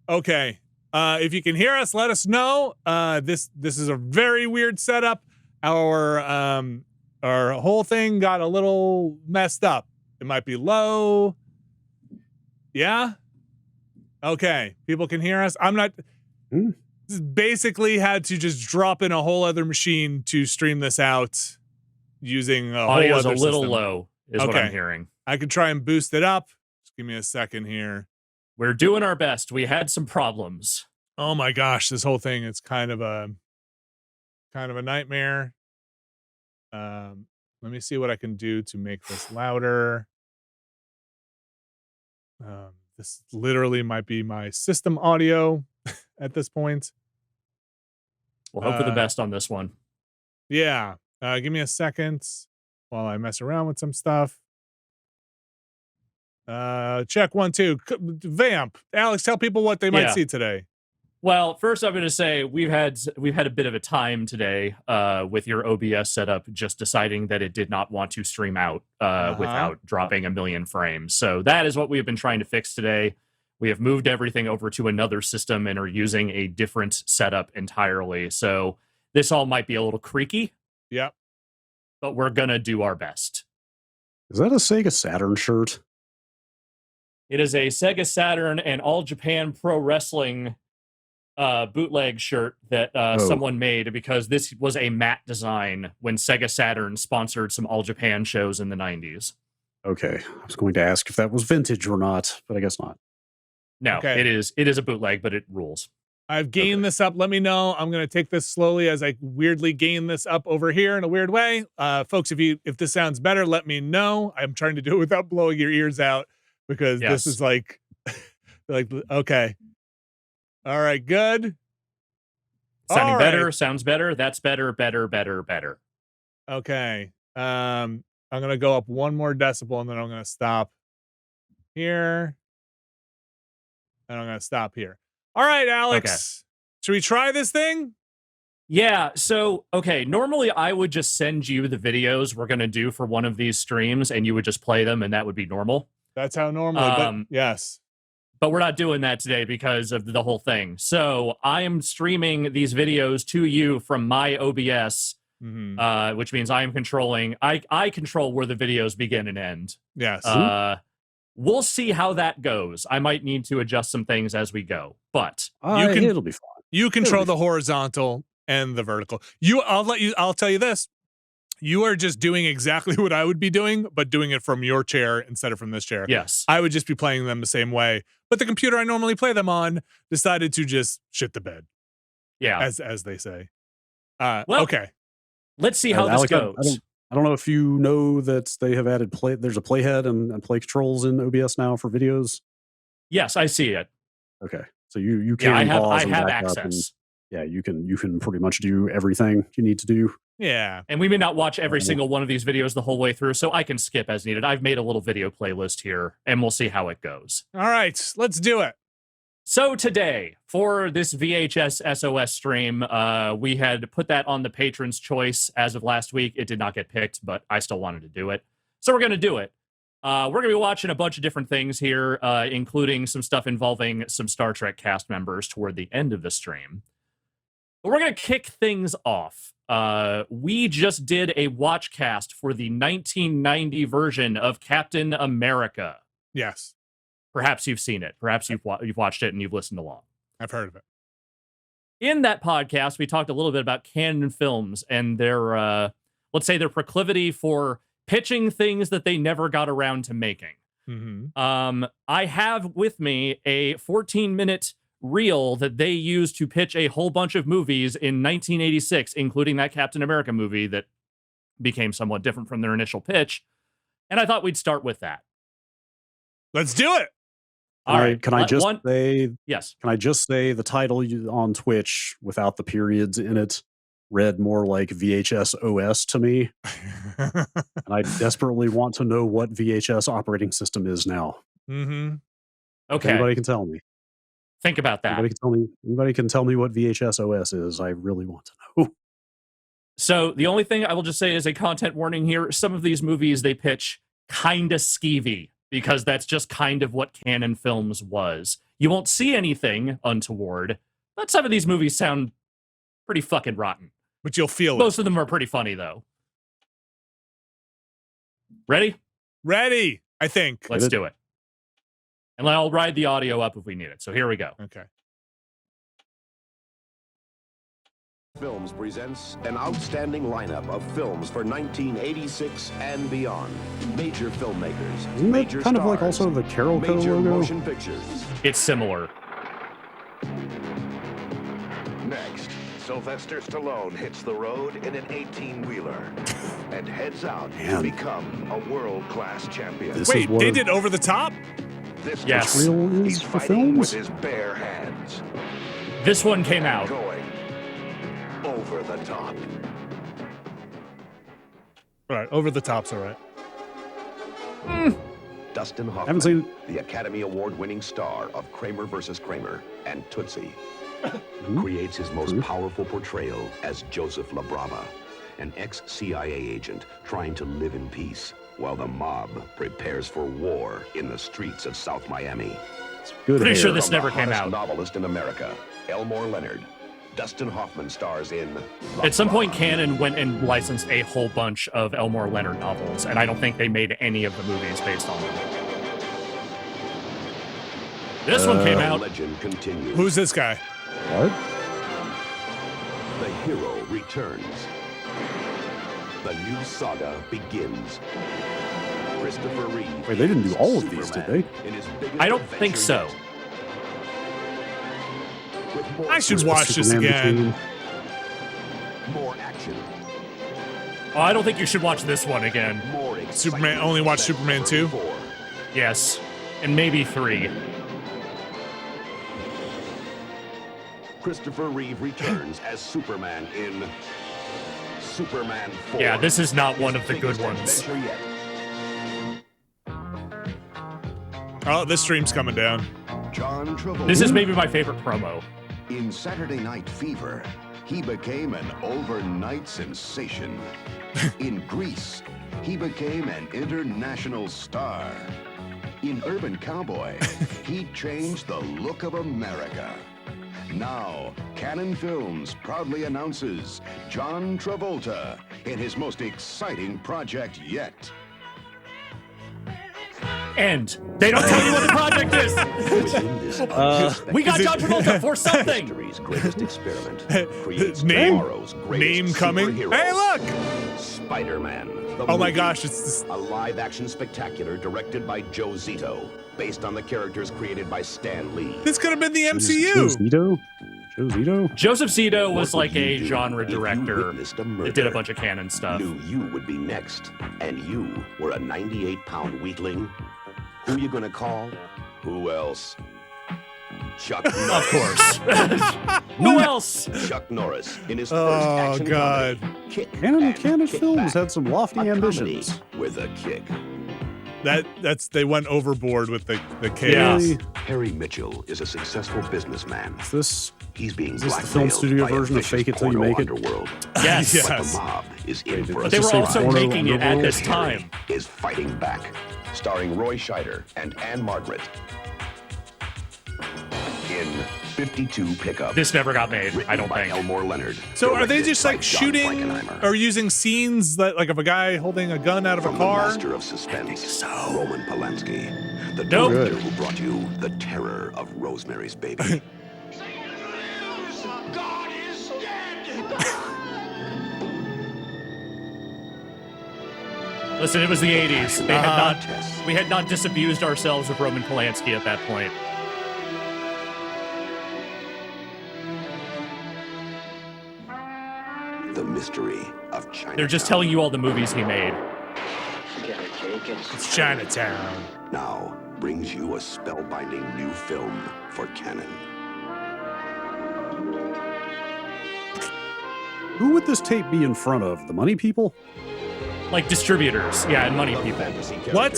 Okay. If you can hear us, let us know. This is a very weird setup. Our whole thing got a little messed up. It might be low. Yeah. Okay. People can hear us. I'm not. Basically had to just drop in a whole other machine to stream this out using a Audio's whole other a little system. low is what I'm hearing. I could try and boost it up. Just give me a second here. We're doing our best. We had some problems. Oh my gosh, this whole thing is kind of a nightmare. Let me see what I can do to make this louder. This literally might be my system audio at this point. We'll hope for the best on this one. Yeah. Give me a second while I mess around with some stuff. Check 1, 2. Vamp. Alex, tell people what they might see today. Well, first I'm going to say we've had a bit of a time today with your OBS setup just deciding that it did not want to stream out without dropping a million frames. So that is what we have been trying to fix today. We have moved everything over to another system and are using a different setup entirely. So this all might be a little creaky. Yep. But we're going to do our best. Is that a Sega Saturn shirt? It is a Sega Saturn and All Japan Pro Wrestling bootleg shirt that someone made because this was a matte design when Sega Saturn sponsored some All Japan shows in the 90s. Okay. I was going to ask if that was vintage or not, but I guess not. No, it is a bootleg, but it rules. I've gained this up. Let me know. I'm going to take this slowly as I weirdly gain this up over here in a weird way. Folks, if this sounds better, let me know. I'm trying to do it without blowing your ears out because this is like okay. All right, good. Sounding better, sounds better. That's better. Okay. I'm going to go up one more decibel and then I'm going to stop here. And I'm going to stop here. All right, Alex. Okay. Should we try this thing? Yeah. So, okay. Normally, I would just send you the videos we're going to do for one of these streams, and you would just play them, and that would be normal. That's how normally, but yes. But we're not doing that today because of the whole thing. So I am streaming these videos to you from my OBS, which means I am controlling. I control where the videos begin and end. Yes. We'll see how that goes. I might need to adjust some things as we go, but it'll be fine. You control the horizontal and the vertical. I'll tell you this. You are just doing exactly what I would be doing, but doing it from your chair instead of from this chair. Yes. I would just be playing them the same way. But the computer I normally play them on decided to just shit the bed. Yeah. As they say. Well, okay. Let's see how this goes. I don't know if you know that they have added there's a playhead and play controls in OBS now for videos. Yes, I see it. Okay. So you can I pause have access. You can pretty much do everything you need to do. Yeah. And we may not watch every single one of these videos the whole way through, so I can skip as needed. I've made a little video playlist here, and we'll see how it goes. All right, let's do it. So today, for this V.H.S.O.S. stream, we had put that on the patron's choice as of last week. It did not get picked, but I still wanted to do it. So we're going to do it. We're going to be watching a bunch of different things here, including some stuff involving some Star Trek cast members toward the end of the stream. But we're going to kick things off. We just did a watch cast for the 1990 version of Captain America. Yes. Perhaps you've seen it. Perhaps you've watched it and you've listened along. I've heard of it. In that podcast, we talked a little bit about Canon Films and their, let's say, their proclivity for pitching things that they never got around to making. I have with me a 14-minute reel that they used to pitch a whole bunch of movies in 1986, including that Captain America movie that became somewhat different from their initial pitch. And I thought we'd start with that. Let's do it. All right. Can I just say yes? Can I just say the title on Twitch without the periods in it read more like V.H.S.O.S. to me, and I desperately want to know what VHS operating system is now. Okay. If anybody can tell me. Think about that. Anybody can tell me what VHS.OS is. I really want to know. So the only thing I will just say is a content warning here. Some of these movies they pitch kind of skeevy. because that's just kind of what Canon Films was. You won't see anything untoward, but some of these movies sound pretty fucking rotten. But you'll feel it. Most of them are pretty funny, though. Ready? Ready, I think. Let's do it. And I'll ride the audio up if we need it. So here we go. Okay. Films presents an outstanding lineup of films for 1986 and beyond. Major filmmakers, Isn't that major kind of like stars, also the Carol Co major logo? motion pictures. It's similar. Next, Sylvester Stallone hits the road in an 18-wheeler and heads out to Man. become a world-class champion. This Wait, is what they a- did Over the Top? This Yes. time, Real is he's for fighting with films? his bare hands, This one came out. going over the top. All right, Over the Top's all right. Dustin Hoffman, Haven't seen the Academy Award-winning star of Kramer vs. Kramer and Tootsie, creates his most powerful portrayal as Joseph LaBrava, an ex-CIA agent trying to live in peace while the mob prepares for war in the streets of South Miami. good Pretty hair. sure this From the never came hottest out. novelist in America, Elmore Leonard, Dustin Hoffman stars in At some point, Canon went and licensed a whole bunch of Elmore Leonard novels, and I don't think they made any of the movies based on them. This one came The out. legend continues. Who's this guy? What? The hero returns. The new saga begins. Christopher Reeve. Wait, they didn't do all of these, did Superman they? in his biggest I don't think adventure so. yet. With more I should twists, watch this Superman again. more action, Oh, I don't think you should watch this one again. more Superman- excitement only watch than Superman ever 2? before. Yes. And maybe 3. Christopher Reeve returns as Superman in Superman 4. Yeah, this is not one of the good Biggest ones. adventure yet. Oh, this stream's coming down. John Travolta. This is maybe my favorite promo. In Saturday Night Fever, he became an overnight sensation. In Grease, he became an international star. In Urban Cowboy, he changed the look of America. Now, Canon Films proudly announces John Travolta in his most exciting project yet. And they don't tell you what the project is. Within this We got Is it- John Travolta for something. history's greatest experiment creates Name- tomorrow's greatest Name coming. superhero. Hey, look! Spider-Man. the Oh my movie. gosh, it's this. A live-action spectacular directed by Joe Zito, based on the characters created by Stan Lee. This could have been the Joe MCU. Zito? Joe Zito? Joseph Zito was What like would you a do genre if you director witnessed a that did a murder? bunch of canon stuff. Knew you would be next, and you were a 98-pound weakling? Who you gonna call? Who else? Chuck Norris. Of course. Who else? Chuck Norris in his first Oh action God, comedy, Kick Canon and Films Kickback. had some lofty A comedy ambitions. with a kick. that's they went overboard with the case. Yeah. Really? Harry Mitchell is a successful businessman. Is this He's being Is this the blackmailed film studio by a version of vicious Fake It Till You porno Make It? underworld. Yes. Yes. But the mob is in for a But they were Just say also porno making it at underworld. this time. is fighting back, starring Roy Scheider and Anne Margaret. In 52 Pickup. This never got made, written I don't by think. Elmore Leonard. So are they directed just by like John shooting Frankenheimer. or using scenes that like of a guy holding a gun out of a From car? the master of suspense, Roman Polanski, the Nope. director who brought you the terror of Rosemary's Baby. God is dead! Listen, it was the 80s. They had not, Tests. we had not disabused ourselves of Roman Polanski at that point. The mystery of China. They're just telling you all the movies he made. It's Chinatown. Now brings you a spellbinding new film for Canon. Who would this tape be in front of? The money people? Like distributors, yeah, and money people. What?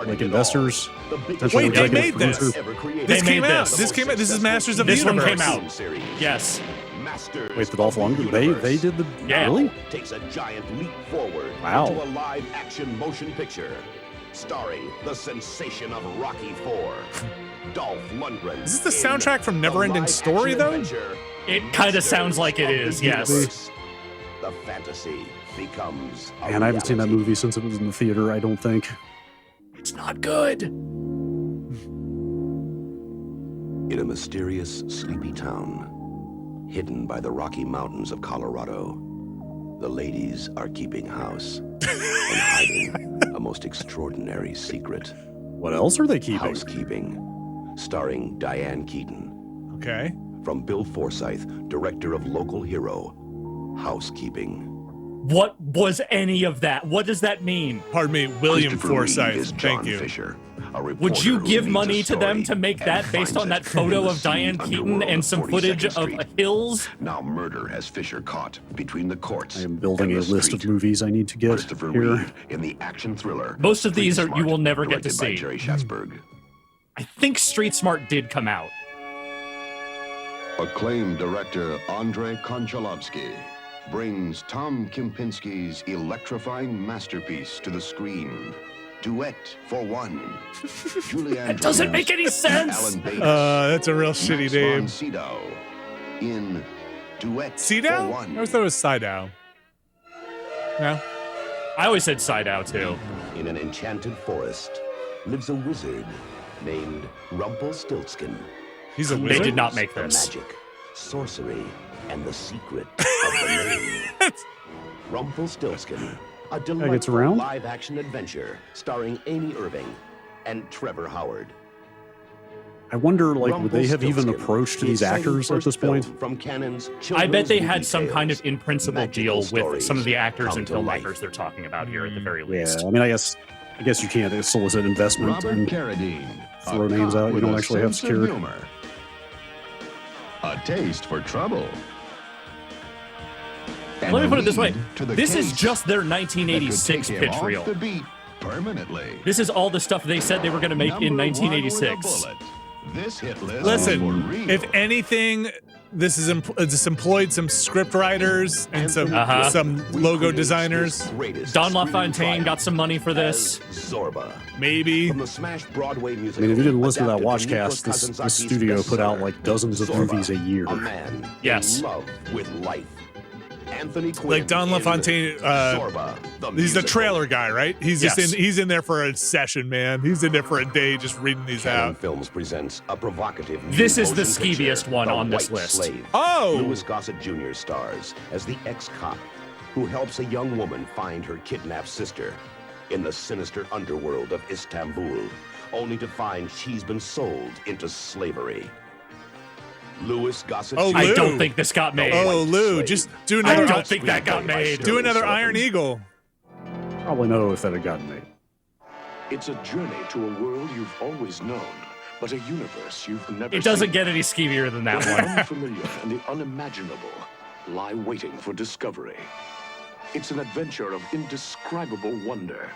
Like investors? Potentially Wait, they executive made this. producer? This They came made out. this. This came out. This is Masters of This the one Universe. came out. Yes. Masters Wait, the Dolph of the Lundgren? They Universe did the Yeah. really? takes a giant leap forward Wow. into a live action motion picture starring the sensation of Rocky IV, Dolph Lundgren. Is this the in soundtrack from the Neverending live Story, action though? adventure, It kind of Masters sounds like it of is, the yes. Universe. The fantasy becomes a And I haven't seen that reality. movie since it was in the theater, I don't think. It's not good. In a mysterious, sleepy town, hidden by the Rocky Mountains of Colorado, the ladies are keeping house and hiding a most extraordinary secret. What else are they keeping? Housekeeping, starring Diane Keaton. Okay. From Bill Forsyth, director of Local Hero, Housekeeping. What was any of that? What does that mean? Pardon me, William Christopher Reeve Forsythe. is John Thank you. Fisher, a Would reporter you who give leads money a to them story to make and that based finds on it that in photo the of Diane seedy Keaton underworld and of some 42nd footage of Street. hills? Now murder has Fisher caught between the courts. I am building a and the list of street. movies I need to get Christopher here. Reeve in the action thriller. Most of these Street you will Smart, never get to directed by see. Jerry Schatzberg. I think Street Smart did come out. Acclaimed director Andrei Konchalovsky brings Tom Kempinski's electrifying masterpiece to the screen. Duet for One. Julie Andrews. It doesn't make any sense. Alan Bates. That's a real shitty Max name. von Sydow in Duet for Sidow? One. I always thought it was Sidow. No? I always said side out too. In an enchanted forest lives a wizard named Rumpelstiltskin. He's a They wizard? did not make The this. magic, sorcery, and the secret of the name. Rumpelstiltskin, a delightful around? live-action adventure starring Amy Irving and Trevor Howard. I wonder, like, would they have even Rumpelstiltskin, approached the these exciting actors at first this point? film From Cannon's I bet they had children's some movie kind of tales. in principle Magical deal with stories some of the actors come and to life. filmmakers they're talking about here at the very Yeah, least. I mean, I guess you can't solicit investment Robert and Carradine. throw a names cop out you with don't a actually have sense of secured. humor. A taste for trouble. And Let me a put it this way. lead to the This is case just their that could 1986 take him pitch off reel. the beat permanently. This is all the stuff they said they were going to make in Number one with a 1986. bullet. This hit list for Listen, real. if anything, this employed some script writers and some Uh-huh. some logo designers. Don LaFontaine got some money for this. Zorba. Maybe. From the smash Broadway I musical. mean, if you didn't listen to that adapted from Watchcast, Nicholas this Kazantzakis' studio put out bestseller, like dozens of Zorba, movies a year. A man Yes. in love with life. Anthony Quinn. Like Don in LaFontaine, Zorba, he's the musical. trailer guy, right? He's Yes. just he's in there for a session, man. He's in there for a day just reading these Cannon out. Films presents a provocative new This is the motion picture, skeeviest one The on this White list. Slave. Oh! Louis Gossett Jr. stars as the ex-cop who helps a young woman find her kidnapped sister in the sinister underworld of Istanbul, only to find she's been sold into slavery. Louis Gossett Oh, Jr. I Lou. don't think this got made. Oh, Lou, Slave. just do I another. don't think that got made. Do another Iron Eagle. Probably know if that had gotten made. It's a journey to a world you've always known, but a universe you've never It doesn't seen. get any skeevier than that The one. unfamiliar and the unimaginable lie waiting for discovery. It's an adventure of indescribable wonder,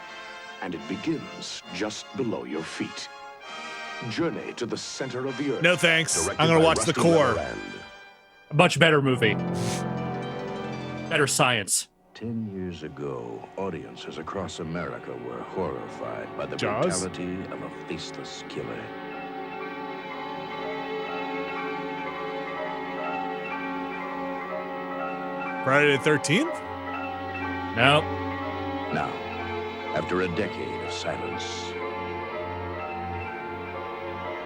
and it begins just below your feet. Journey to the center of the earth. No thanks. Directed I'm gonna by watch the Rusty core. Leatherand. A much better movie. Better science. 10 years ago, audiences across America were horrified by the Jaws? brutality of a faceless killer. Friday the 13th? No. Now, after a decade of silence,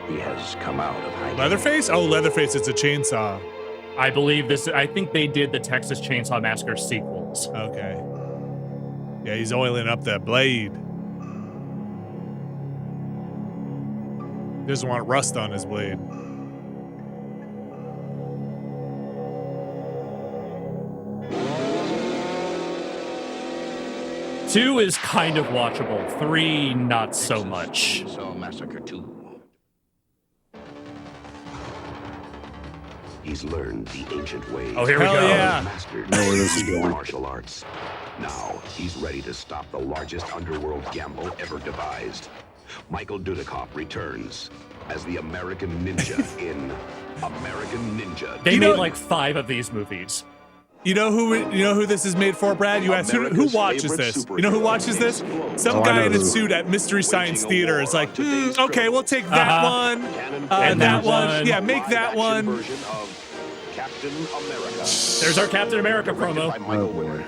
he has come out of hiding. Leatherface? Oh, Leatherface, it's a chainsaw. I believe this. I think they did the Texas Chainsaw Massacre sequels. Okay. Yeah, he's oiling up that blade. He doesn't want rust on his blade. Two is kind of watchable. Three, not so much. Chainsaw Massacre 2. He's learned the ancient ways. Oh, here we Hell go. yeah. Mastered know where this is going. martial arts. Now he's ready to stop the largest underworld gamble ever devised. Michael Dudikoff returns as the American Ninja in American Ninja. They You made know- like 5 of these movies. You know who this is made for, Brad? You asked who America's watches favorite this? You know who superhero watches this? explodes. Some Oh, I guy know in a who. suit at Mystery Science Waging a Theater war is like, on today's okay, we'll take that one, And that that one. one. Yeah, make that Live-action one. version of Captain America. There's our Captain America Directed promo. by Michael Oh, boy. Winner.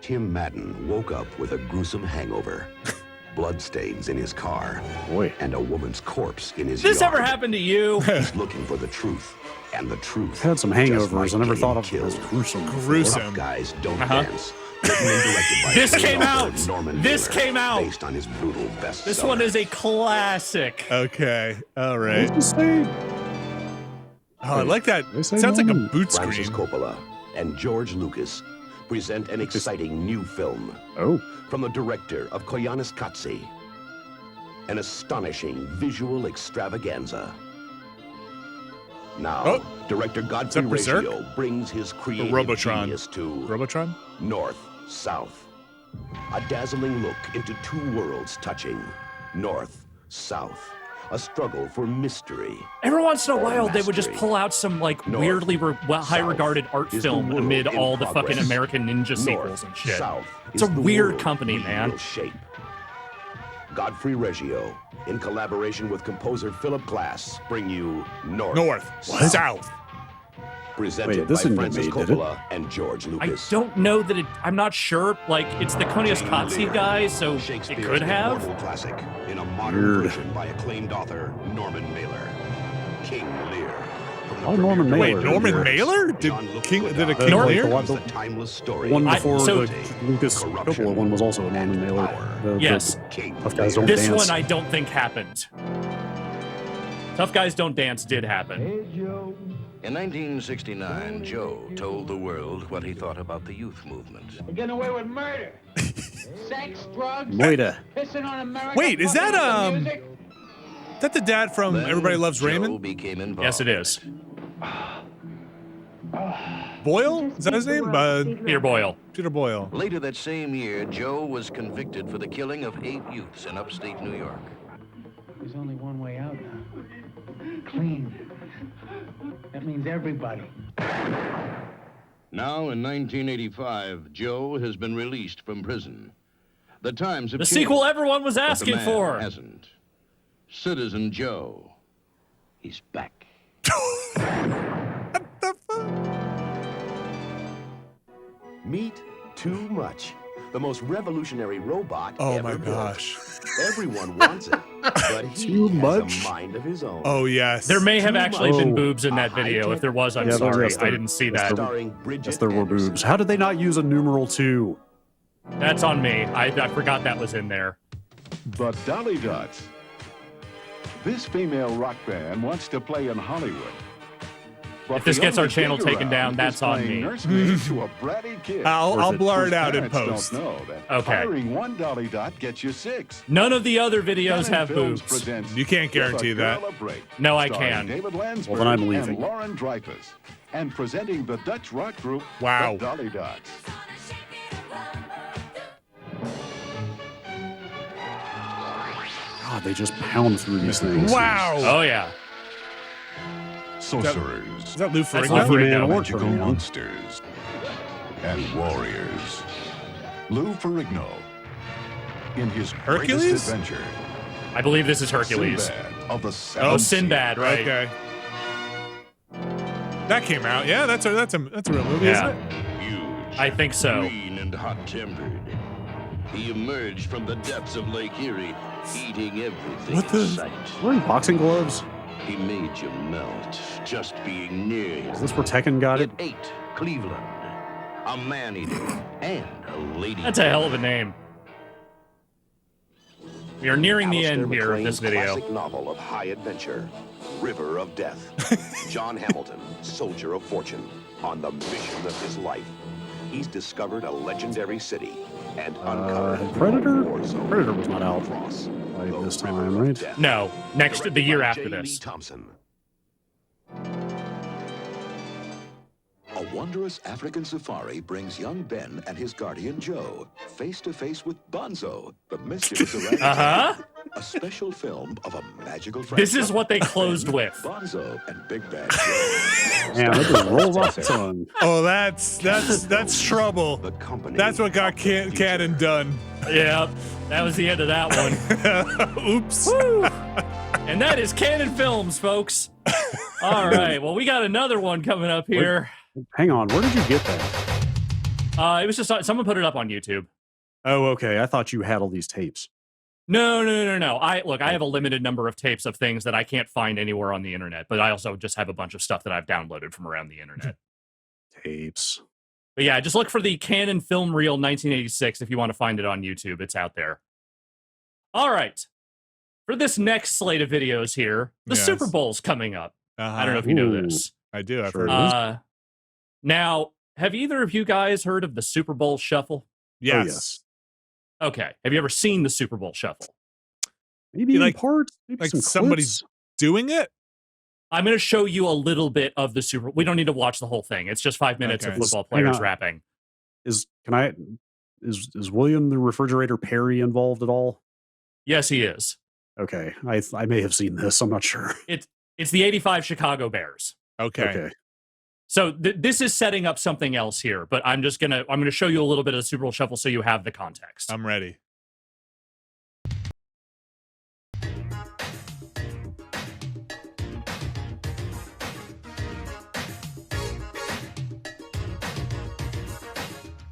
Tim Madden woke up with a gruesome hangover, bloodstains in his car, Boy. and a woman's corpse in his This yard. ever happened to you? He's looking for the truth, and the truth. I've had some just hangovers. might I never get thought him of it as killed. gruesome. Gruesome. Tough Guys Don't Uh-huh. Dance. Written and directed by This King came author out. Norman This Mailer, came out. Based on his brutal bestseller. This one is a classic. Okay, all right. What's the say? Oh, I like that. They say Sounds like a Norman. boot Francis screen. Coppola and George Lucas present an exciting new film Oh, from the director of Koyaanisqatsi. An astonishing visual extravaganza. Now, Oh. director Godfrey that Berserk? Reggio brings his creative Robotron. genius to Robotron? North, South. A dazzling look into two worlds touching. North, South. A struggle for mystery. Every once in a while, they would just Mastery. pull out some like North, weirdly high-regarded art is the film world amid in all the progress. fucking American Ninja sequels North, and shit. South It's is a the weird world company, we man. will shape. Godfrey Reggio, in collaboration with composer Philip Glass, bring you North, South. Presented Wait, this by didn't get Francis made, did it? Coppola and George I Lucas. don't know that it. I'm not sure. Like, it's the Koyaanisqatsi guy, so it Shakespeare's could have. immortal classic in a modern Weird. version by acclaimed author Norman Mailer. King Lear. From the Oh, Norman premier Mailer. Wait, Mailer. Norman Mailer? Did Jean-Luc King? Did a Godard King No, Lear? the one- The timeless story. one I- before so- the Lucas corruption, Coppola one was also a Norman Mailer. power. Yes. King Tough Guys Lear. Don't This Dance. one I don't think happened. Tough Guys Don't Dance did happen. In 1969, Joe told the world what he thought about the youth movement. We're getting away with murder. Sex, drugs, Moida. pissing on America. Wait, is that, fucking with the music. Is that the dad from Then Everybody Loves Joe Raymond? became involved. Yes, it is. Boyle? Is that his name? Peter Boyle. Peter Boyle. Later that same year, Joe was convicted for the killing of 8 youths in upstate New York. There's only one way out now. Clean. That means everybody. Now, in 1985, Joe has been released from prison. The times have The changed, sequel everyone was but the asking man for. hasn't. Citizen Joe. He's back. Meet Too Much. The most revolutionary robot Oh ever my built. gosh. Everyone wants it, but he Too has much? a mind of his own. Oh yes. There may have Too actually much. been boobs in A that video. high-tech- If there was, I'm Yeah, sorry. yes, there- I didn't see yes, that. there- Starring Bridget Yes, there were Anderson. boobs. How did they not use a numeral 2? That's on me. I forgot that was in there. The Dolly Dots. This female rock band wants to play in Hollywood. But If this the gets our only channel gig taken down, around that's is on playing me. nursemaid to a bratty kid. I'll blur it Whose out in parents post. Don't know that Okay. hiring one Dolly Dot gets you 6. None of the other videos Canon have Films boobs. presents You can't Give a guarantee that. Girl a Break, No, I starring can. David Landsberg Well, then I'm leaving. and Lauren Dreyfus, and presenting the Dutch rock group Wow. The Dolly Dots. God, they just pound through these things. Wow. Oh yeah. Sorcerers, Is that Lou That's Ferrigno? Lou Man Ferrigno. or magical Ferrigno. monsters, and warriors. Lou Ferrigno, in his Hercules? greatest adventure, I believe this is Hercules. Sinbad of the Seven Oh, Seas. Sinbad, right? Okay. That came out. Yeah, that's a real movie, Yeah. isn't it? Huge, I think so. green and hot-tempered. He emerged from the depths of Lake Erie, eating everything What the- in sight. Wearing boxing gloves? He made you melt just being near him. Is this where Tekken got it? It ate Cleveland, a man-eater, and a lady. That's a hell of a name. We are nearing the Alistair end here of this MacLean's video. classic novel of high adventure, River of Death. John Hamilton, soldier of fortune, on the mission of his life. He's discovered a legendary city and uncovered Predator? a war zone. Predator was not out Across by the this River time, of right? Death. No, Directed the year by after J. Lee this. Thompson. A wondrous African safari brings young Ben and his guardian Joe face to face with Bonzo, the mischievous orangutan. A special film of a magical friendship. This is what they closed with. Bonzo and Big Bad Joe. Man, that just rolls off the tongue. Oh, that's trouble. The company That's what got Cannon done. Yeah, that was the end of that one. Oops. Woo. And that is Canon Films, folks. All right, well, we got another one coming up here. Wait, hang on, where did you get that? It was just someone put it up on YouTube. Oh, okay. I thought you had all these tapes. No. I have a limited number of tapes of things that I can't find anywhere on the internet, but I also just have a bunch of stuff that I've downloaded from around the internet. Tapes. But yeah, just look for the Canon Film Reel 1986 if you want to find it on YouTube. It's out there. All right. For this next slate of videos here, the Yes. Super Bowl's coming up. I don't know if you know this. I do. I've Sure. heard this. Now, have either of you guys heard of the Super Bowl Shuffle? Yes. Oh, yes. Okay. Have you ever seen the Super Bowl Shuffle? Maybe Like- in parts. Maybe like some somebody- clips. Doing it? I'm going to show you a little bit of the Super Bowl. We don't need to watch the whole thing. It's just 5 minutes Okay. of football Hang players on. rapping. Is William the Refrigerator Perry involved at all? Yes, he is. Okay, I may have seen this. I'm not sure. It's the 85 Chicago Bears. Okay. Okay. So this is setting up something else here, but I'm gonna show you a little bit of the Super Bowl Shuffle so you have the context. I'm ready.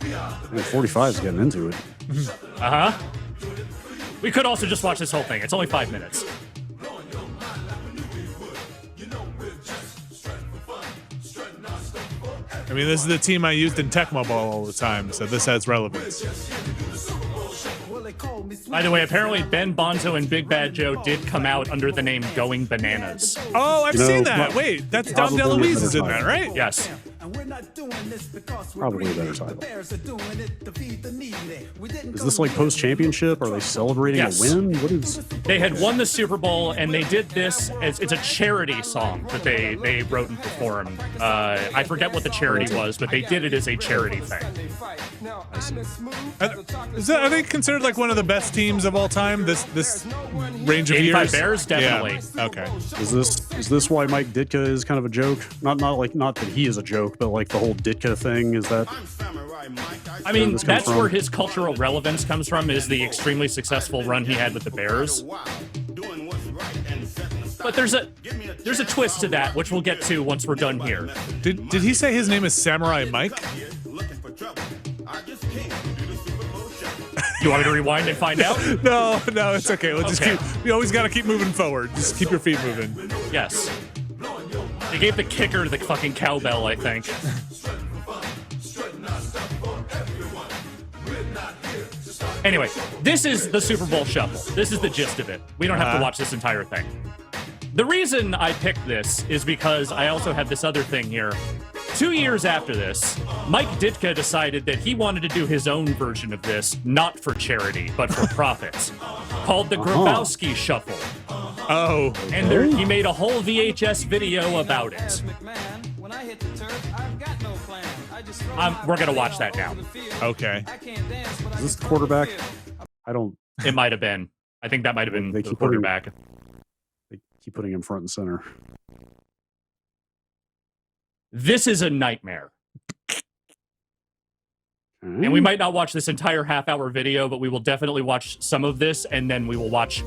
And 45 is getting into it. We could also just watch this whole thing. It's only 5 minutes. I mean, this is the team I used in Tecmo Ball all the time, so this has relevance. By the way, apparently Ben Bonzo and Big Bad Joe did come out under the name Going Bananas. Oh, I've You know, seen that. pro- Wait, that's Dom probably DeLuise is in better that, right? Yes. Probably a better title. Is this like post-championship? Are they celebrating Yes. a win? What is? They had won the Super Bowl, and they did this as it's a charity song that they wrote and performed. I forget what the charity was, but they did it as a charity thing. Are they considered like one of the best teams of all time? This range of 85 years. Bears, definitely. Yeah. Okay. Is this why Mike Ditka is kind of a joke? Not that he is a joke, but like the whole Ditka thing. Is that? I mean, this come that's from? where his cultural relevance comes from, is the extremely successful run he had with the Bears. But there's a twist to that, which we'll get to once we're done here. Did he say his name is Samurai Mike? You want me to rewind and find out? No, it's okay. We'll just Okay. you always got to keep moving forward. Just keep your feet moving. Yes. They gave the kicker the fucking cowbell, I think. Anyway, this is the Super Bowl Shuffle. This is the gist of it. We don't have to watch this entire thing. The reason I picked this is because I also have this other thing here. 2 years after this, Mike Ditka decided that he wanted to do his own version of this, not for charity, but for profits, called the Grabowski Shuffle. Oh, And he made a whole VHS video about it. We're going to watch that now. okay. Is this the quarterback? I don't. It might have been. I think that might have been They the keep putting- quarterback. They keep putting him front and center. This is a nightmare. And we might not watch this entire half-hour video, but we will definitely watch some of this, and then we will watch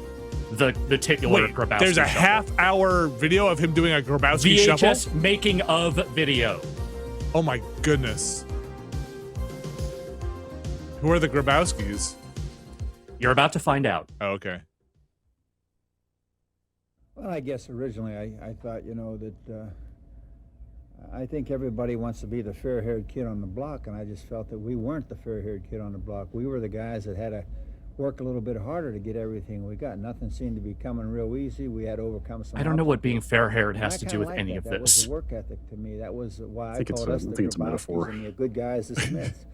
the titular Wait, Grabowski there's a Shuffle. half-hour video of him doing a Grabowski VHS Shuffle? making of video. Oh my goodness. Who are the Grabowskis? You're about to find out. Oh, okay. Well, I guess originally I thought, that I think everybody wants to be the fair-haired kid on the block, and I just felt that we weren't the fair-haired kid on the block. We were the guys that had to work a little bit harder to get everything we got. Nothing seemed to be coming real easy. We had to overcome some I don't know what obstacles. being fair-haired And has I to kinda do with liked any that. of That was this. the work ethic to me. That was why I think it's called a- us I the think it's a Grabowskis metaphor. and the good guys, the Smiths.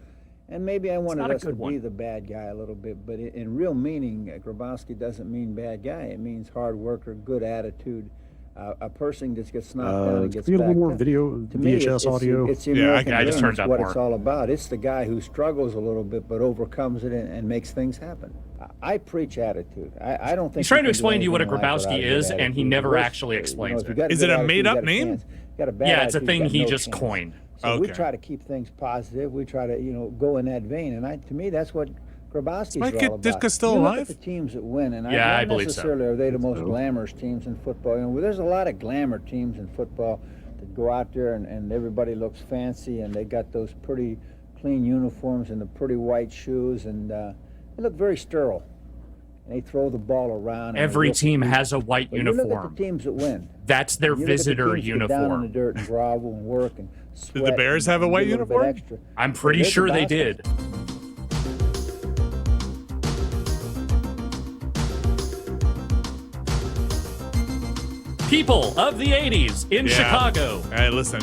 And maybe I wanted not a us to good one. be the bad guy a little bit, but in real meaning, Grabowski doesn't mean bad guy. It means hard worker, good attitude, a person just gets knocked down and gets Can we get a little back more up. video, To me, VHS audio? It's the Yeah, American I just dream. turned It's up what more. it's all about. It's the guy who struggles a little bit but overcomes it and makes things happen. I preach attitude. I don't think He's trying to can do explain to you what a anything in life without Grabowski good is, and he attitude. never Worse, actually explains if you it. got Is it good a attitude, you made-up got a name? chance. Got a bad Yeah, it's a attitude, you thing got he no just chance. coined. So we Okay. try to keep things positive. We try to, go in that vein. And to me, that's what Grabowski's Mike all about. Ditka's still you alive? Look at the teams that win, and Yeah, I not believe so. necessarily are they the most glamorous teams in football. There's a lot of glamour teams in football that go out there and everybody looks fancy, and they got those pretty clean uniforms and the pretty white shoes, and they look very sterile. And they throw the ball around. and they Every look team cute. has a white But you look at uniform. the teams that win. That's their You look at the visitor teams that get down in the uniform. dirt and grovel and work and sweat. the Bears and have a white do little bit uniform? extra. I'm pretty They're sure they Grabowskis. did. People of the 80s in Yeah. Chicago. Hey, listen.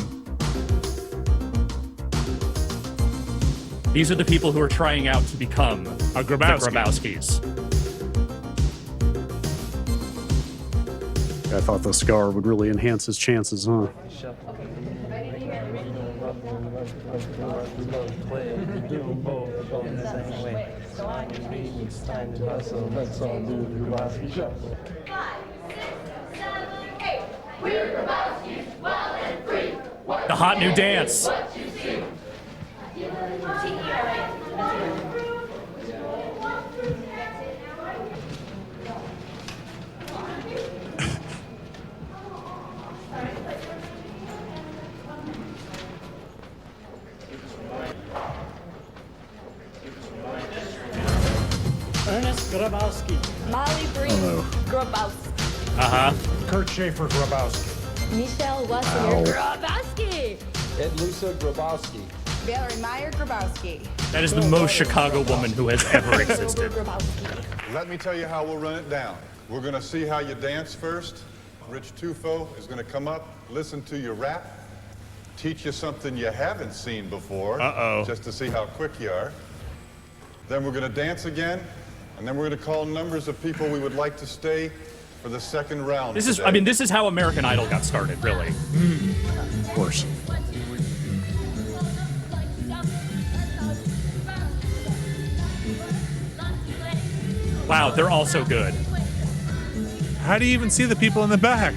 These are the people who are trying out to become A the Grabowski. Grabowskis. I thought the scar would really enhance his chances, huh? The hot new dance. Ernest Grabowski. Molly Breen Grabowski. Uh-huh. Kurt Schaefer Grabowski. Michelle Wessinger Grabowski. Ed Lusa Grabowski. Valerie Meyer Grabowski. That is the most Chicago woman who has ever existed. Grabowski. Let me tell you how we'll run it down. We're going to see how you dance first. Rich Tufo is going to come up, listen to your rap, teach you something you haven't seen before. Uh-oh. Just to see how quick you are. Then we're going to dance again, and then we're going to call numbers of people we would like to stay for the second round. This is, today. I mean, this is how American Idol got started, really. Of course. Wow, they're all so good. How do you even see the people in the back?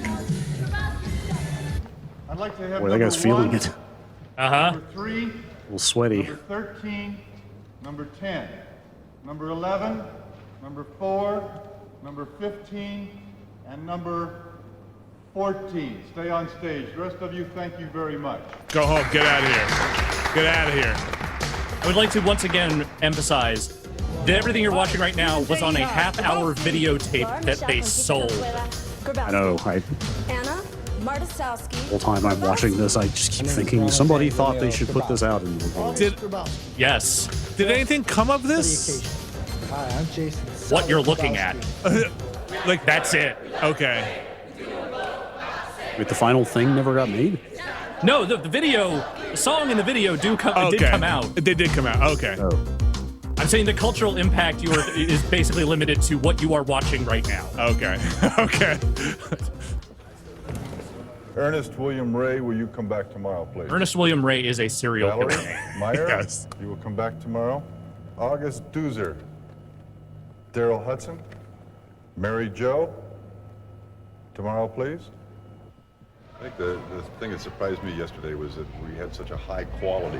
I'd like to have Boy, that guy's feeling one, it. Uh-huh. number 3, A little sweaty. number 13, number 10, number 11, number 4, number 15, and number 14. Stay on stage. The rest of you, thank you very much. Go home. Get out of here. Get out of here. I would like to once again emphasize that everything you're watching right now was on a half-hour videotape that they sold. I know. Anna Martosowski. The whole time I'm watching this, I just keep thinking somebody thought they should put this out in the world. Did Yes. anything come of this? Hi, I'm Jason. What you're looking at. Like That's it. Okay. Wait, the final thing never got made? No, the song and the video did Okay. come out. They did come out. Okay. Oh. I'm saying the cultural impact is basically limited to what you are watching right now. Okay. Okay. Ernest William Ray, will you come back tomorrow, please? Ernest William Ray is a serial Valerie killer. Meyer, Yes. you will come back tomorrow. August Doozer. Daryl Hudson. Mary Jo. Tomorrow, please. I think the thing that surprised me yesterday was that we had such a high quality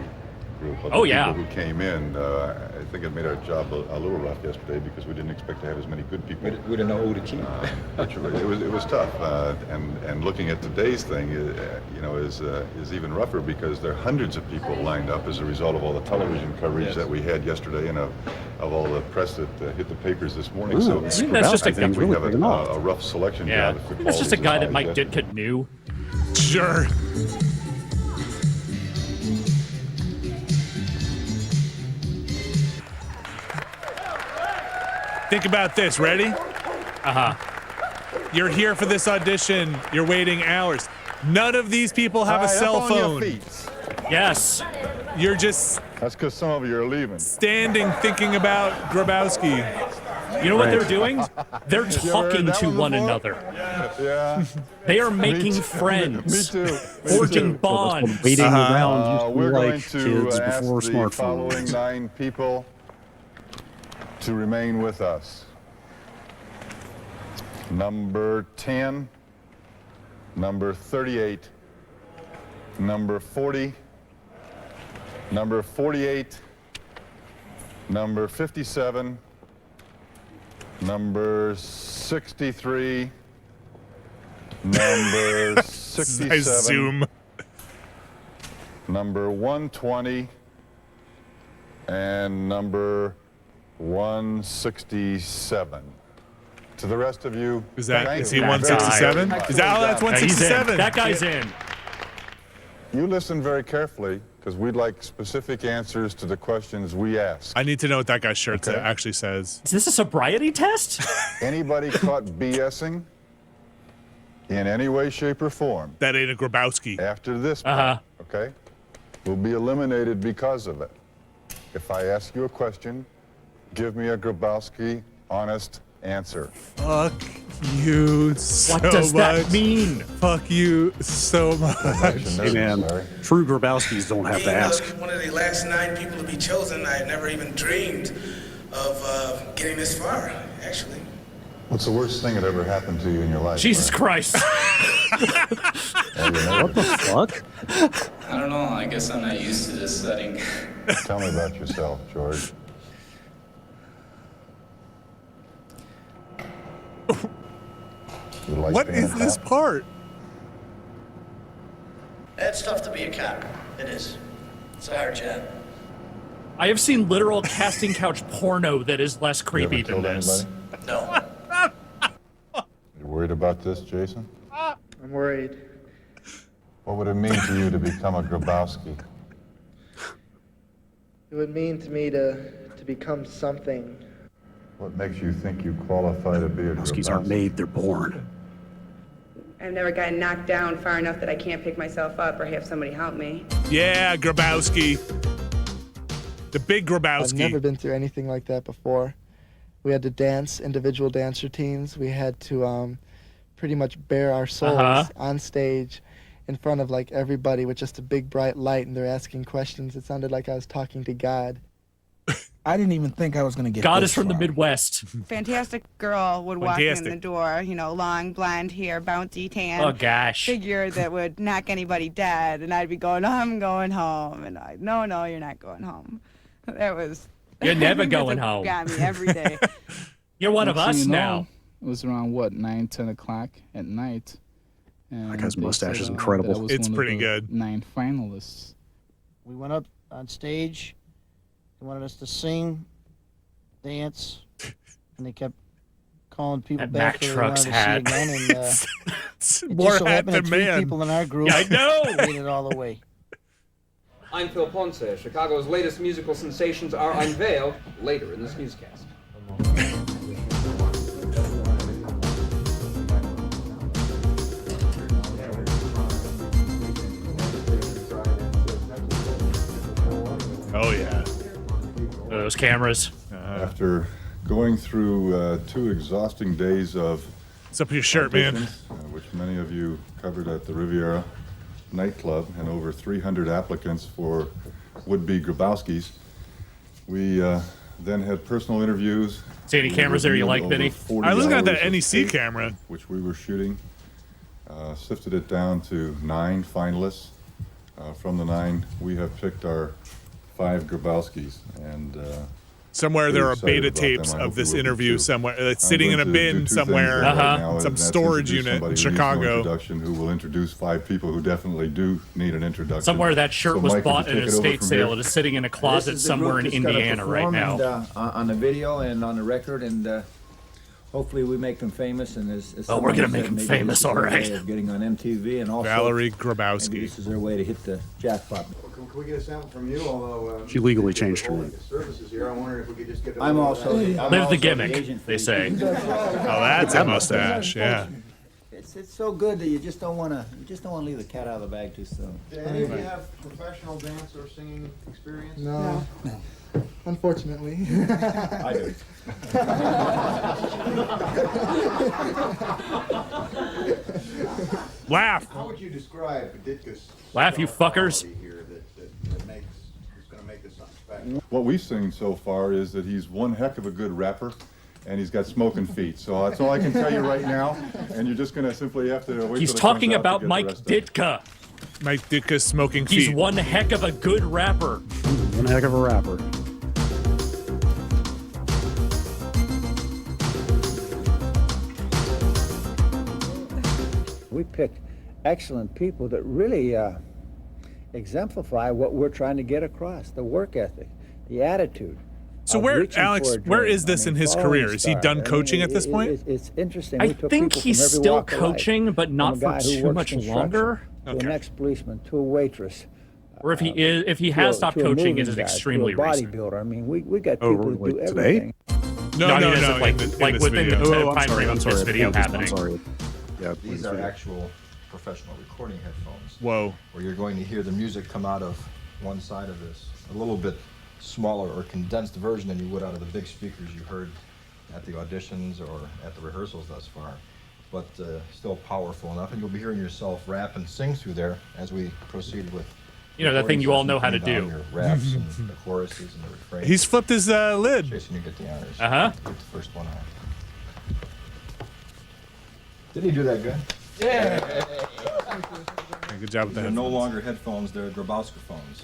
group of Oh, people yeah. who came in. I think it made our job a little rough yesterday because we didn't expect to have as many good people. We didn't know who to keep. It was tough, and looking at today's thing, is even rougher because there are hundreds of people lined up as a result of all the television coverage that we had yesterday and of all the press that hit the papers this morning. Ooh, So this that's just a Grabowski thing's we really have picking off. a rough selection Yeah. job. If the That's just a quality's guy as that high Mike as yesterday. Ditka knew. Sure. Think about this. Ready? Uh-huh. You're here for this audition. You're waiting hours. None of these people have a cell phone. Yes. You're just That's because some of you are leaving. standing thinking about Grabowski. You know what they're doing? They're talking to one another. Yeah. They are making friends. Me too. Forging bonds. Waiting around We're going like to kids ask before the smartphones. following 9 people to remain with us. Number 10, number 38, number 40, number 48, number 57, number 63, number 67, Nice zoom. number 120, and number 167. To the rest of you, Is that thank is you he very 167? much. Is that that's Yeah, he's in. 167? That guy's in. You listen very carefully because we'd like specific answers to the questions we ask. I need to know what that guy's shirt actually says. Is this a sobriety test? Anybody caught BSing in any way, shape, or form That ain't a Grabowski. after this part, okay, will be eliminated because of it. If I ask you a question, give me a Grabowski honest answer. Fuck you so much. What does that mean? Fuck you so much. Hey man, true Grabowskis don't have to ask. One of the last 9 people to be chosen, I had never even dreamed of getting this far, actually. What's the worst thing that ever happened to you in your life? Jesus Christ. What the fuck? I don't know. I guess I'm not used to this setting. Tell me about yourself, George. What is this part? It's tough to be a cop. It is. It's a hard job. I have seen literal casting couch porno that is less creepy than this. No. You worried about this, Jason? I'm worried. What would it mean to you to become a Grabowski? It would mean to me to become something. What makes you think you qualify to be a Grabowskis Grabowski? aren't made, they're born. I've never gotten knocked down far enough that I can't pick myself up or have somebody help me. Yeah, Grabowski. The big Grabowski. I've never been through anything like that before. We had to dance, individual dance routines. We had to pretty much bare our souls on stage in front of like everybody with just a big bright light, and they're asking questions. It sounded like I was talking to God. I didn't even think I was going to get God this is from the far. Midwest. Fantastic girl would walk in the door, you know, long blonde hair, bouncy tan. Oh, gosh. Figure that would knock anybody dead, and I'd be going, I'm going home, and no, you're not going home. That was. You're never that's going what home. Got me every day. You're one of Next thing us you know, now. It was around what 9, 10 o'clock at night. And That guy's they mustache said, is incredible. that I was It's one of pretty the good. 9 finalists. We went up on stage. They wanted us to sing, dance, and they kept calling people That back Mack that they Trucks wanted hat. to see again. And it More just so hat happened than that 3 man. people in our group Yeah, I know. made it all the way. I'm Phil Ponce. Chicago's latest musical sensations are unveiled later in this newscast. Oh, yeah. Those cameras. After going through 2 exhausting days of What's up with your shirt, man? auditions, which many of you covered at the Riviera nightclub, and over 300 applicants for would-be Grabowskis, we then had personal interviews. See any We cameras there you reviewed like, Benny? over 40 I was looking at that hours of NEC tape, camera. which we were shooting. Sifted it down to 9 finalists. From the 9, we have picked our 5 Grabowskis, and Somewhere there are excited beta about them. tapes I of hope this you will be interview too. somewhere. It's I'm sitting in going a to do bin 2 things somewhere. right now, Some and that's storage introduce unit in somebody who needs no Chicago. introduction, who will introduce 5 people who definitely do need an introduction. Somewhere that shirt So, was Mike, bought would you at an take it over estate from sale. here? It is sitting in a closet somewhere in Indiana right now. And, on the video and on the record, and hopefully we make them famous. And as Oh, we're someone gonna said, make them maybe famous, this is all their right. way of getting on MTV, and also Valerie maybe Grabowski. this is their way to hit the jackpot. Can we get a sample from you? Although She legally changed her name. services here, I wonder if we could just get. I'm also Live the gimmick, they say. Oh, that's a mustache, yeah. it's so good that you just don't want to leave the cat out of the bag too soon. Do any of you have professional dance or singing experience? No. Unfortunately. I do. Laugh. How would you describe Ditka's Laugh, you fuckers. here that makes is going to make this special? What we've seen so far is that he's one heck of a good rapper, and he's got smoking feet. So that's all I can tell you right now. And you're just going to simply have to wait. He's till it talking comes out to about get Mike the rest of it. Ditka. Mike Ditka's smoking feet. He's one heck of a good rapper. One heck of a rapper. We picked excellent people that really exemplify what we're trying to get across: the work ethic, the attitude. So of where, reaching Alex, for a where dream. is this in his following career? Is he stars. done coaching at this point? It's interesting. I We took think people he's from every still walk of life, coaching, but from not a for guy who too works much construction, longer. To an ex-policeman, to a waitress. Or if he has stopped to a coaching, moving it is guy, extremely to a recent. bodybuilder. I mean, we got Oh, people who do like today? everything. No, he doesn't, like in within video. the time frame of this video happening. I'm sorry. Yeah, These are actual professional recording headphones. Whoa. Where you're going to hear the music come out of one side of this. A little bit smaller or condensed version than you would out of the big speakers you heard at the auditions or at the rehearsals thus far. But still powerful enough, and you'll be hearing yourself rap and sing through there as we proceed with. You know, that thing you all know how to do. Your raps and the choruses and the refrains. He's flipped his lid. Jason, you get the honors. Uh-huh. Get the first one out. Didn't he do that good? Yeah. Good job with They're that. no longer headphones, they're Grabowski phones.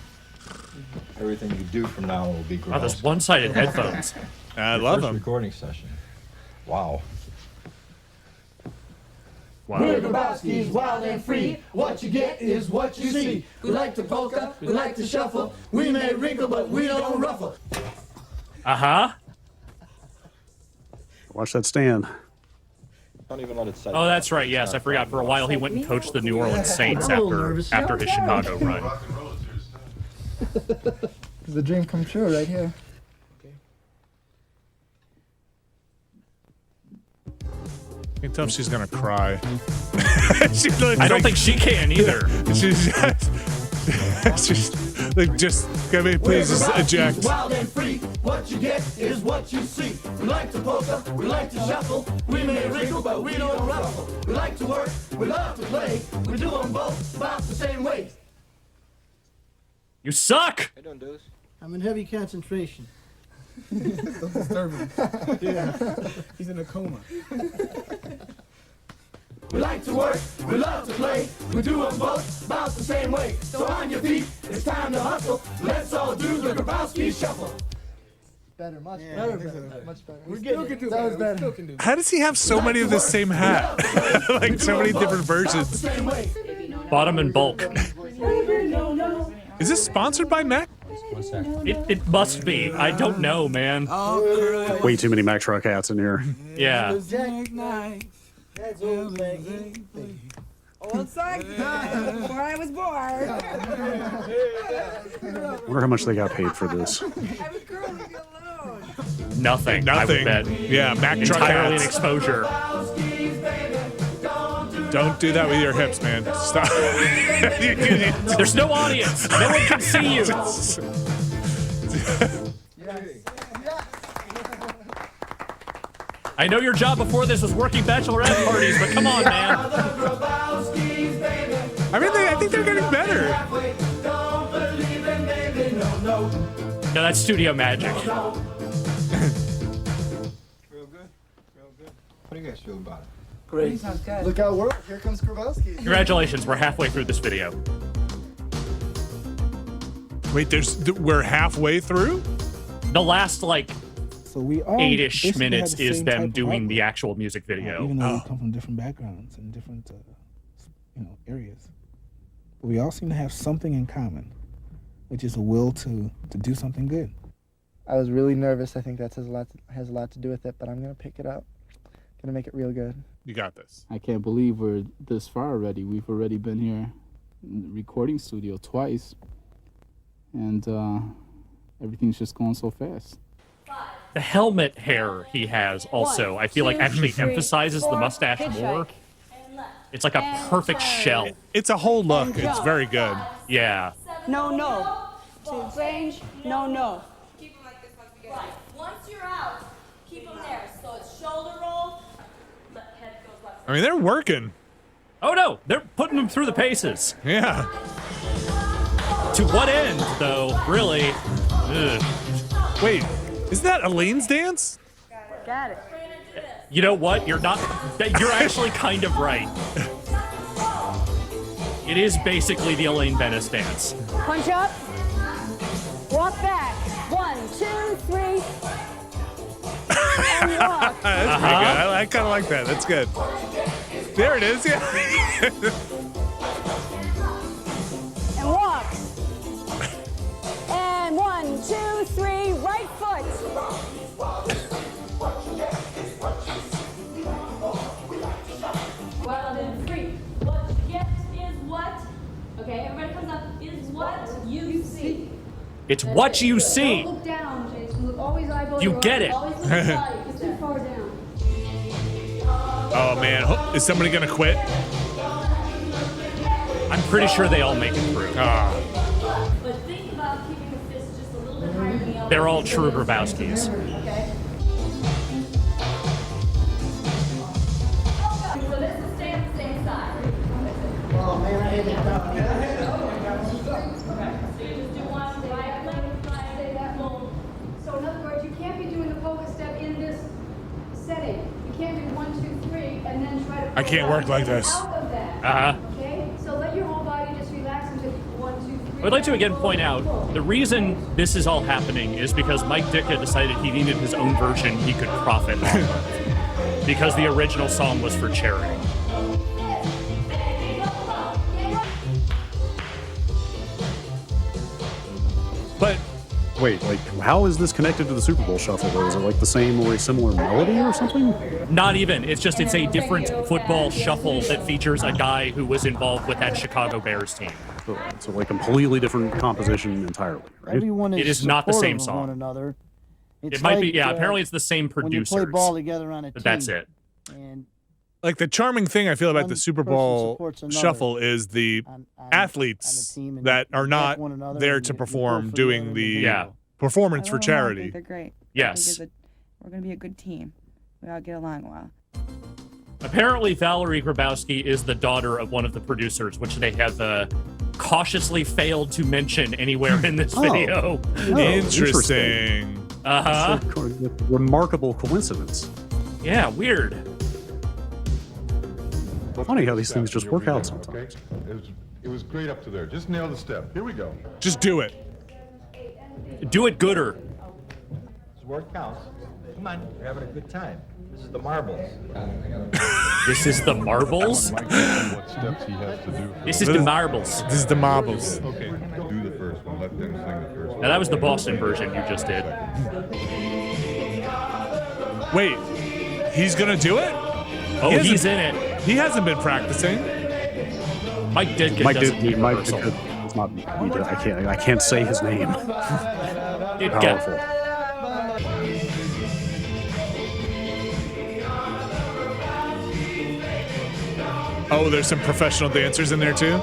Everything you do from now on will be Grabowski. Wow, those one-sided headphones. I Your love first them. recording session. Wow. Wow. We're Grabowski's wild and free. What you get is what you see. We like to polka, we like to shuffle. We may wrinkle, but we don't ruffle. Uh-huh. Watch that stand. Don't even let it set. Oh, that's right. Yes, I forgot. For a while, he went and coached the New Orleans Saints after his Chicago run. It's a dream come true right here. I can tell if she's gonna cry. I don't think she can either. She's just can we please just eject. Wild and free. What you get is what you see. We like to polka, we like to shuffle. We may wrinkle, but we don't ruffle. We like to work, we love to play. We do them both about the same way. You suck! Hey, don't do this. I'm in heavy concentration. Don't disturb him. Yeah. He's in a coma. We like to work, we love to play. We do them both about the same way. So on your feet, it's time to hustle. Let's all do the Grabowski Shuffle. Better, much better. Much better. We still can do better. We still can do How does he have so many of the same hat? Like so many different versions. Bottom and bulk. Is this sponsored by Mac? It must be. I don't know, man. Way too many Mack truck hats in here. Yeah. Old song before I was born. I wonder how much they got paid for this. I was girl, leave me alone. Nothing. I would bet. Yeah, Mac truck Entirely an hats. exposure. Don't do that with your hips, man. Stop. There's no audience. No one can see you. I know your job before this was working bachelorette parties, but come on, man. I mean, I think they're getting better. No, that's studio magic. Real good. Real good. What do you guys feel about it? Great. Sounds good. Look out, world. Here comes Grabowski. Congratulations, we're halfway through this video. Wait, we're halfway through? The last, like, So we all 8-ish basically have minutes the is same type them of doing hardware. the actual music video. Even though we come from different backgrounds and different, areas, but we all seem to have something in common, which is a will to do something good. I was really nervous. I think that has a lot to do with it, but I'm gonna pick it up. Gonna make it real good. You got this. I can't believe we're this far already. We've already been here in the recording studio twice, and everything's just going so fast. The helmet hair he has also, I feel like actually emphasizes the mustache more. And left. It's like a perfect shell. It's a whole look. It's very good. Yeah. No, no. To range, no, no. Keep them like this once we get right. Once you're out, keep them there. So it's shoulder roll, head goes left. I mean, they're working. Oh no, they're putting them through the paces. Yeah. To what end, though? Really? Ugh. Wait, is that Elaine's dance? Got it. You know what? You're not. You're actually kind of right. It is basically the Elaine Bennis dance. Punch up. Walk back. 1, 2, 3. And walk. That's pretty good. I kind of like that. That's good. There it is. Yeah. And walk. And 1, 2, 3. Right foot. Wild and free. What you get is what. Okay, everybody comes up. Is what you see. It's what you see. Don't look down, Jason. Look always eyeball. You get it. Always look inside. It's too far down. Oh man, is somebody gonna quit? I'm pretty sure they all make it through. But think about keeping the fist just a little bit higher than the elbow. They're all true Grabowskis. Okay. So this will stay on the same side. Oh man, I hate that. Okay. So you just do one right leg, stay that long. So in other words, you can't be doing the polka step in this setting. You can't do 1, 2, 3 and then try to. I can't work like this. Out of that. Uh-huh. Okay. So let your whole body just relax and just 1, 2, 3. I'd like to again point out, the reason this is all happening is because Mike Ditka decided he needed his own version he could profit on. Because the original song was for charity. But wait, like, how is this connected to the Super Bowl Shuffle, though? Is it like the same or a similar melody or something? Not even. It's just it's a different football shuffle that features a guy who was involved with that Chicago Bears team. So like completely different composition entirely, right? Everyone is It is not the same supportive of song. one another. It's It might be, like, yeah, apparently it's the same when you producers. play ball together on a But team. that's it. And like the charming thing I feel about the Super Bowl supports another Shuffle is the athletes team, and that you are not back one another there and to you go perform for doing the performance for I charity. think they're great. Yes. We're going to be a good team. We all get along well. Apparently, Valerie Grabowski is the daughter of one of the producers, which they have cautiously failed to mention anywhere in this video. Interesting. Uh-huh. It's a remarkable coincidence. Yeah, weird. Funny how these things just work out sometimes. It was great up to there. Just nail the step. Here we go. Just do it. Do it gooder. This is where it counts. Come on, we're having a good time. This is the marbles. This is the marbles? What steps he has to do. This is the marbles. This is the marbles. Okay. Do the first one. Let them sing the first one. Now, that was the Boston version you just did. Wait, he's going to do it? Oh, he's in it. He hasn't been practicing. Mike Ditka doesn't need rehearsal. It's not. I can't say his name. Powerful. Oh, there's some professional dancers in there too?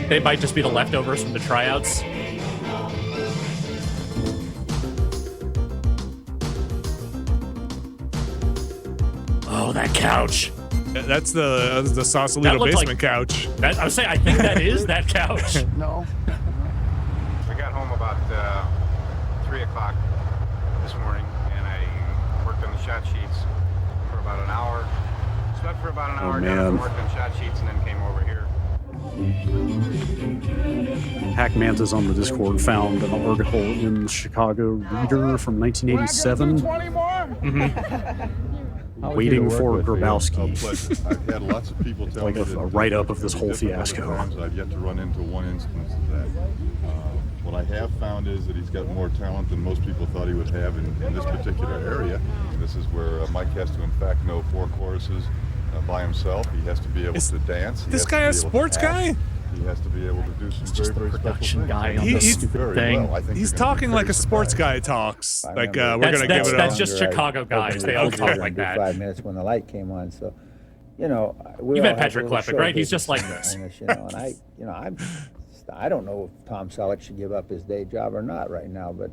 They might just be the leftovers from the tryouts. Oh, that couch. That's the Sausalito basement couch. I would say I think that is that couch. No. I got home about 3 o'clock this morning, and I worked on the shot sheets for about an hour. Slept for about an hour, got up and worked on shot sheets, and then came over here. Hack Mantis on the Discord found an article in the Chicago Reader from 1987. Waiting for Grabowski. I've had lots of people tell Like me a write-up of this whole fiasco. I've yet to run into one instance of that. What I have found is that he's got more talent than most people thought he would have in this particular area. This is where Mike has to, in fact, know 4 choruses by himself. He has to be able to dance. This guy a sports guy? He has to be able to do some very production guy on He- this he's- stupid thing. He's talking like a sports guy talks. Like we're gonna give it. That's just Chicago guys. They all talk like that. 5 minutes when the light came on. So you know, we You all met have Patrick a little Klepek, show right? He's business just like in this. this, you know, and I don't know if Tom Selleck should give up his day job or not right now, but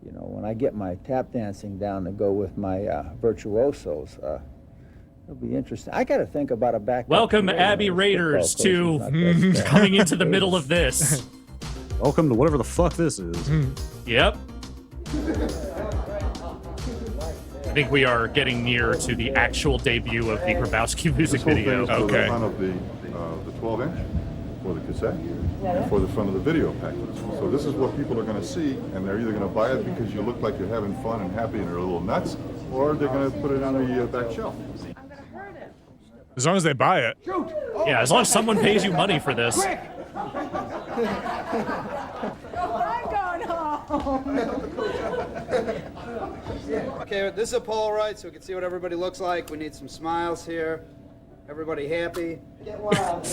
you know, when I get my tap dancing down to go with my virtuosos, it'll be interesting. I got to think about a backup. Welcome, Abbey Raiders, to coming into the middle of this. Welcome to whatever the fuck this is. Yep. I think we are getting near to the actual debut of the Grabowski music video. For the front of the 12-inch, for the cassette, and for the front of the video package. So this is what people are going to see, and they're either going to buy it because you look like you're having fun and happy and they're a little nuts, or they're going to put it on the back shelf. As long as they buy it. Yeah, as long as someone pays you money for this. I'm going home. Okay, this is a Polaroid, so we can see what everybody looks like. We need some smiles here. Everybody happy? Get wild.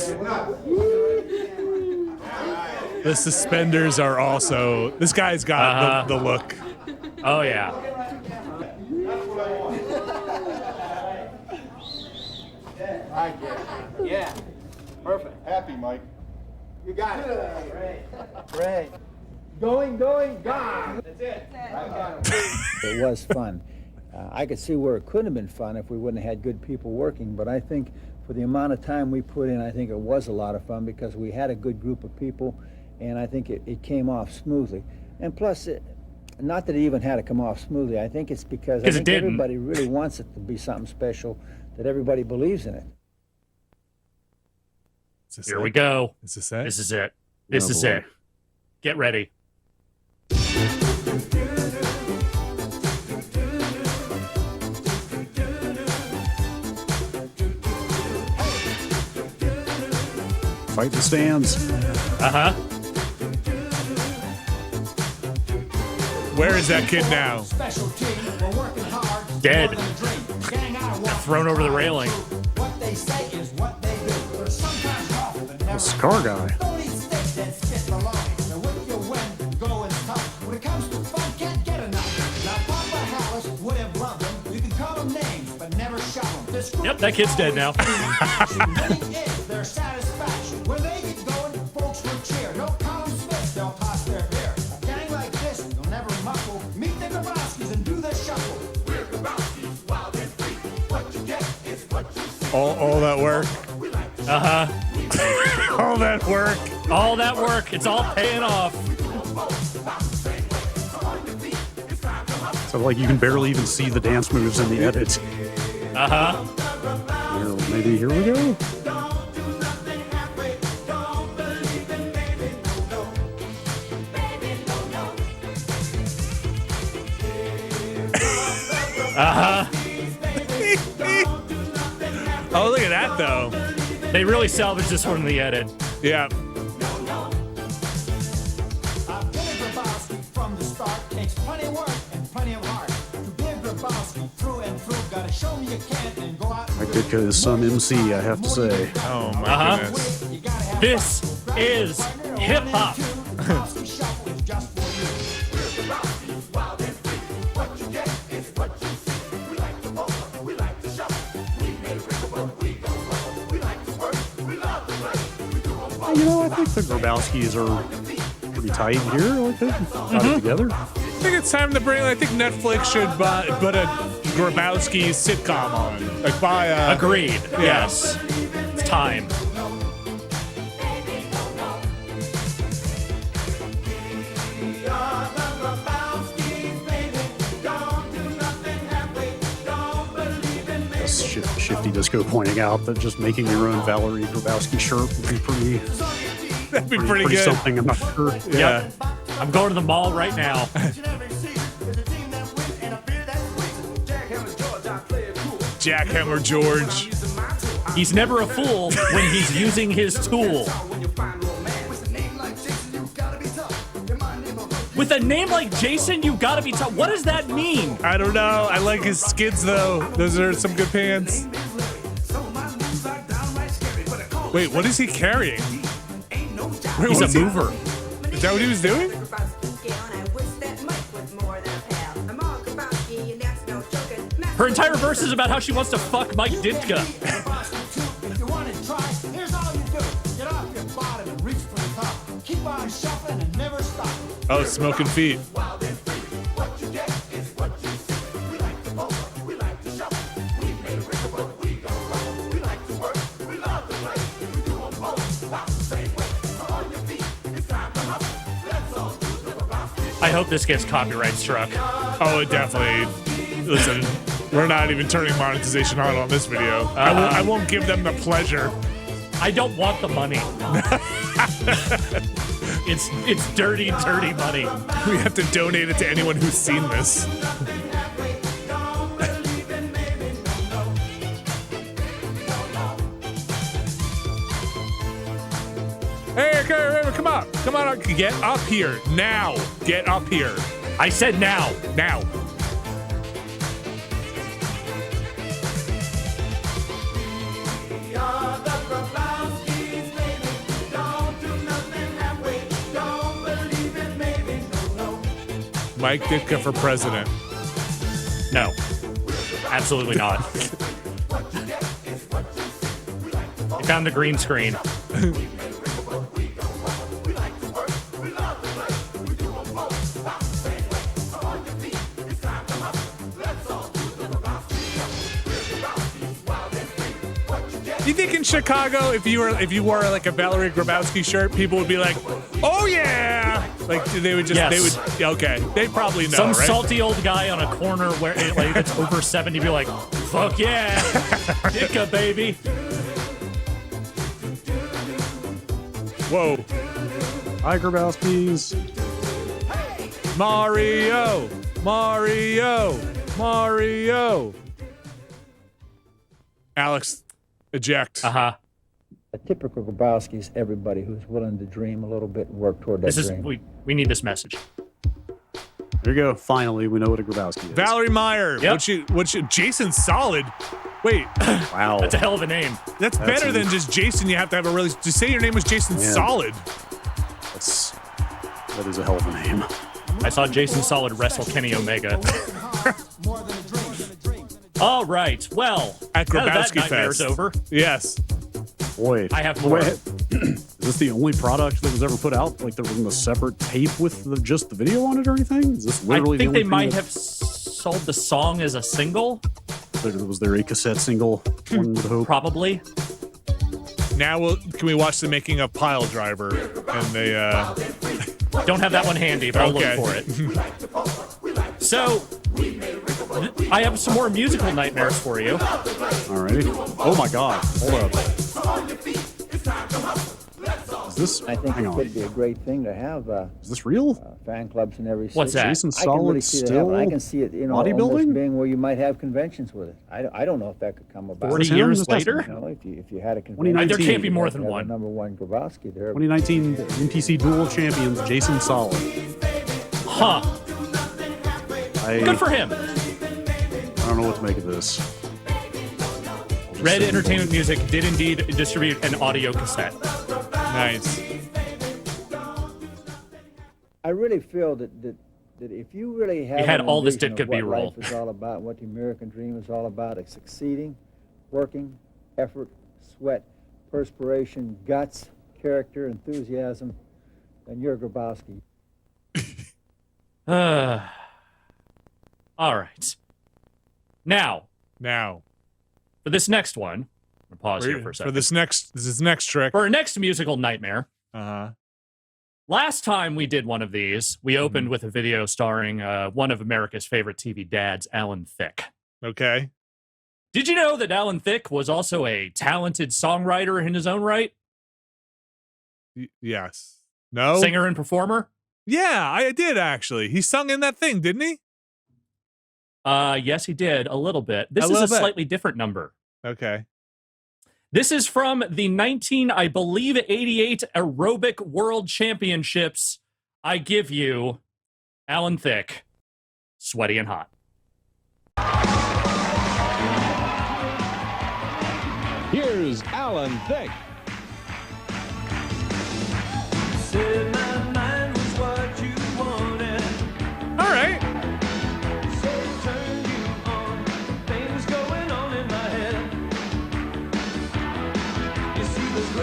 The suspenders are also. This guy's got the look. Oh yeah. Yeah. Perfect. Happy, Mike. You got it. Great. Going, gone. That's it. It was fun. I could see where it couldn't have been fun if we wouldn't have had good people working, but I think for the amount of time we put in, I think it was a lot of fun because we had a good group of people, and I think it came off smoothly. And plus, not that it even had to come off smoothly, I think it's because I think everybody really wants it to be something special, that everybody believes in it. Here we go. Is this it? This is it. This is it. Get ready. Fight the stands. Uh-huh. Where is that kid now? Dead. Thrown over the railing. The Scar guy. Yep, that kid's dead now. All that work. Uh-huh. All that work. All that work. It's all paying off. So like you can barely even see the dance moves in the edit. Uh-huh. Maybe here we go. Uh-huh. Oh, look at that, though. They really salvaged this one in the edit. Yeah. Mike Ditka is some MC, I have to say. Oh my goodness. This is hip-hop. You know, I think the Grabowskis are pretty tight here. Like they've got it together. I think it's time to bring. I think Netflix should put a Grabowski sitcom on. Like buy a. Agreed. Yes. It's time. Shifty Disco pointing out that just making your own Valerie Grabowski shirt would be pretty. That'd be pretty good. Something, I'm not sure. Yeah. Yep. I'm going to the mall right now. Jackhammer George. He's never a fool when he's using his tool. With a name like Jason, you gotta be tough. What does that mean? I don't know. I like his skids though. Those are some good pants. Wait, what is he carrying? Wait, He's a mover. Is that what he was doing? Her entire verse is about how she wants to fuck Mike Ditka. Oh, smoking feet. I hope this gets copyright struck. Oh, it definitely. Listen, we're not even turning monetization on this video. I won't give them the pleasure. I don't want the money. It's dirty, dirty money. We have to donate it to anyone who's seen this. Hey, come on. Come on, get up here. Now. Get up here. I said now. Now. Mike Ditka for president. No. Absolutely not. I found the green screen. You think in Chicago, if you wore like a Valerie Grabowski shirt, people would be like, "Oh yeah!" Like they would just they would okay. They probably know. Some right? salty old guy on a corner where like that's over 70 be like, "Fuck yeah, Ditka baby." Whoa. Hi, Grabowskis. Mario. Alex, eject. A typical Grabowski is everybody who's willing to dream a little bit and work toward that dream. We need this message. There you go. Finally, we know what a Grabowski is. Valerie Meyer. Yep. What you Jason Solid. Wait. Wow. That's a hell of a name. That's better than just Jason. You have to have a really. Just say your name was Jason Solid. That is a hell of a name. I saw Jason Solid wrestle Kenny Omega. All right. Well, at now that Grabowski nightmare's Fest. over. Yes. Boy, I have more. Is this the only product that was ever put out? Like there wasn't a separate tape with just the video on it or anything? Is this literally I think the only they might thing have sold the song as a single. Was there a cassette single? One would hope. Probably. Now can we watch the making of Pile Driver? And they don't have that one handy, but I'll look for it. So I have some more musical nightmares for you. Alrighty. Oh my God. Hold up. Is this? I think it could be a great thing to have. Is this real? Fan clubs in every city. What's that? Jason I can really Solid see that still happen. I can see it, almost bodybuilding? being where you might have conventions with it. I don't know if that could come about. 40 years later? If you had a convention, There can't be more than one. Number one Grabowski there. 2019 NPC Dual Champions Jason Solid. Huh. Good for him. I don't know what to make of this. Red Entertainment Music did indeed distribute an audio cassette. Nice. I really feel that if you really have had an all this envision Ditka of what B-roll. life is all about, what the American dream is all about, it's succeeding, working, effort, sweat, perspiration, guts, character, enthusiasm, then you're Grabowski. All right. Now, for this next one, I'm gonna pause here for a second. This is next trick. For our next musical nightmare. Uh-huh. Last time we did one of these, we opened with a video starring one of America's favorite TV dads, Alan Thicke. Okay. Did you know that Alan Thicke was also a talented songwriter in his own right? Yes. No? Singer and performer? Yeah, I did actually. He sung in that thing, didn't he? Yes, he did a little bit. This is a slightly different number. Okay. This is from the 88 Aerobic World Championships. I give you Alan Thicke, Sweaty and Hot. Here's Alan Thicke. All right.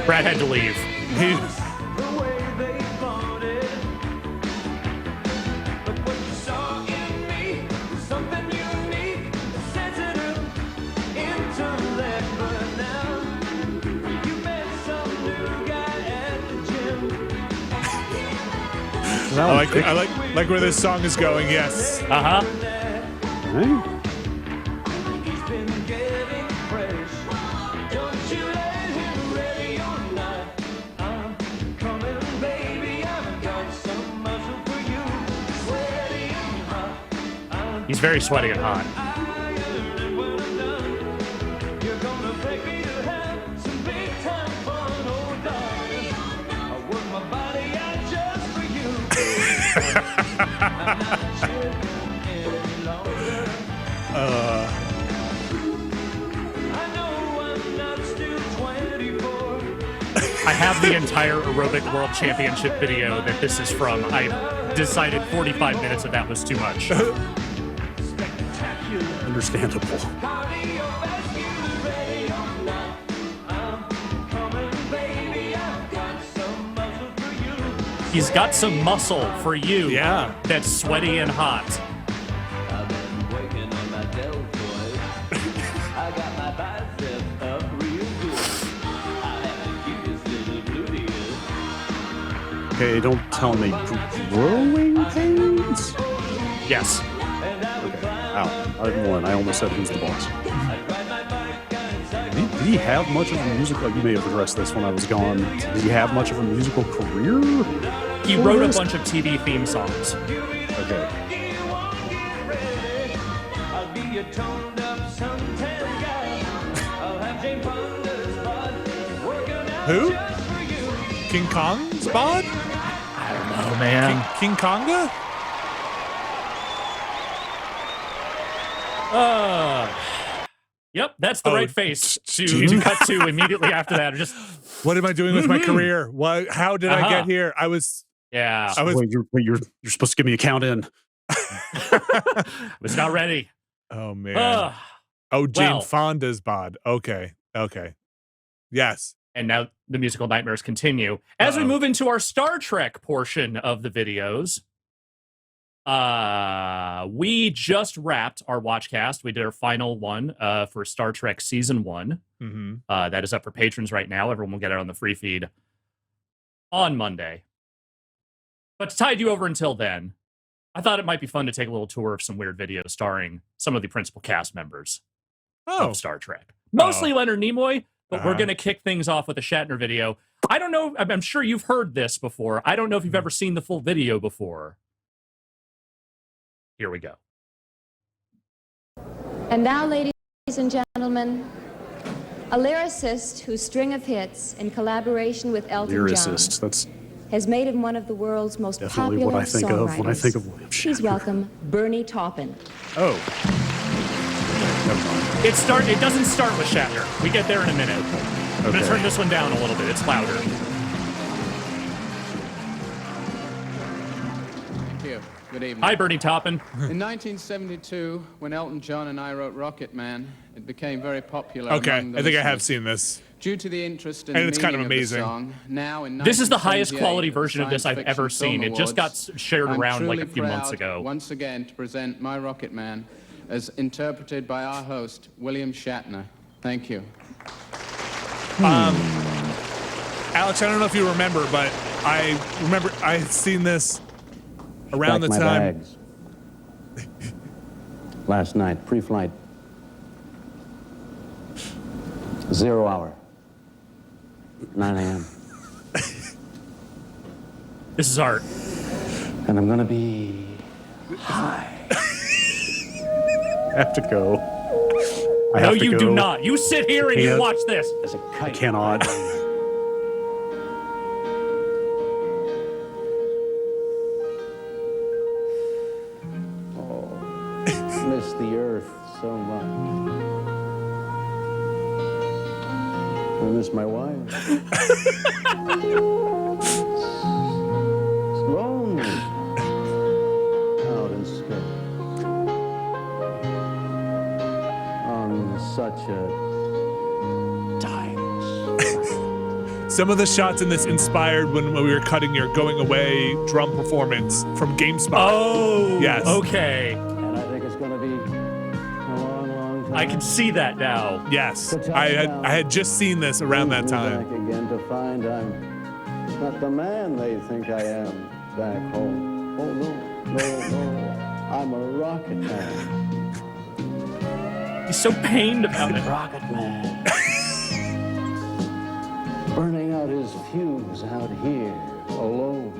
Brad had to leave. I like where this song is going. Yes. Uh-huh. Right? He's very sweaty and hot. I have the entire Aerobic World Championship video that this is from. I decided 45 minutes of that was too much. Understandable. He's got some muscle for you. Yeah. That's sweaty and hot. Okay, don't tell me growing pains? Yes. Okay. Ow. I won. I almost said who's the boss. Did he have much of a musical? You may have addressed this when I was gone. Did he have much of a musical career? He wrote a bunch of TV theme songs. Okay. Who? King Kong's bod? I don't know, man. King Konga? Yep, that's the right face to cut to immediately after that. Or just what am I doing with my career? What? How did I get here? I was. Wait, you're supposed to give me a count in. Was not ready. Oh man. Jane Fonda's bod. Okay. Yes. And now the musical nightmares continue as we move into our Star Trek portion of the videos. We just wrapped our watchcast. We did our final one for Star Trek Season 1. Mm-hmm. That is up for patrons right now. Everyone will get it on the free feed on Monday. But to tide you over until then, I thought it might be fun to take a little tour of some weird videos starring some of the principal cast members of Star Trek. Mostly Leonard Nimoy, but we're going to kick things off with a Shatner video. I don't know. I'm sure you've heard this before. I don't know if you've ever seen the full video before. Here we go. And now, ladies and gentlemen, a lyricist whose string of hits in collaboration with Elton John has made him one of the world's most definitely popular what I think songwriters. of when I think of William Shatner. Please welcome Bernie Taupin. Oh. It doesn't start with Shatner. We get there in a minute. I'm going to turn this one down a little bit. It's louder. Thank you. Good evening. Hi, Bernie Taupin. In 1972, when Elton John and I wrote Rocket Man, it became very popular. Okay, among the I think I listeners. have seen this. Due to the interest in And the it's kind of meaning amazing. the song, now in This is the highest 1978 quality at the version of this Science I've ever Fiction Film seen. It just got Awards, shared I'm around like a truly few months proud ago. once again to present my Rocket Man as interpreted by our host, William Shatner. Thank you. Alex, I don't know if you remember, but I remember I had seen this around the my time. bags. Last night, pre-flight. 0 hour. 9 a.m. This is art. And I'm gonna be high. I have to go. No, you do not. You sit here and you watch this. I cannot. Oh, miss the earth so much. I miss my wife. It's lonely out in space on such a time. Some of the shots in this inspired when we were cutting your Going Away drum performance from GameSpot. Oh, yes. Okay. And I think it's going to be a long, long time. I can see that now. Yes, I had just seen this around that time. Back again to find I'm not the man they think I am. back home. Oh, no, I'm a rocket man. He's so pained about it. Rocket man. Burning out his fuse out here alone.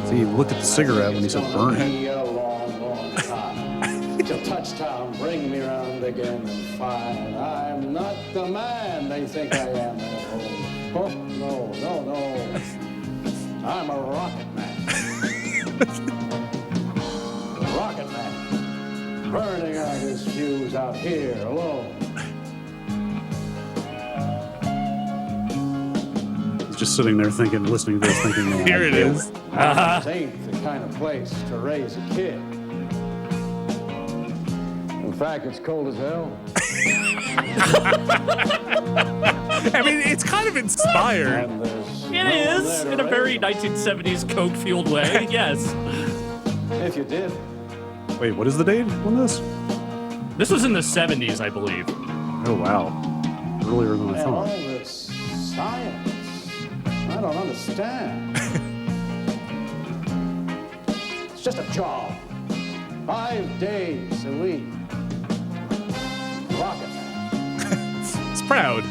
See, he looked at the cigarette when he said burn it. Be a long, long time. Till touchdown, bring me round again and find I'm not the man they think I am at home. Oh, no. I'm a rocket man. Rocket man. Burning out his fuse out here alone. Just sitting there thinking, listening to this, thinking, here it is. This ain't the kind of place to raise a kid. In fact, it's cold as hell. I mean, it's kind of inspired. It is, in a very 1970s Coke-fueled way, yes. If you did. Wait, what is the date on this? This was in the 70s, I believe. Oh, wow. Earlier than I And all thought. this science, I don't understand. It's just a job. 5 days a week. Rocket man. It's proud.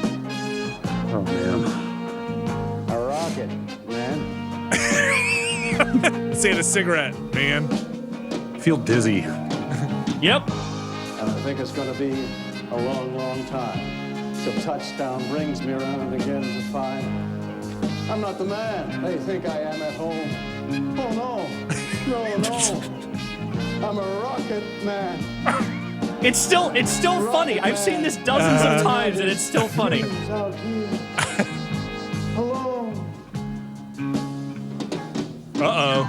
Oh, man. A rocket man. Say a cigarette, man. I feel dizzy. Yep. And I think it's going to be a long, long time till touchdown brings me around again to find I'm not the man they think I am at home. Oh, no. I'm a rocket man. It's still funny. I've seen this dozens of times, and it's still funny. Hello. Uh-oh.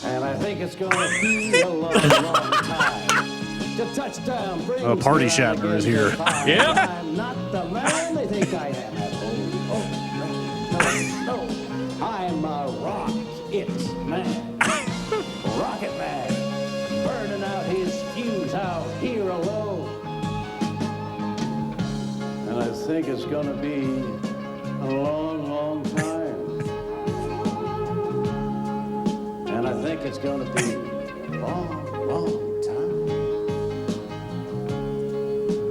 And I think it's going to be a long, long time. The touchdown brings Party Shatner is here. Yep. I'm not the man they think I am at home. Oh, no. I'm a rocket man. Rocket man. Burning out his fuse out here alone. And I think it's going to be a long, long time. And I think it's going to be a long, long time.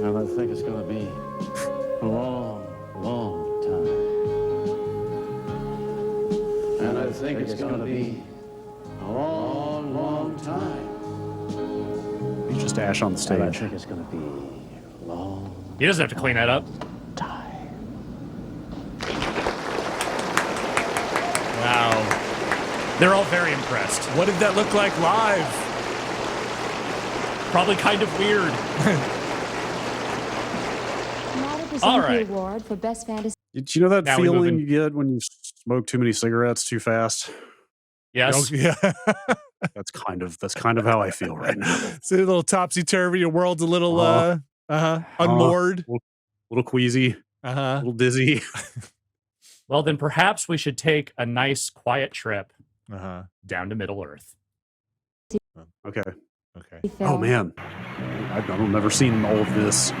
And I think it's going to be a long, long time. And I think it's going to be a long, long time. He's just ash on the stage. And I think it's going to be long. He doesn't have to clean that up. Wow. They're all very impressed. What did that look like live? Probably kind of weird. All right. the award for best fantasy. Did you know that Now we feeling moving. you get when you smoke too many cigarettes too fast? Yes. Yeah. That's kind of how I feel right now. It's a little topsy-turvy. Your world's a little unmoored. Little queasy. A little dizzy. Well, then perhaps we should take a nice, quiet trip down to Middle Earth. Okay. Okay. Oh man, I've never seen all of this. In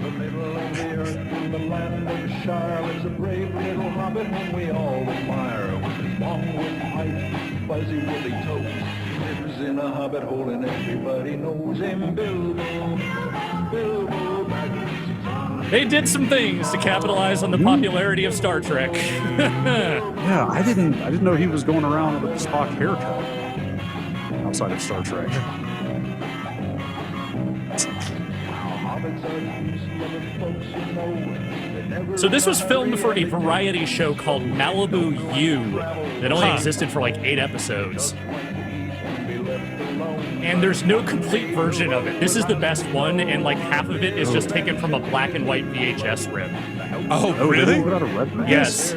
the middle of the earth, in the land of Shire, lives a brave little hobbit whom we all admire. With his long wooden pipe, fuzzy woolly toes, he lives in a hobbit hole and everybody knows him. Bilbo Baggins. They did some things to capitalize on the popularity of Star Trek. Yeah, I didn't know he was going around with a Spock haircut outside of Star Trek. So this was filmed for a variety show called Malibu U that only existed for like 8 episodes. And there's no complete version of it. This is the best one, and like half of it is just taken from a black and white VHS rip. Oh, really? Yes.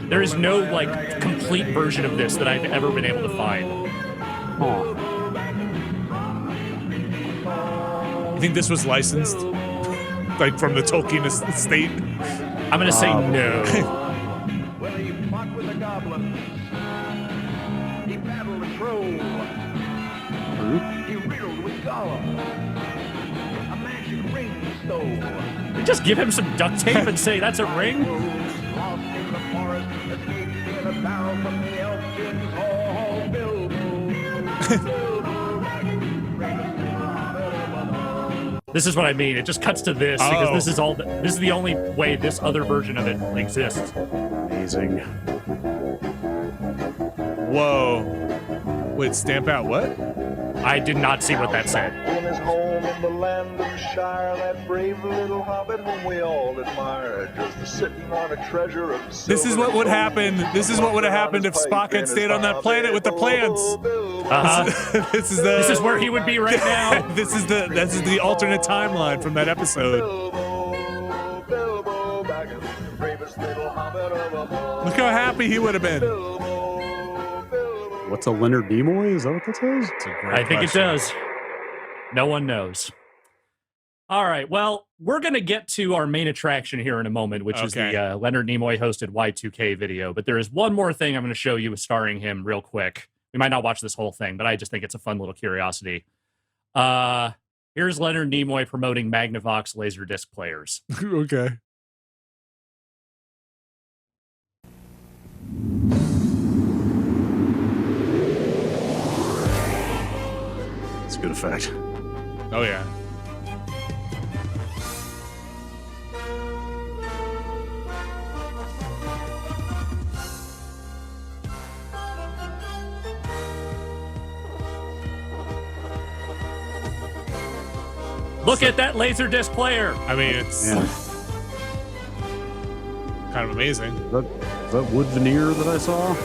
There is no like complete version of this that I've ever been able to find. You think this was licensed? Like from the Tolkien estate? I'm gonna say no. Well, he fought with a goblin. He battled a troll. He riddled with Gollum. A magic ring he stole. Just give him some duct tape and say that's a ring? Lost in the forest, This is what I mean. It just cuts to this because this is the only way this other version of it exists. Amazing. Whoa. Wait, stamp out what? I did not see what that said. In his home in the land of Shire, that brave little hobbit whom we all admire, just sitting on a treasure of silver. This is what would happen. This is what would have happened if Spock had stayed on that planet with the plants. This is where he would be right now. This is the alternate timeline from that episode. Look how happy he would have been. What's a Leonard Nimoy? Is that what that says? I think it does. No one knows. All right. Well, we're going to get to our main attraction here in a moment, which is the Leonard Nimoy hosted Y2K video. But there is one more thing I'm going to show you starring him real quick. We might not watch this whole thing, but I just think it's a fun little curiosity. Here's Leonard Nimoy promoting Magnavox LaserDisc players. Okay. It's a good effect. Oh, yeah. Look at that LaserDisc player. I mean, it's kind of amazing. Is that wood veneer that I saw?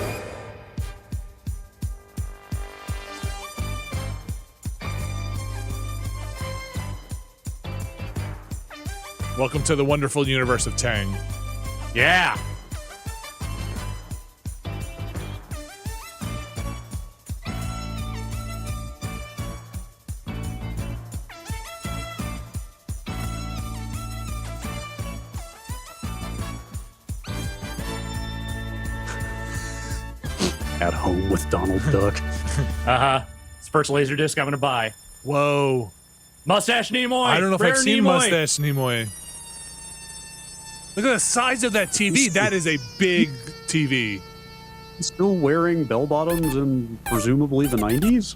Welcome to the wonderful universe of Tang. Yeah. At home with Donald Duck. It's the first LaserDisc I'm going to buy. Whoa. Mustache Nimoy. I don't know if I've seen Nimoy. Mustache Nimoy. Look at the size of that TV. That is a big TV. He's still wearing bell bottoms in presumably the 90s?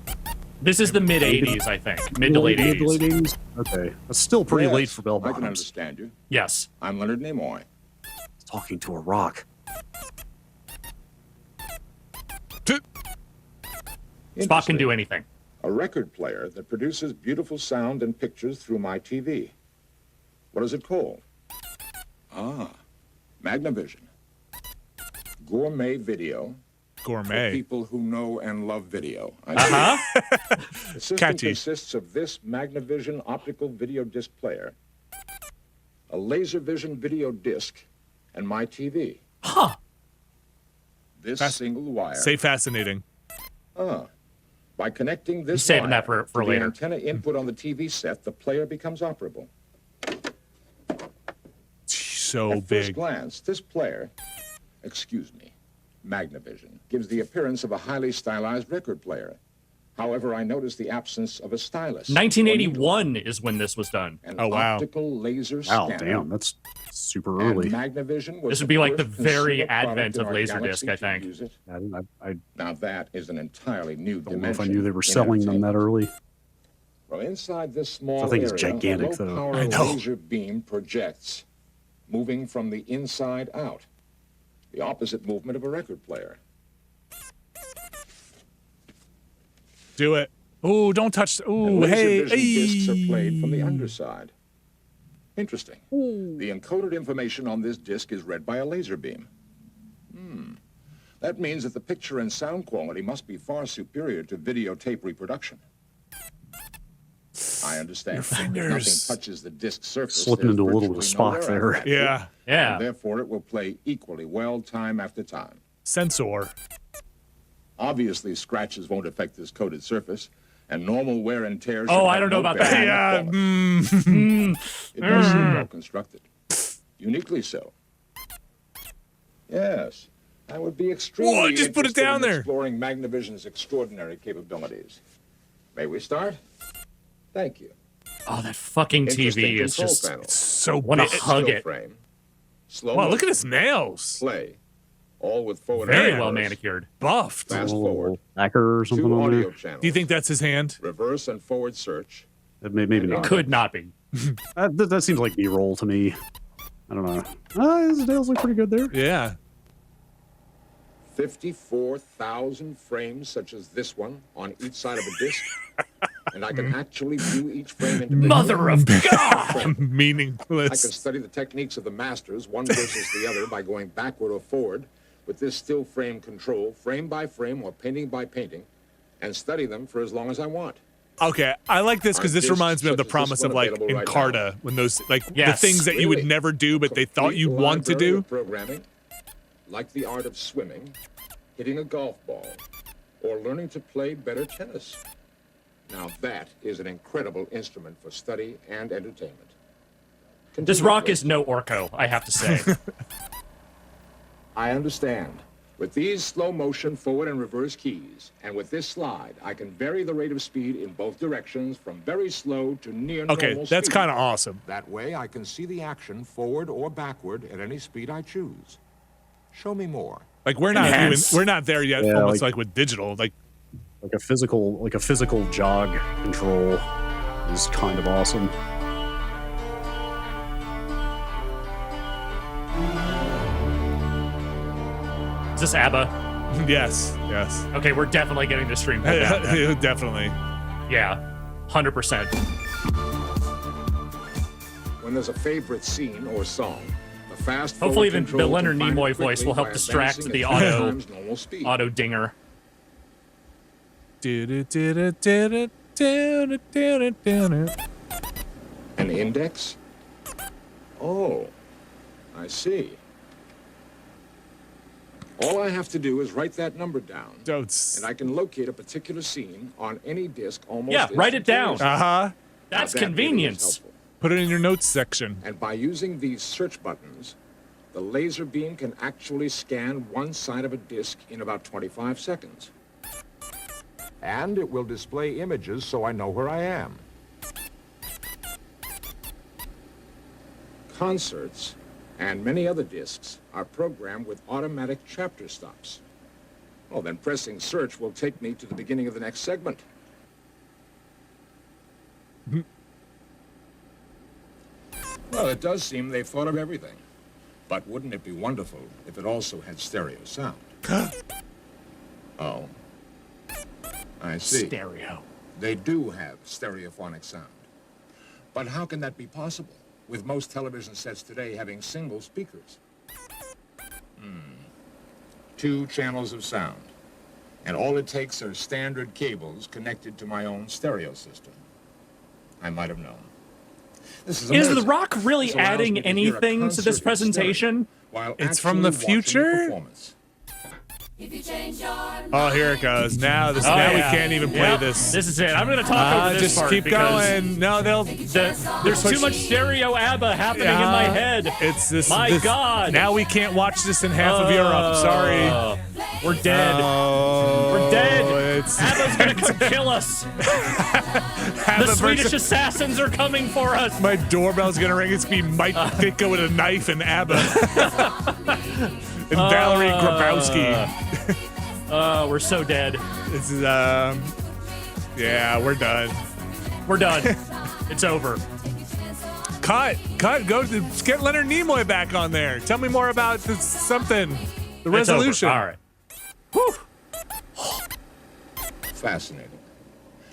This is the mid 80s, I think. Mid to late 80s. Okay. That's still pretty late for bell bottoms. I can understand you. Yes. I'm Leonard Nimoy. He's talking to a rock. Spock can do anything. A record player that produces beautiful sound and pictures through my TV. What is it called? Ah, Magnavision. Gourmet video. Gourmet. For people who know and love video. The system Catchy. consists of this Magnavision optical video disc player, a LaserVision video disc, and my TV. Huh. This single wire. Say fascinating. By connecting this He's saving wire that for to later. the antenna input on the TV set, the player becomes operable. So At big. first glance, this player, Magnavision, gives the appearance of a highly stylized record player. However, I notice the absence of a stylus. 1981 is when this was done. An optical laser Wow, scanner. damn, that's super early. And Magnavision was This would be like the first very consumer advent product in of our LaserDisc, galaxy I to think. use it. I Now that is an entirely new don't know if dimension. I knew they were in selling them that early. Well, inside this small I think it's area, gigantic, a though. low-power I know. laser beam projects, moving from the inside out. The opposite movement of a record player. Do it. Ooh, don't touch. Ooh, And hey. LaserVision discs are played from the underside. Interesting. The encoded information on this disc is read by a laser beam. That means that the picture and sound quality must be far superior to videotape reproduction. I understand. Your fingers. Nothing touches the disc surface. Slipping There's into a little bit of virtually no Spock wear there. on that. Yeah. Yeah. And therefore, it will play equally well time after time. Sensor. Obviously, scratches won't affect this coated surface, and normal wear and tear. Oh, should I have don't know no about that. bearing on the quality. It does seem well constructed. Uniquely so. Yes. I would be extremely Whoa, just put it interested down in there. exploring Magnavision's extraordinary capabilities. May we start? Thank you. Oh, that fucking Interesting TV is control just panel. So want to big. hug Still it. frame. Slow Wow, look motion. at his nails. Play. All with forward Very and well reverse. manicured. Buffed. Fast A forward. little lacquer or something Two on audio there. channels. Do you think that's his hand? Reverse and forward search. Maybe It not. could not be. That seems like B-roll to me. I don't know. His nails look pretty good there. Yeah. 54,000 frames such as this one on each side of a disc. And I can actually view each frame individually. Mother of God! Meaningless. I can study the techniques of the masters, one versus the other, by going backward or forward with this still frame control, frame by frame or painting by painting, and study them for as long as I want. Okay, I like this because this reminds me of the promise of like Encarta, when those like the things that you would never do but they thought you'd want to do. Programming, like the art of swimming, hitting a golf ball, or learning to play better tennis. Now that is an incredible instrument for study and entertainment. This rock is no Orko, I have to say. I understand. With these slow motion forward and reverse keys, and with this slide, I can vary the rate of speed in both directions from very slow to near normal speed. Okay, that's kind of awesome. That way I can see the action forward or backward at any speed I choose. Show me more. Like we're not there yet. Yeah, almost like with digital, like a physical jog control is kind of awesome. Is this ABBA? Yes, yes. Okay, we're definitely getting the stream pulled down. Definitely. Yeah, 100%. When there's a favorite scene or song, the fast hopefully even the Leonard Nimoy voice will help distract the auto dinger. An index? Oh, I see. All I have to do is write that number down, and I can locate a particular scene on any disc almost. Yeah, write it down. Uh-huh. That's convenience. Put it in your notes section. And by using these search buttons, the laser beam can actually scan one side of a disc in about 25 seconds. And it will display images so I know where I am. Concerts and many other discs are programmed with automatic chapter stops. Well, then pressing search will take me to the beginning of the next segment. Well, it does seem they've thought of everything. But wouldn't it be wonderful if it also had stereo sound? Oh. I see. Stereo. They do have stereophonic sound. But how can that be possible, with most television sets today having single speakers? 2 channels of sound. And all it takes are standard cables connected to my own stereo system. I might have known. This is The Rock really adding anything to this presentation? It's from the future? Oh, here it goes. Now we can't even play this. This is it. I'm going to talk over this just part keep going. No, there's too much stereo ABBA happening in my head. It's this. God. Now we can't watch this in half of Europe. Sorry. We're dead. We're dead. ABBA's going to come kill us. The Swedish assassins are coming for us. My doorbell's going to ring. It's going to be Mike Ditka with a knife and ABBA. And Valerie Grabowski. We're so dead. This is, yeah, we're done. We're done. It's over. Cut. Let's get Leonard Nimoy back on there. Tell me more about something. The resolution. All right. Whew. Fascinating.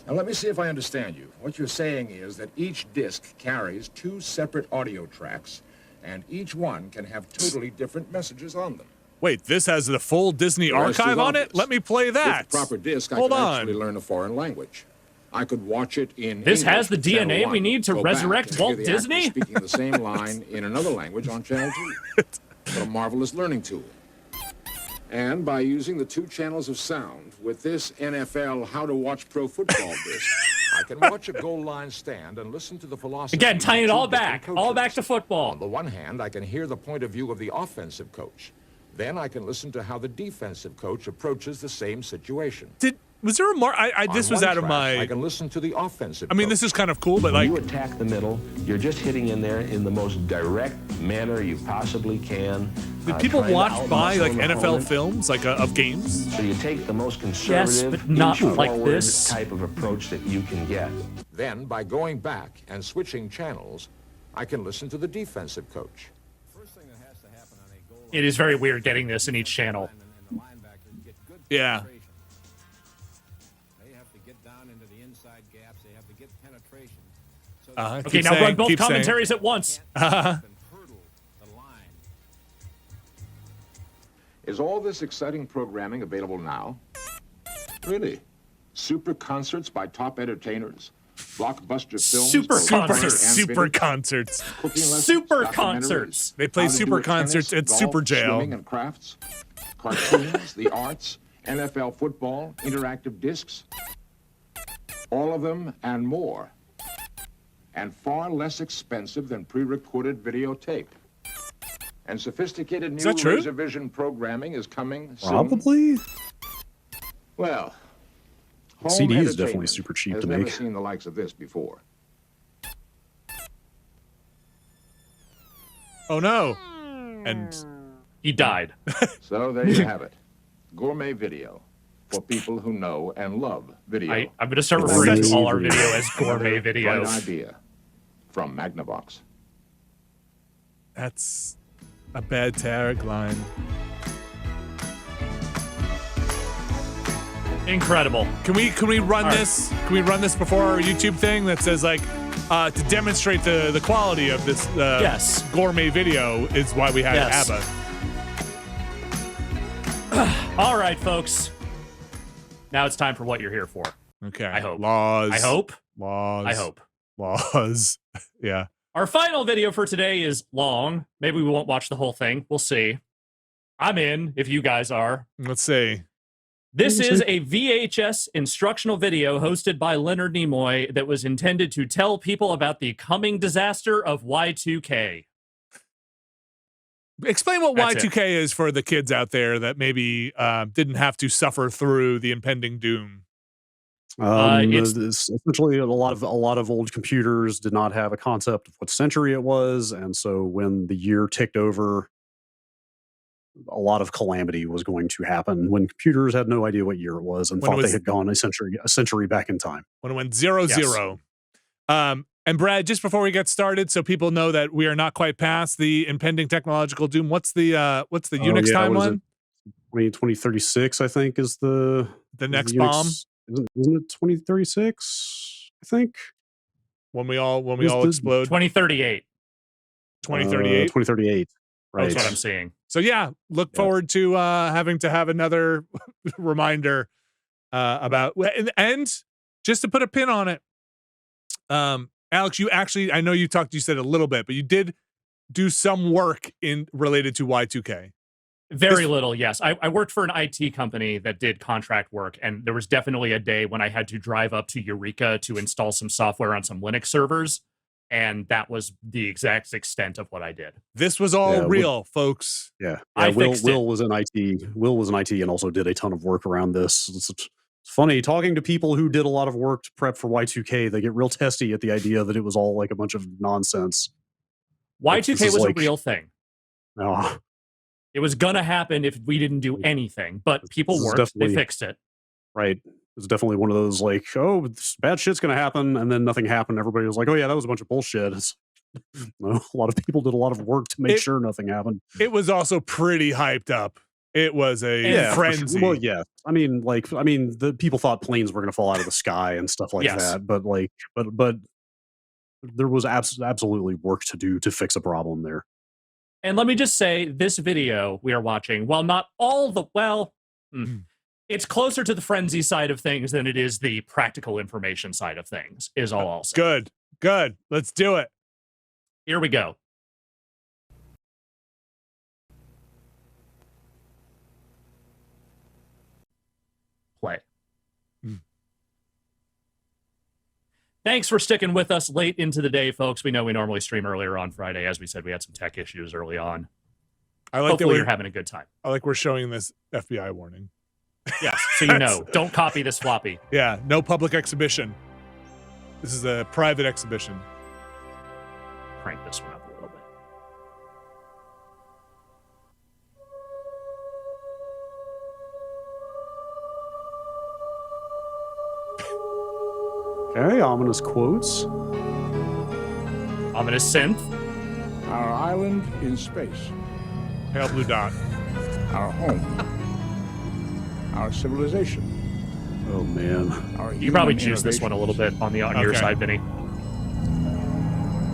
Now let me see if I understand you. What you're saying is that each disc carries 2 separate audio tracks, and each one can have totally different messages on them. Wait, this has the full Disney archive on it? Let me play that. With the proper disc, I Hold could on. actually learn a foreign language. I could watch it in This English has the on Channel DNA 1, we need to go resurrect back and Walt hear the actor Disney? speaking the same line in another language on Channel 2. What a marvelous learning tool. And by using the 2 channels of sound with this NFL How to Watch Pro Football disc, I can watch a goal line stand and listen to the philosophy. Again, tying it of 2 all different back. All coaches. back to football. On the one hand, I can hear the point of view of the offensive coach. Then I can listen to how the defensive coach approaches the same situation. Was there a more? This was out of my. I can listen to the offensive. I mean, this is kind of cool, but like. When you attack the middle, you're just hitting in there in the most direct manner you possibly can. Did people trying to watch by outmuscle like an NFL opponent. films, like of games? So you take the most conservative, but not like inch-forward this. type of approach that you can get. Then, by going back and switching channels, I can listen to the defensive coach. It is very weird getting this in each channel. Yeah. Okay, now run both commentaries at once. Is all this exciting programming available now? Really? Super concerts by top entertainers? Blockbuster films? Super concerts. Super concerts. They play super concerts at Super Jail. Swimming and crafts? Cartoons, the arts, NFL football, interactive discs? All of them and more. And far less expensive than pre-recorded videotape. And sophisticated new LaserVision programming is coming soon. Probably. Well, home CD is definitely entertainment super cheap has to never make. seen the likes of this before. Oh no! And he died. So there you have it. Gourmet video for people who know and love video. I'm going to start referring to all our video as gourmet video. Right idea from Magnavox. That's a bad tagline. Incredible. Can we run this? Can we run this before our YouTube thing that says like to demonstrate the quality of this yes. gourmet video is why we had ABBA. All right, folks. Now it's time for what you're here for. Okay. I hope. Laws. I hope. Laws. I hope. Laws. Yeah. Our final video for today is long. Maybe we won't watch the whole thing. We'll see. I'm in, if you guys are. Let's see. This is a VHS instructional video hosted by Leonard Nimoy that was intended to tell people about the coming disaster of Y2K. Explain what That's Y2K is for the kids out there that maybe didn't have to suffer through the impending doom. It's essentially a lot of old computers did not have a concept of what century it was, and so when the year ticked over, a lot of calamity was going to happen when computers had no idea what year it was and thought they had gone a century back in time. When it went 0-0. And Brad, just before we get started, so people know that we are not quite past the impending technological doom. What's the Unix timeline? 2036, I think, is the next Unix, bomb. Isn't it 2036? I think when we all explode. 2038. 2038. 2038. Right. That's what I'm seeing. So yeah, look forward to having to have another reminder about and just to put a pin on it. Alex, you actually, I know you said a little bit, but you did do some work related to Y2K. Very little, yes. I worked for an IT company that did contract work, and there was definitely a day when I had to drive up to Eureka to install some software on some Linux servers, and that was the exact extent of what I did. This was all real, folks. Yeah, Will was in IT. Will was in IT and also did a ton of work around this. It's funny talking to people who did a lot of work to prep for Y2K. They get real testy at the idea that it was all like a bunch of nonsense. Y2K was a real thing. Oh. It was gonna happen if we didn't do anything, but people worked. They fixed it. Right. It was definitely one of those like, oh, bad shit's gonna happen, and then nothing happened. Everybody was like, oh yeah, that was a bunch of bullshit. No, a lot of people did a lot of work to make sure nothing happened. It was also pretty hyped up. It was a frenzy. Well, yeah. I mean, the people thought planes were going to fall out of the sky and stuff like that. But but there was absolutely work to do to fix a problem there. And let me just say, this video we are watching, while not all the it's closer to the frenzy side of things than it is the practical information side of things. Is all I'll say. Good. Let's do it. Here we go. Play. Thanks for sticking with us late into the day, folks. We know we normally stream earlier on Friday. As we said, we had some tech issues early on. Hopefully you're having a good time. I like we're showing this FBI warning. Yes, so you know. Don't copy this floppy. Yeah, no public exhibition. This is a private exhibition. Crank this one up a little bit. Okay, ominous quotes. Ominous synth. Our island in space. Pale blue dot. Our home. Our civilization. Oh, man. Our You probably human choose this one a little bit on your Okay. side, Vinny.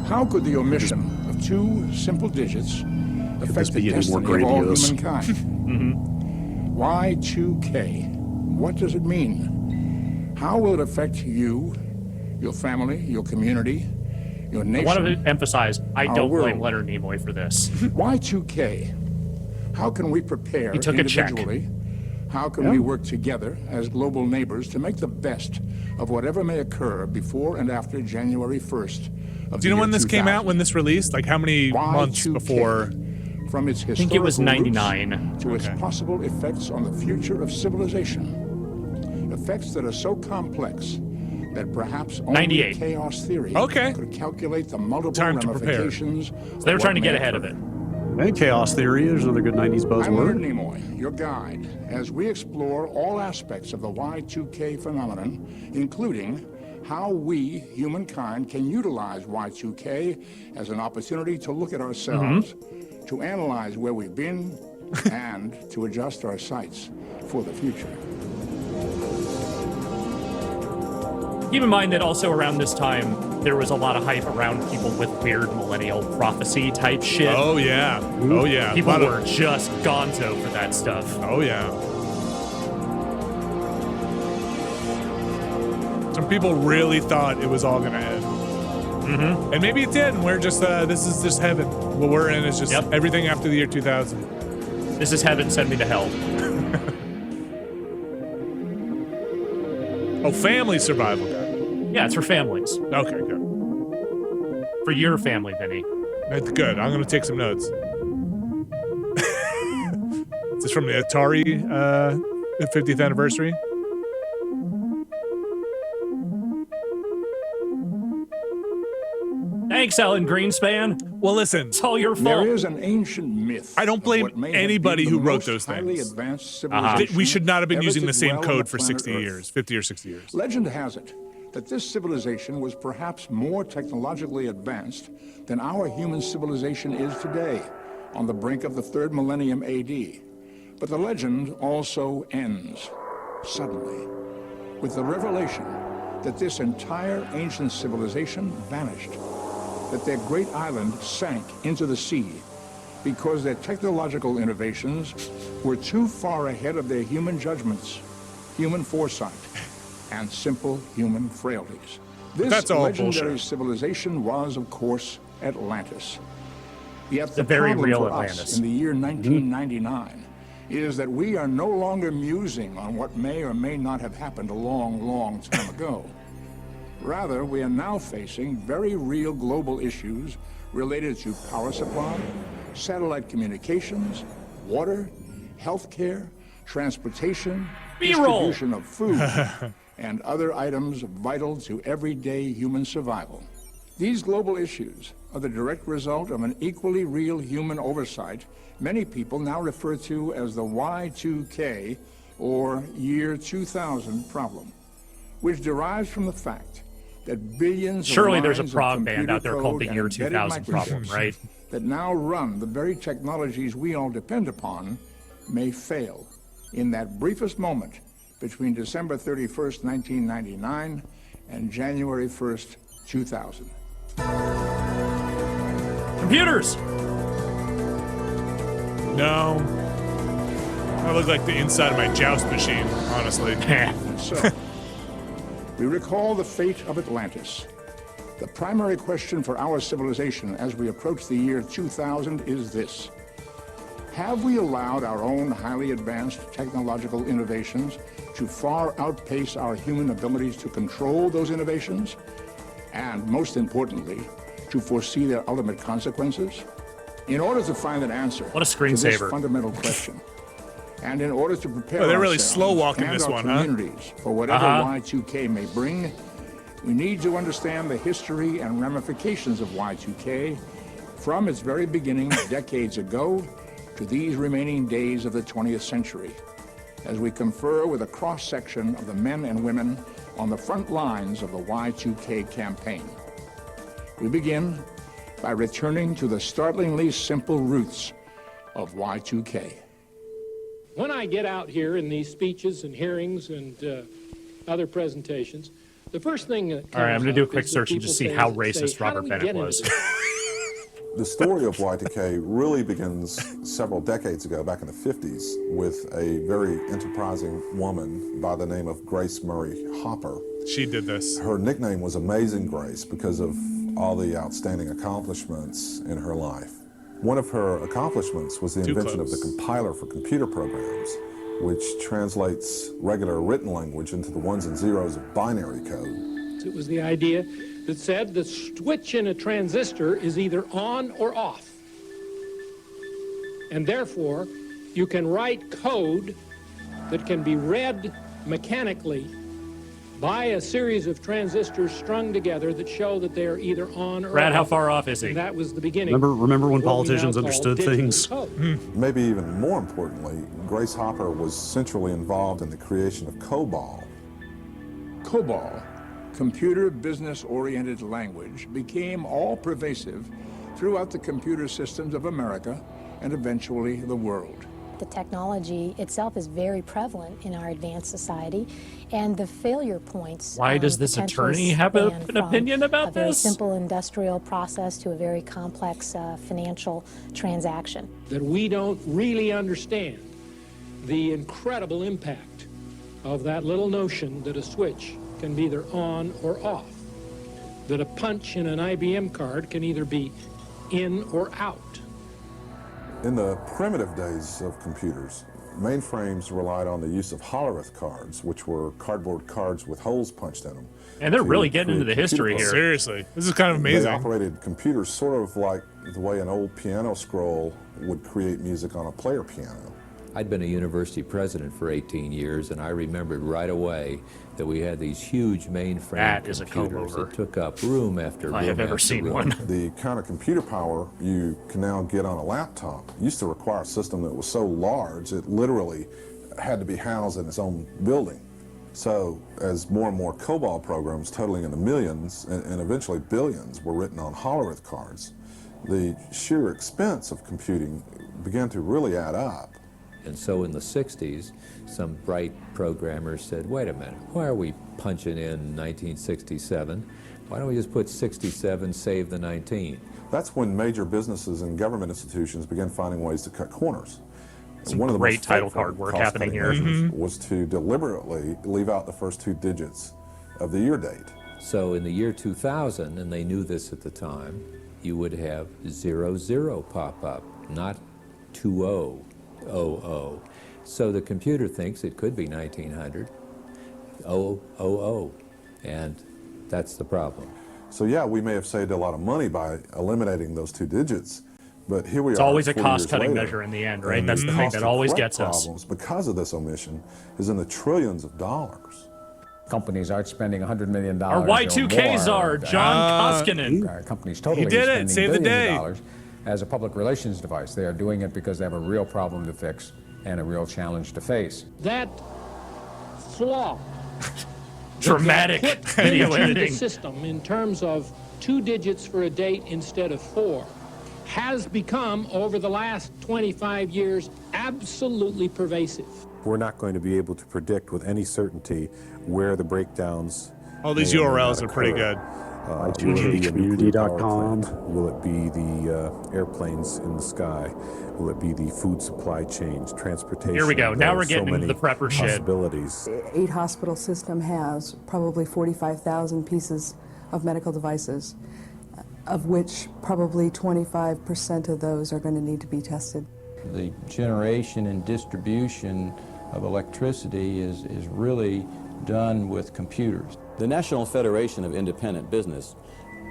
How could the omission of two simple digits this affect be the any more destiny of all grandiose? humankind? Y2K. What does it mean? How will it affect you, your family, your community, your I nation? want to emphasize, I our don't blame world? Leonard Nimoy for this. Y2K. How can we prepare He took a check. individually? How can we work together as global neighbors to make the best of whatever may occur before and after January 1st of Do you know the when year this came 2000? out? When this released? Like how many months Y2K. before? From its I think it was historical roots 99. to its possible effects on the future of civilization. Effects that are so complex that perhaps only 98. chaos theory could calculate the multiple Time to prepare. ramifications. So they were trying to get ahead of it. And chaos theory is another good 90s I'm Leonard buzzword. Nimoy, your guide, as we explore all aspects of the Y2K phenomenon, including how we, humankind, can utilize Y2K as an opportunity to look at ourselves, to analyze where we've been, and to adjust our sights for the future. Keep in mind that also around this time, there was a lot of hype around people with weird millennial prophecy type shit. Oh yeah. Oh yeah. People A lot were of- just gonzo for that stuff. Oh yeah. Some people really thought it was all gonna end. And maybe it did, and we're just, this is just heaven. What we're in is just everything after the year 2000. This is heaven, send me to hell. Oh, family survival guide. Yeah, it's for families. Okay, good. For your family, Vinny. That's good. I'm gonna take some notes. Is this from the Atari 50th anniversary? Thanks, Alan Greenspan. Well, listen. It's all your fault. There is an ancient myth. I don't blame of what may have anybody been who the wrote most those highly things. advanced civilization We should not have been ever using to the same dwell on code the for planet 60 Earth. years, 50 or 60 years. Legend has it that this civilization was perhaps more technologically advanced than our human civilization is today, on the brink of the third millennium AD. But the legend also ends, suddenly, with the revelation that this entire ancient civilization vanished, that their great island sank into the sea because their technological innovations were too far ahead of their human judgments, human foresight, and simple human frailties. This That's all legendary bullshit. civilization was, of course, Atlantis. Yet The the very problem real for Atlantis. us in the year 1999 is that we are no longer musing on what may or may not have happened a long, long time ago. Rather, we are now facing very real global issues related to power supply, satellite communications, water, healthcare, transportation, B-roll. distribution of food, and other items vital to everyday human survival. These global issues are the direct result of an equally real human oversight many people now refer to as the Y2K, or Year 2000 problem, which derives from the fact that billions Surely of there's a lines of prog band computer out there called code the and Year embedded 2000 problem, microchips right? that now run the very technologies we all depend upon may fail in that briefest moment between December 31st, 1999 and January 1st, 2000. Computers! No. That looked like the inside of my joust machine, honestly. So, we recall the fate of Atlantis. The primary question for our civilization as we approach the year 2000 is this: have we allowed our own highly advanced technological innovations to far outpace our human abilities to control those innovations? And most importantly, to foresee their ultimate consequences? In order to find an answer What a to this screensaver. fundamental question, and in order to prepare Oh, they're really ourselves slow walking and this our one, huh? communities for whatever Uh-huh. Y2K may bring, we need to understand the history and ramifications of Y2K from its very beginning decades ago to these remaining days of the 20th century, as we confer with a cross-section of the men and women on the front lines of the Y2K campaign. We begin by returning to the startlingly simple roots of Y2K. When I get out here in these speeches and hearings and other presentations, the first thing that comes All right, I'm going to do a quick is search and just see how racist Robert Bennett was. The story of Y2K really begins several decades ago, back in the 50s, with a very enterprising woman by the name of Grace Murray Hopper. She did this. Her nickname was Amazing Grace because of all the outstanding accomplishments in her life. One of her accomplishments was the invention of the compiler for computer programs, which translates regular written language into the ones and zeros of binary code. It was the idea that said the switch in a transistor is either on or off. And therefore, you can write code that can be read mechanically by a series of transistors strung together that show that they are either on or Brad, off. how far off is he? And that was the beginning. Remember when of what we politicians now call understood digital things? code. Maybe even more importantly, Grace Hopper was centrally involved in the creation of COBOL. COBOL, computer business-oriented language, became all-pervasive throughout the computer systems of America and eventually the world. The technology itself is very prevalent in our advanced society, and the failure points. Why does this attorney have an opinion about a very this? simple industrial process to a very complex financial transaction. That we don't really understand the incredible impact of that little notion that a switch can be either on or off, that a punch in an IBM card can either be in or out. In the primitive days of computers, mainframes relied on the use of Hollerith cards, which were cardboard cards with holes punched in them. And they're really getting into the history here. Seriously, this is kind of amazing. They operated computers sort of like the way an old piano scroll would create music on a player piano. I'd been a university president for 18 years, and I remembered right away that we had these huge mainframe computers that took up room after room. I have ever seen one. The kind of computer power you can now get on a laptop used to require a system that was so large it literally had to be housed in its own building. So as more and more COBOL programs totaling in the millions and eventually billions were written on Hollerith cards, the sheer expense of computing began to really add up. And so in the 60s, some bright programmers said, wait a minute, why are we punching in 1967? Why don't we just put 67, save the 19? That's when major businesses and government institutions began finding ways to cut corners. Some one of the great title card work happening here. Was to deliberately leave out the first two digits of the year date. So in the year 2000, and they knew this at the time, you would have 00 pop up, not 2000. So the computer thinks it could be 1900, 000, and that's the problem. So yeah, we may have saved a lot of money by eliminating those two digits, but here we are. It's always a 40 years cost-cutting later, measure in the end, right? and That's the thing cost that to always correct gets us. problems because of this omission is in the trillions of dollars. Companies aren't spending $100 million. Our Y2K czar, John Koskinen. Companies totally He did it. spending Save the billions day. of dollars as a public relations device. They are doing it because they have a real problem to fix and a real challenge to face. That flaw Dramatic that got put video into the editing. system in terms of 2 digits for a date instead of 4 has become, over the last 25 years, absolutely pervasive. We're not going to be able to predict with any certainty where the breakdowns. All these URLs are pretty good. ITGcommunity.com. Will it be the airplanes in the sky? Will it be the food supply chains, transportation? Here we go. Now There we're are getting so into the many prepper shit. possibilities. 8 hospital system has probably 45,000 pieces of medical devices, of which probably 25% of those are going to need to be tested. The generation and distribution of electricity is really done with computers. The National Federation of Independent Business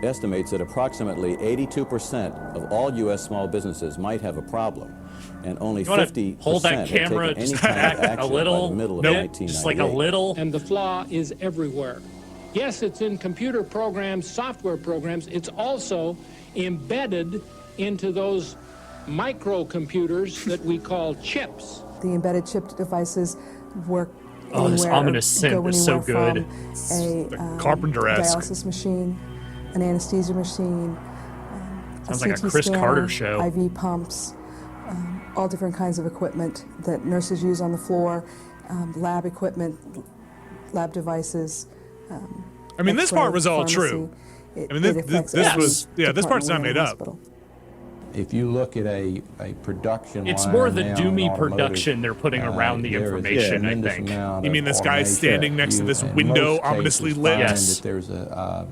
estimates that approximately 82% of all U.S. small businesses might have a problem, and only 50% hold that have camera taken any just kind back of action a little? by the middle of Nope, 1998. just like a little. And the flaw is everywhere. Yes, it's in computer programs, software programs. It's also embedded into those microcomputers that we call chips. The embedded chip devices work Oh, this ominous synth is so good. A Carpenter-esque. dialysis machine, an anesthesia machine, Sounds a like a CT Chris scanner, Carter show. IV pumps, all different kinds of equipment that nurses use on the floor, lab equipment, lab devices. I mean, this part was all true. I mean, this was, yeah, this part's not made up. If you look at a production It's line more the now in doomy automotive, production they're putting around the there is a information, I tremendous think. amount You mean of this guy automation. standing next to this You, in window, most ominously cases, lit? find Yes. that there's a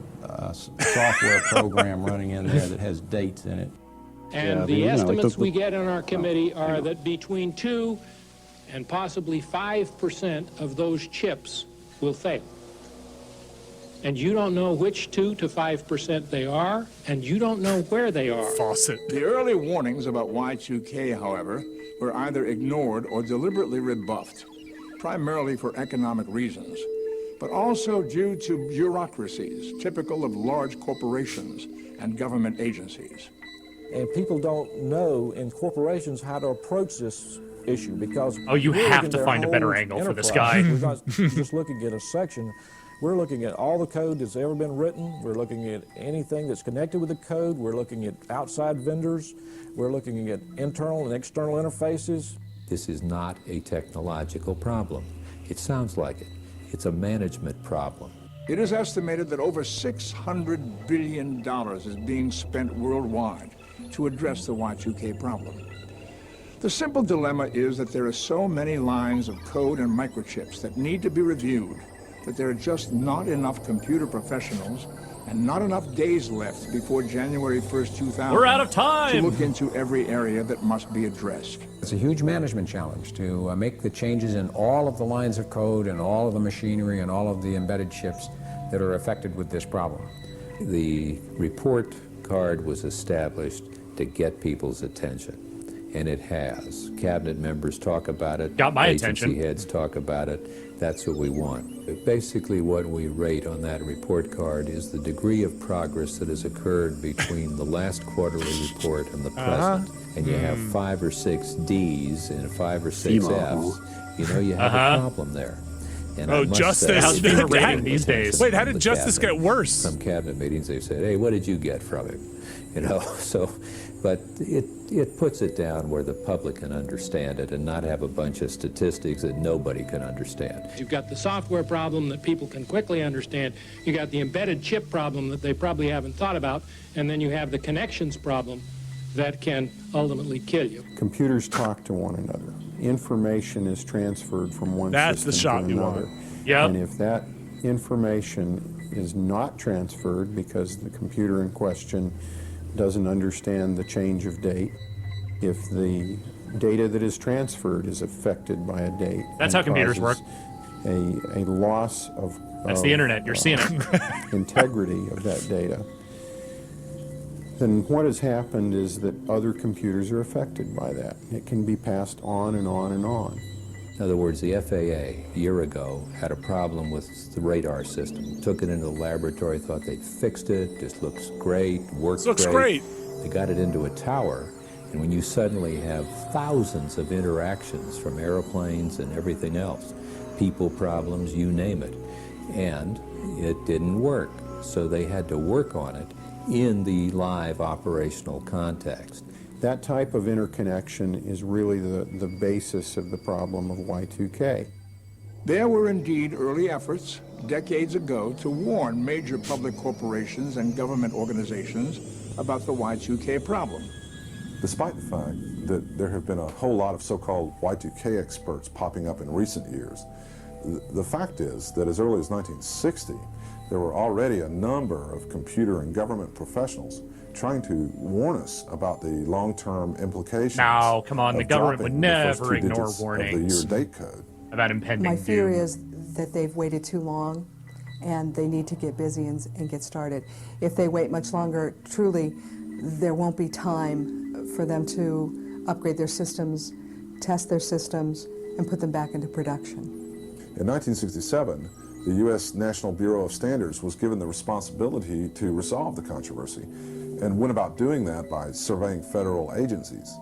software program running in there that has dates in it. And the estimates we get in our committee are that between 2 and possibly 5% of those chips will fail. And you don't know which 2 to 5% they are, and you don't know where they are. Faucet. The early warnings about Y2K, however, were either ignored or deliberately rebuffed, primarily for economic reasons, but also due to bureaucracies typical of large corporations and government agencies. And people don't know in corporations how to approach this issue because you we're have looking to at find a their better whole angle for this enterprise. guy. We're not just looking at a section. We're looking at all the code that's ever been written. We're looking at anything that's connected with the code. We're looking at outside vendors. We're looking at internal and external interfaces. This is not a technological problem. It sounds like it. It's a management problem. It is estimated that over $600 billion is being spent worldwide to address the Y2K problem. The simple dilemma is that there are so many lines of code and microchips that need to be reviewed that there are just not enough computer professionals and not enough days left before January 1st, 2000. We're out of time! To look into every area that must be addressed. It's a huge management challenge to make the changes in all of the lines of code and all of the machinery and all of the embedded chips that are affected with this problem. The report card was established to get people's attention. And it has. Cabinet members talk about it. Got my agency attention. heads talk about it. That's what we want. But basically what we rate on that report card is the degree of progress that has occurred between the last quarterly report and the present. And you have 5 or 6 Ds and 5 or 6 Fs. You know you have a problem there. And I must justice. say, How's FEMA rating these days? Wait, how did justice get worse? Some cabinet meetings, they said, hey, what did you get from him? You know, so, but it puts it down where the public can understand it and not have a bunch of statistics that nobody can understand. You've got the software problem that people can quickly understand. You got the embedded chip problem that they probably haven't thought about. And then you have the connections problem that can ultimately kill you. Computers talk to one another. Information is transferred from one That's system the shot to you another. want. Yep. And if that information is not transferred because the computer in question doesn't understand the change of date, if the data that is transferred is affected by a date, That's how computers work. A loss of That's the internet. You're seeing it. integrity of that data, then what has happened is that other computers are affected by that. It can be passed on and on and on. In other words, the FAA, a year ago, had a problem with the radar system. Took it into the laboratory, thought they'd fixed it, just looks great, works Looks great. They got it into a tower, and when you suddenly have thousands of interactions from airplanes and everything else, people problems, you name it, and it didn't work. So they had to work on it in the live operational context. That type of interconnection is really the basis of the problem of Y2K. There were indeed early efforts decades ago to warn major public corporations and government organizations about the Y2K problem. Despite the fact that there have been a whole lot of so-called Y2K experts popping up in recent years, the fact is that as early as 1960, there were already a number of computer and government professionals trying to warn us about the long-term implications. No, come on, the government would never ignore Of the warnings year date code. about impending My fear doom. is that they've waited too long and they need to get busy and get started. If they wait much longer, truly, there won't be time for them to upgrade their systems, test their systems, and put them back into production. In 1967, the U.S. National Bureau of Standards was given the responsibility to resolve the controversy and went about doing that by surveying federal agencies.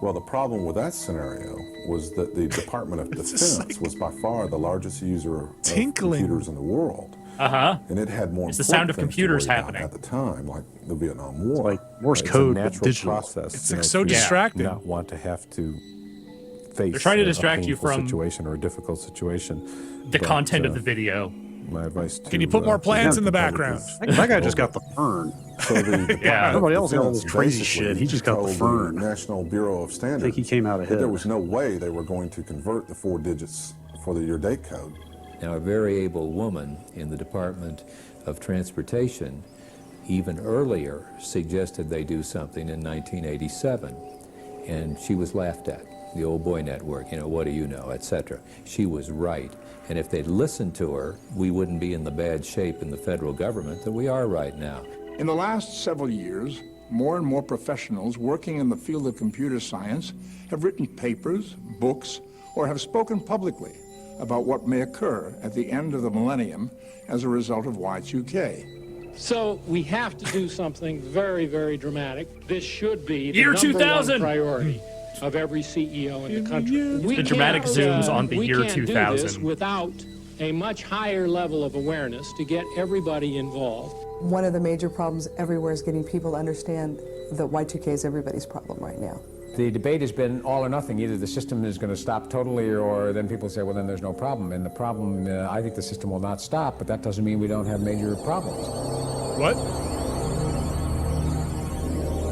Well, the problem with that scenario was that the Department of Defense was by far the largest user of computers in the world. And it had more. It's the sound of computers happening at the time, like the Vietnam War. It's like Morse code, a but natural digital. process. It's you like know, so to distracting. Not want to have to face. They're trying to distract a you painful from situation or a difficult situation. the content of the video. My advice to Can you put more plans in the background? That guy just got the fern. So the Yeah. Everybody else got all this Defense crazy basically shit. He just got the told fern. National Bureau of Standards. I think he came out that ahead. there was no way they were going to convert the 4 digits for your date code. Now, a very able woman in the Department of Transportation even earlier suggested they do something in 1987, and she was laughed at. The old boy network, you know, what do you know, etc. She was right, and if they'd listened to her, we wouldn't be in the bad shape in the federal government that we are right now. In the last several years, more and more professionals working in the field of computer science have written papers, books, or have spoken publicly about what may occur at the end of the millennium as a result of Y2K. So we have to do something very, very dramatic. This should be the Year number 2000. one priority of every CEO in the country. The dramatic zooms on the year We can't do 2000. this without a much higher level of awareness to get everybody involved. One of the major problems everywhere is getting people to understand that Y2K is everybody's problem right now. The debate has been all or nothing. Either the system is going to stop totally, or then people say, well, then there's no problem. And the problem, I think the system will not stop, but that doesn't mean we don't have major problems. What?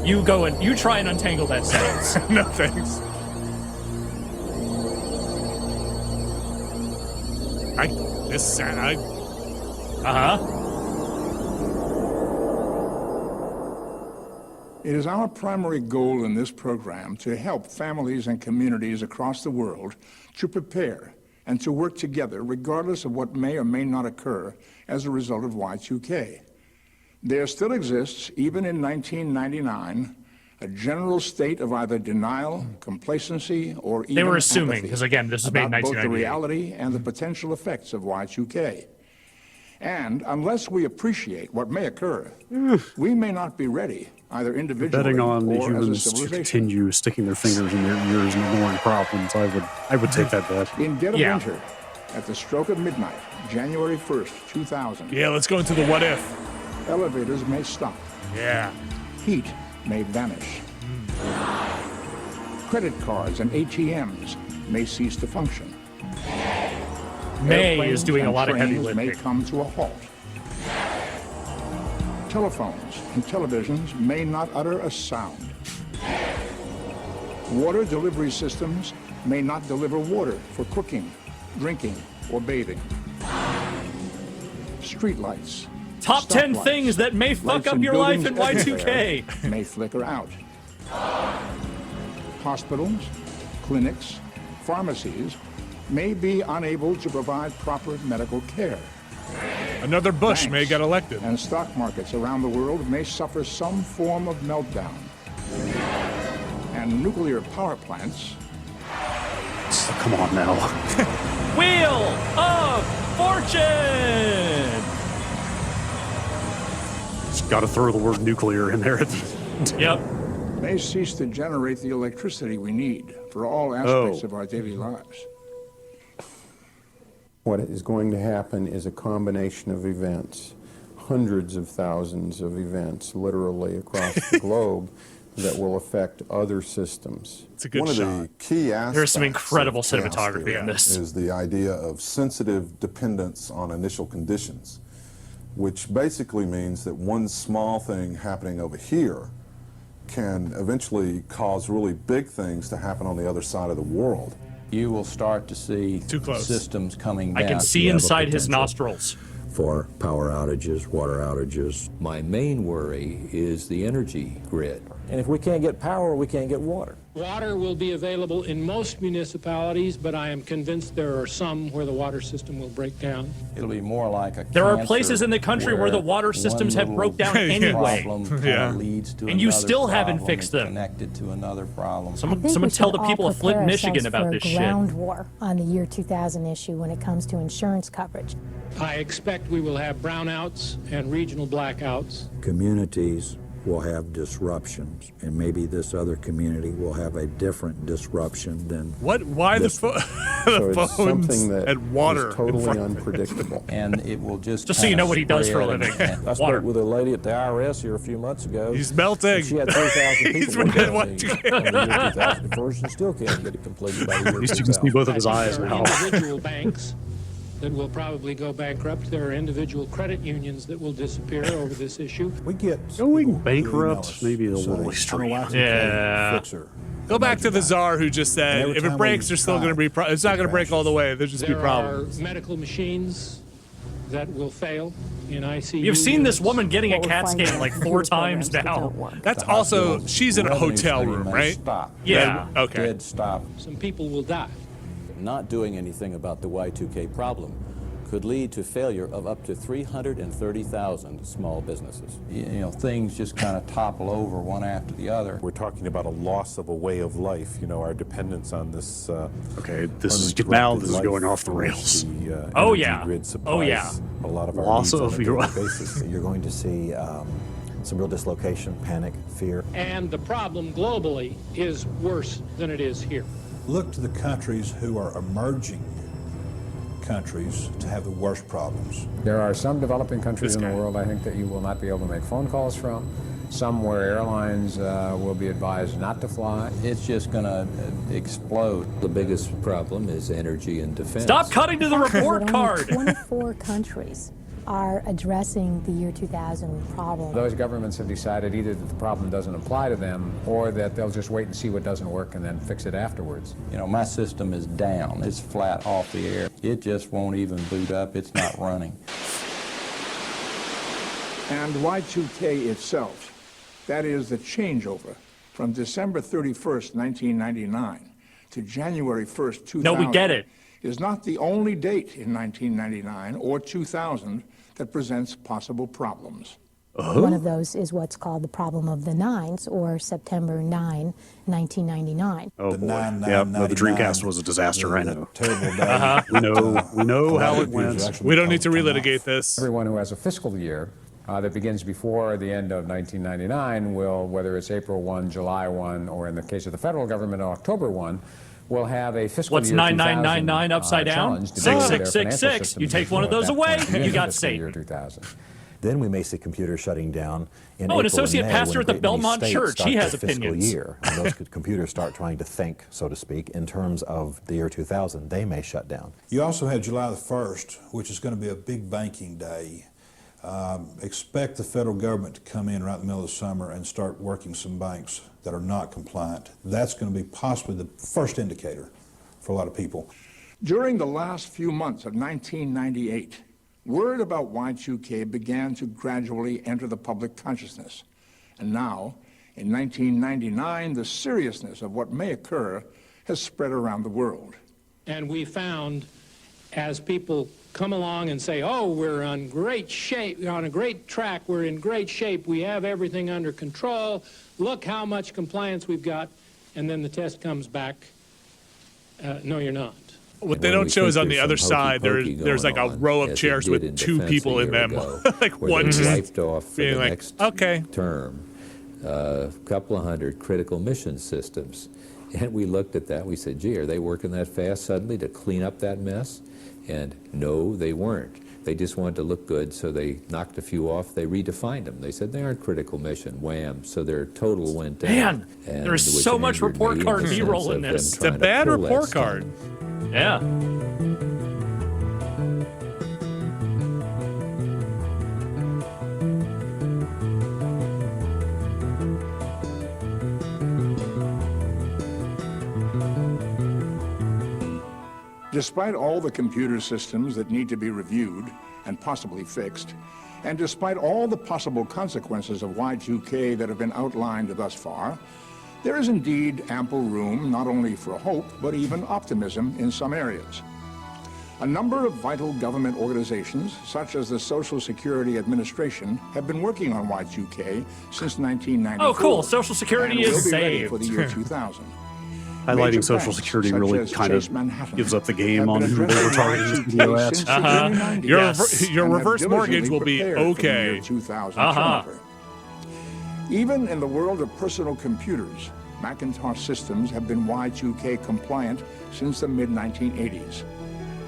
You go and you try and untangle that sentence. No thanks. It is our primary goal in this program to help families and communities across the world to prepare and to work together regardless of what may or may not occur as a result of Y2K. There still exists, even in 1999, a general state of either denial, complacency, or even They were assuming, apathy because again, this was made in about both the 1998. reality and the potential effects of Y2K. And unless we appreciate what may occur, we may not be ready, either individually Betting on the or as a humans to civilization. continue sticking their fingers in their ears and ignoring problems, I would take that bet. In dead of winter, at the stroke of midnight, January 1st, 2000. Yeah, let's go into the what if. Elevators may stop. Yeah. Heat may vanish. Credit cards and ATMs may cease to function. May Airplanes is doing a and lot of heavy trains may lifting. come to a halt. Telephones and televisions may not utter a sound. Water delivery systems may not deliver water for cooking, drinking, or bathing. Streetlights. Top 10 stoplights, things that may fuck lights up in your life in buildings Y2K. everywhere may flicker out. Hospitals, clinics, pharmacies may be unable to provide proper medical care. Another Bush Banks may get elected. And stock markets around the world may suffer some form of meltdown. And nuclear power plants. Come on now. Wheel of Fortune! Just got to throw the word nuclear in there. Yep. May cease to generate the electricity we need for all aspects of our daily lives. What is going to happen is a combination of events, hundreds of thousands of events, literally across the globe, that will affect other systems. It's a good One shot. of the key aspects There's some incredible of chaos cinematography theory in this. is the idea of sensitive dependence on initial conditions, which basically means that one small thing happening over here can eventually cause really big things to happen on the other side of the world. You will start to see Too close. systems coming I down. can see You have a inside his potential nostrils. for power outages, water outages. My main worry is the energy grid. And if we can't get power, we can't get water. Water will be available in most municipalities, but I am convinced there are some where the water system will break down. It'll be more like a There are cancer places in the country where the water one systems have little broke down anyway. problem kinda Yeah. leads to And you another still haven't problem fixed them. Connected to another problem. Someone I think we tell should the people all of Flint, prepare Michigan ourselves about for this a shit. ground war on the year 2000 issue when it comes to insurance coverage. I expect we will have brownouts and regional blackouts. Communities will have disruptions, and maybe this other community will have a different disruption than what? Why the so phones something that and water is totally unpredictable, and it will just so you know what he does for a living. I spoke with a lady at the IRS here a few months ago. He's melting. She had 3,000 people working on the year 2000 version. Still can't get it completed by the year 2000. At least you can see both of his eyes now. Individual banks that will probably go bankrupt. There are individual credit unions that will disappear over this issue. We get going bankrupt, maybe a little extreme. Yeah. Go back to the czar who just said, if it breaks, there's still going to be. It's not going to break all the way. There's just be problems. There are medical machines that will fail in ICU. You've seen this woman getting a CAT scan like 4 times now. That's also, she's in a hotel room, right? Stop. Yeah. Okay. Dead stop. Some people will die. Not doing anything about the Y2K problem could lead to failure of up to 330,000 small businesses. You know, things just kind of topple over one after the other. We're talking about a loss of a way of life, you know, our dependence on this. Okay, this is going off the rails. Oh yeah. Grid supplies Oh yeah. A lot of our Loss needs on of a your daily basis. You're going to see some real dislocation, panic, fear. And the problem globally is worse than it is here. Look to the countries who are emerging countries to have the worst problems. There are some developing countries in the world, I think, that you will not be able to make phone calls from. Some where airlines will be advised not to fly. It's just going to explode. The biggest problem is energy and defense. Stop cutting to the report card. 24 countries are addressing the year 2000 problem. Those governments have decided either that the problem doesn't apply to them or that they'll just wait and see what doesn't work and then fix it afterwards. You know, my system is down. It's flat off the air. It just won't even boot up. It's not running. And Y2K itself, that is the changeover from December 31st, 1999 to January 1st, 2000. No, we get it. Is not the only date in 1999 or 2000 that presents possible problems. One of those is what's called the problem of the nines, or September 9, 1999. Oh boy. Yeah, the Dreamcast was a disaster, I know. Terrible day. We know how it went. We don't need to relitigate this. Everyone who has a fiscal year that begins before the end of 1999 will, whether it's April 1, July 1, or in the case of the federal government, October 1, will have a fiscal What's year 9999 upside down? 6666. You take one of those away, you got Satan. 2000. Then we may see computers shutting down in an April associate and May pastor when at the great many Belmont states Church. start He has their fiscal opinions. year. When those computers start trying to think, so to speak, in terms of the year 2000, they may shut down. You also had July the 1st, which is going to be a big banking day. Expect the federal government to come in right in the middle of the summer and start working some banks that are not compliant. That's going to be possibly the first indicator for a lot of people. During the last few months of 1998, word about Y2K began to gradually enter the public consciousness. And now, in 1999, the seriousness of what may occur has spread around the world. And we found, as people come along and say, oh, we're on great shape, we're on a great track, we're in great shape, we have everything under control, look how much compliance we've got, and then the test comes back, no, you're not. What they don't show is on the other side, there's like a row of chairs with 2 people in them. Like one just wiped off for being the like, next okay. term, a couple of hundred critical mission systems. And we looked at that, we said, gee, are they working that fast suddenly to clean up that mess? And no, they weren't. They just wanted to look good, so they knocked a few off. They redefined them. They said they aren't critical mission. Wham! So their total went down. Man, there's so much report card B-roll in this. It's a bad report card. Yeah. Despite all the computer systems that need to be reviewed and possibly fixed, and despite all the possible consequences of Y2K that have been outlined thus far, there is indeed ample room not only for hope, but even optimism in some areas. A number of vital government organizations, such as the Social Security Administration, have been working on Y2K since 1994. Oh, cool. Social Security is will be ready saved. for the year 2000. Highlighting Social Security really kind of gives up the game on who they were targeting in the US. Your reverse mortgage will be okay. Even in the world of personal computers, Macintosh systems have been Y2K compliant since the mid-1980s.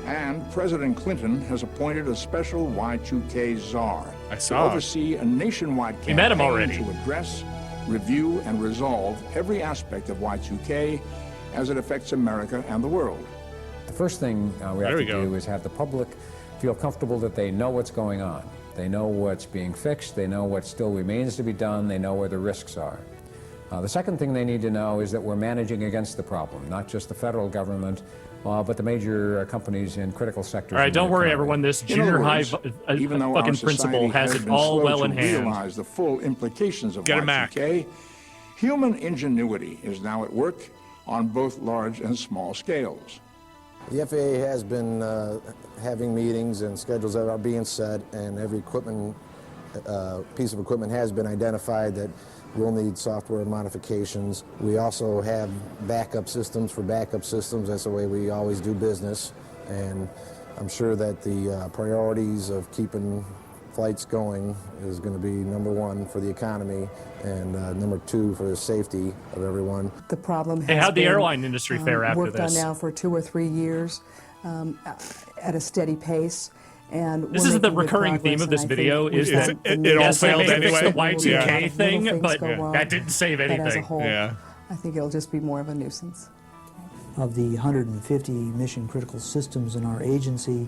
And President Clinton has appointed a special Y2K czar to oversee a nationwide We met him campaign already. to address, review, and resolve every aspect of Y2K as it affects America and the world. The first thing we have to do is have the public feel comfortable that they know what's going on. They know what's being fixed, they know what still remains to be done, they know where the risks are. The second thing they need to know is that we're managing against the problem, not just the federal government, but the major companies in critical sectors. All right, don't worry, everyone. This junior high Even though fucking our principal society has it been all slow well to in hand. realize the full implications of Get a Mac. Y2K, human ingenuity is now at work on both large and small scales. The FAA has been having meetings and schedules that are being set, and every piece of equipment has been identified that will need software modifications. We also have backup systems for backup systems. That's the way we always do business. And I'm sure that the priorities of keeping flights going is going to be number one for the economy and number two for the safety of everyone. The problem has Hey, how'd the been, airline industry fare after worked this? on now for 2 or 3 years at a steady pace. And This we're is the making good recurring theme progress, of this and I video think is we've that got the it all yes, failed they may anyway. fix The Y2K little thing, things but go wrong, that didn't save but as a anything. whole, I think it'll just be more of a nuisance. Of the 150 mission critical systems in our agency,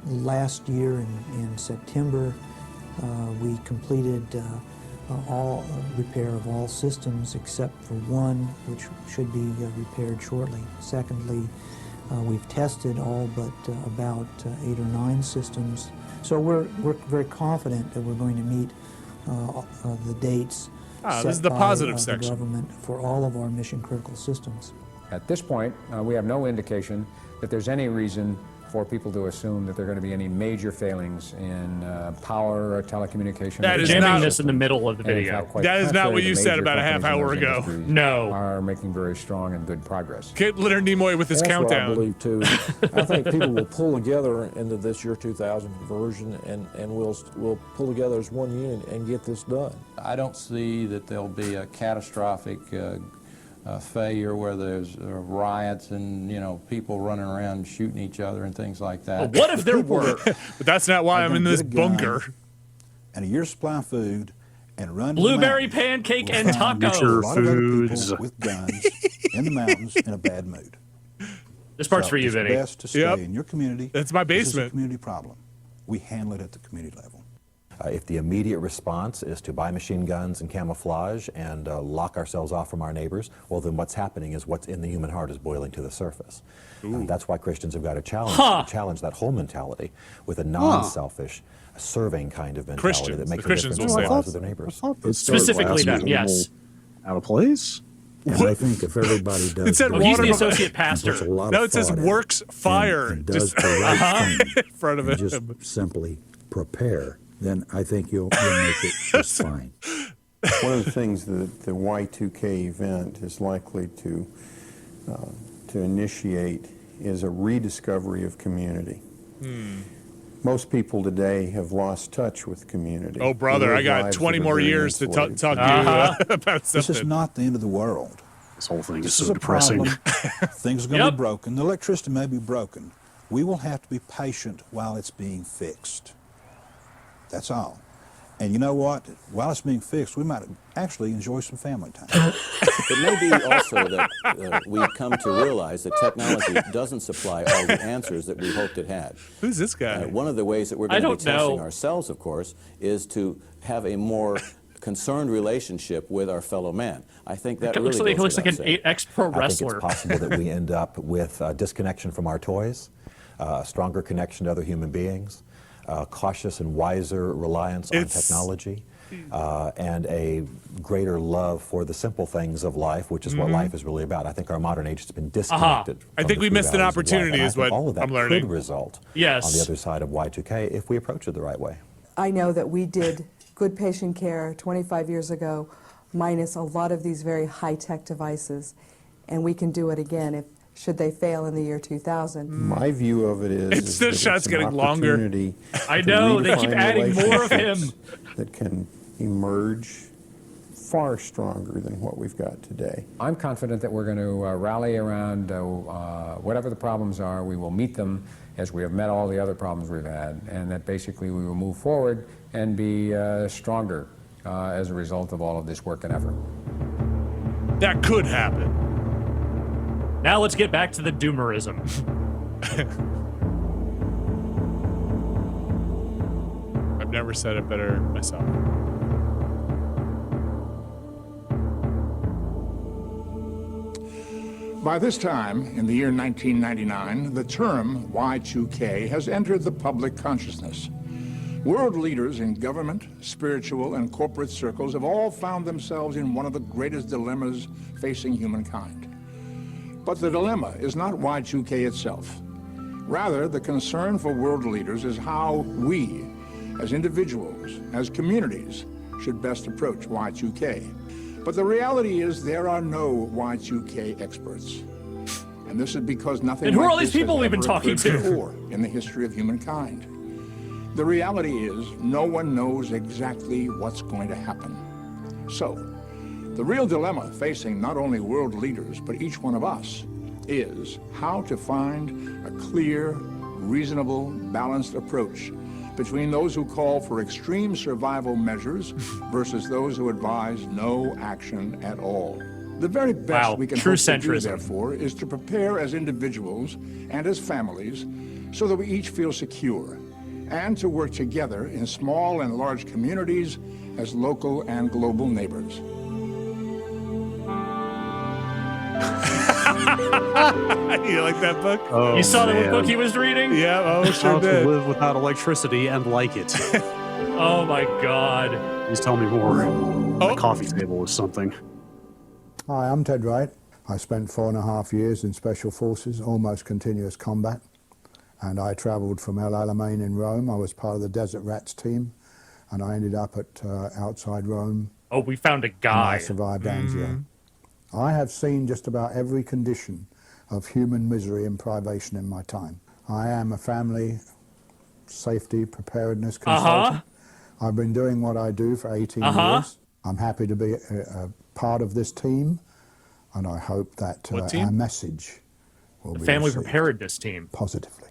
last year in September, we completed all repair of all systems except for one, which should be repaired shortly. Secondly, we've tested all but about 8 or 9 systems. So we're very confident that we're going to meet the dates set this is the by positive the section. government for all of our mission critical systems. At this point, we have no indication that there's any reason for people to assume that there are going to be any major failings in power or telecommunications. That is Jamming not- this in the middle of the And in video. fact, quite That is not contrary, what the you said major about a half companies in hour those ago. industries No. Are making very strong and good progress. Get Leonard Nimoy with his That's countdown. what I believe too. I think people will pull together into this year 2000 conversion, and we'll pull together as one unit and get this done. I don't see that there'll be a catastrophic failure where there's riots and, you know, people running around shooting each other and things like that. What if there were? But that's not why I'm in this bunker. And a year's supply of food and run to the Blueberry mountains. pancake We'll and find taco. a lot of other people with guns in the mountains in a bad mood. This part's So for you, it's Vinny. best to stay Yep. in your community. That's my This is a basement. community problem. We handle it at the community level. If the immediate response is to buy machine guns and camouflage and lock ourselves off from our neighbors, well, then what's happening is what's in the human heart is boiling to the surface. That's why Christians have got to challenge that whole mentality with a non-selfish, serving kind of mentality Christians. that makes The a Christians difference will in the say lives that. of their neighbors. Specifically them, yes. Out of place? And I think if everybody does It said that, He's the water- associate pastor. puts a lot No, of it says thought in works fire. and does Just the right thing in front of and him. just simply prepare, then I think you'll make it just fine. One of the things that the Y2K event is likely to initiate is a rediscovery of community. Most people today have lost touch with community. Oh, brother, They I live got lives 20 that are more very years to talk insulated. to you about This is something. not the end of the world. This whole thing is This so is a depressing. problem. Things are going to Yep. be broken. The electricity may be broken. We will have to be patient while it's being fixed. That's all. And you know what? While it's being fixed, we might actually enjoy some family time. It may be also that we've come to realize that technology doesn't supply all the answers that we hoped it had. Who's this guy? One of the ways that we're I going to be don't testing know. ourselves, of course, is to have a more concerned relationship with our fellow man. I think that It looks really like, he goes looks like an without saying. ex-pro I think wrestler. it's possible that we end up with disconnection from our toys, a stronger connection to other human beings, cautious and wiser reliance on technology, and a greater love for the simple things of life, which is what life is really about. I think our modern age has been disconnected. I from think the we true missed an values of life, opportunity and I is think what all of that I'm learning. could result Yes. on the other side of Y2K if we approach it the right way. I know that we did good patient care 25 years ago, minus a lot of these very high-tech devices, and we can do it again if should they fail in the year 2000. My view of it is, It's the that shot's an getting longer. opportunity I to know, they keep redefine adding more of him. relationships that can emerge far stronger than what we've got today. I'm confident that we're going to rally around whatever the problems are. We will meet them as we have met all the other problems we've had, and that basically we will move forward and be stronger as a result of all of this work and effort. That could happen. Now let's get back to the doomerism. I've never said it better myself. By this time, in the year 1999, the term Y2K has entered the public consciousness. World leaders in government, spiritual, and corporate circles have all found themselves in one of the greatest dilemmas facing humankind. But the dilemma is not Y2K itself. Rather, the concern for world leaders is how we, as individuals, as communities, should best approach Y2K. But the reality is there are no Y2K experts. And this is because nothing and who like are all these this people has we've been ever talking occurred to? before in the history of humankind. The reality is no one knows exactly what's going to happen. So, the real dilemma facing not only world leaders, but each one of us, is how to find a clear, reasonable, balanced approach between those who call for extreme survival measures versus those who advise no action at all. The very best we can true hope to do, centrism. therefore, is to prepare as individuals and as families so that we each feel secure, and to work together in small and large communities as local and global neighbors. You like that book? Oh, You saw the man. book he was reading? Yeah, oh, How sure to did. live without electricity and like it. Oh my God. Please tell me more. My coffee table is something. Hi, I'm Ted Wright. I spent 4.5 years in Special Forces, almost continuous combat. And I travelled from El Alamein in Rome. I was part of the Desert Rats team. And I ended up at outside Rome. Oh, we found a And guy. I survived Anzio. I have seen just about every condition of human misery and privation in my time. I am a family safety preparedness consultant. I've been doing what I do for 18 years. I'm happy to be a part of this team, and I hope that our message will be Family received preparedness team. positively.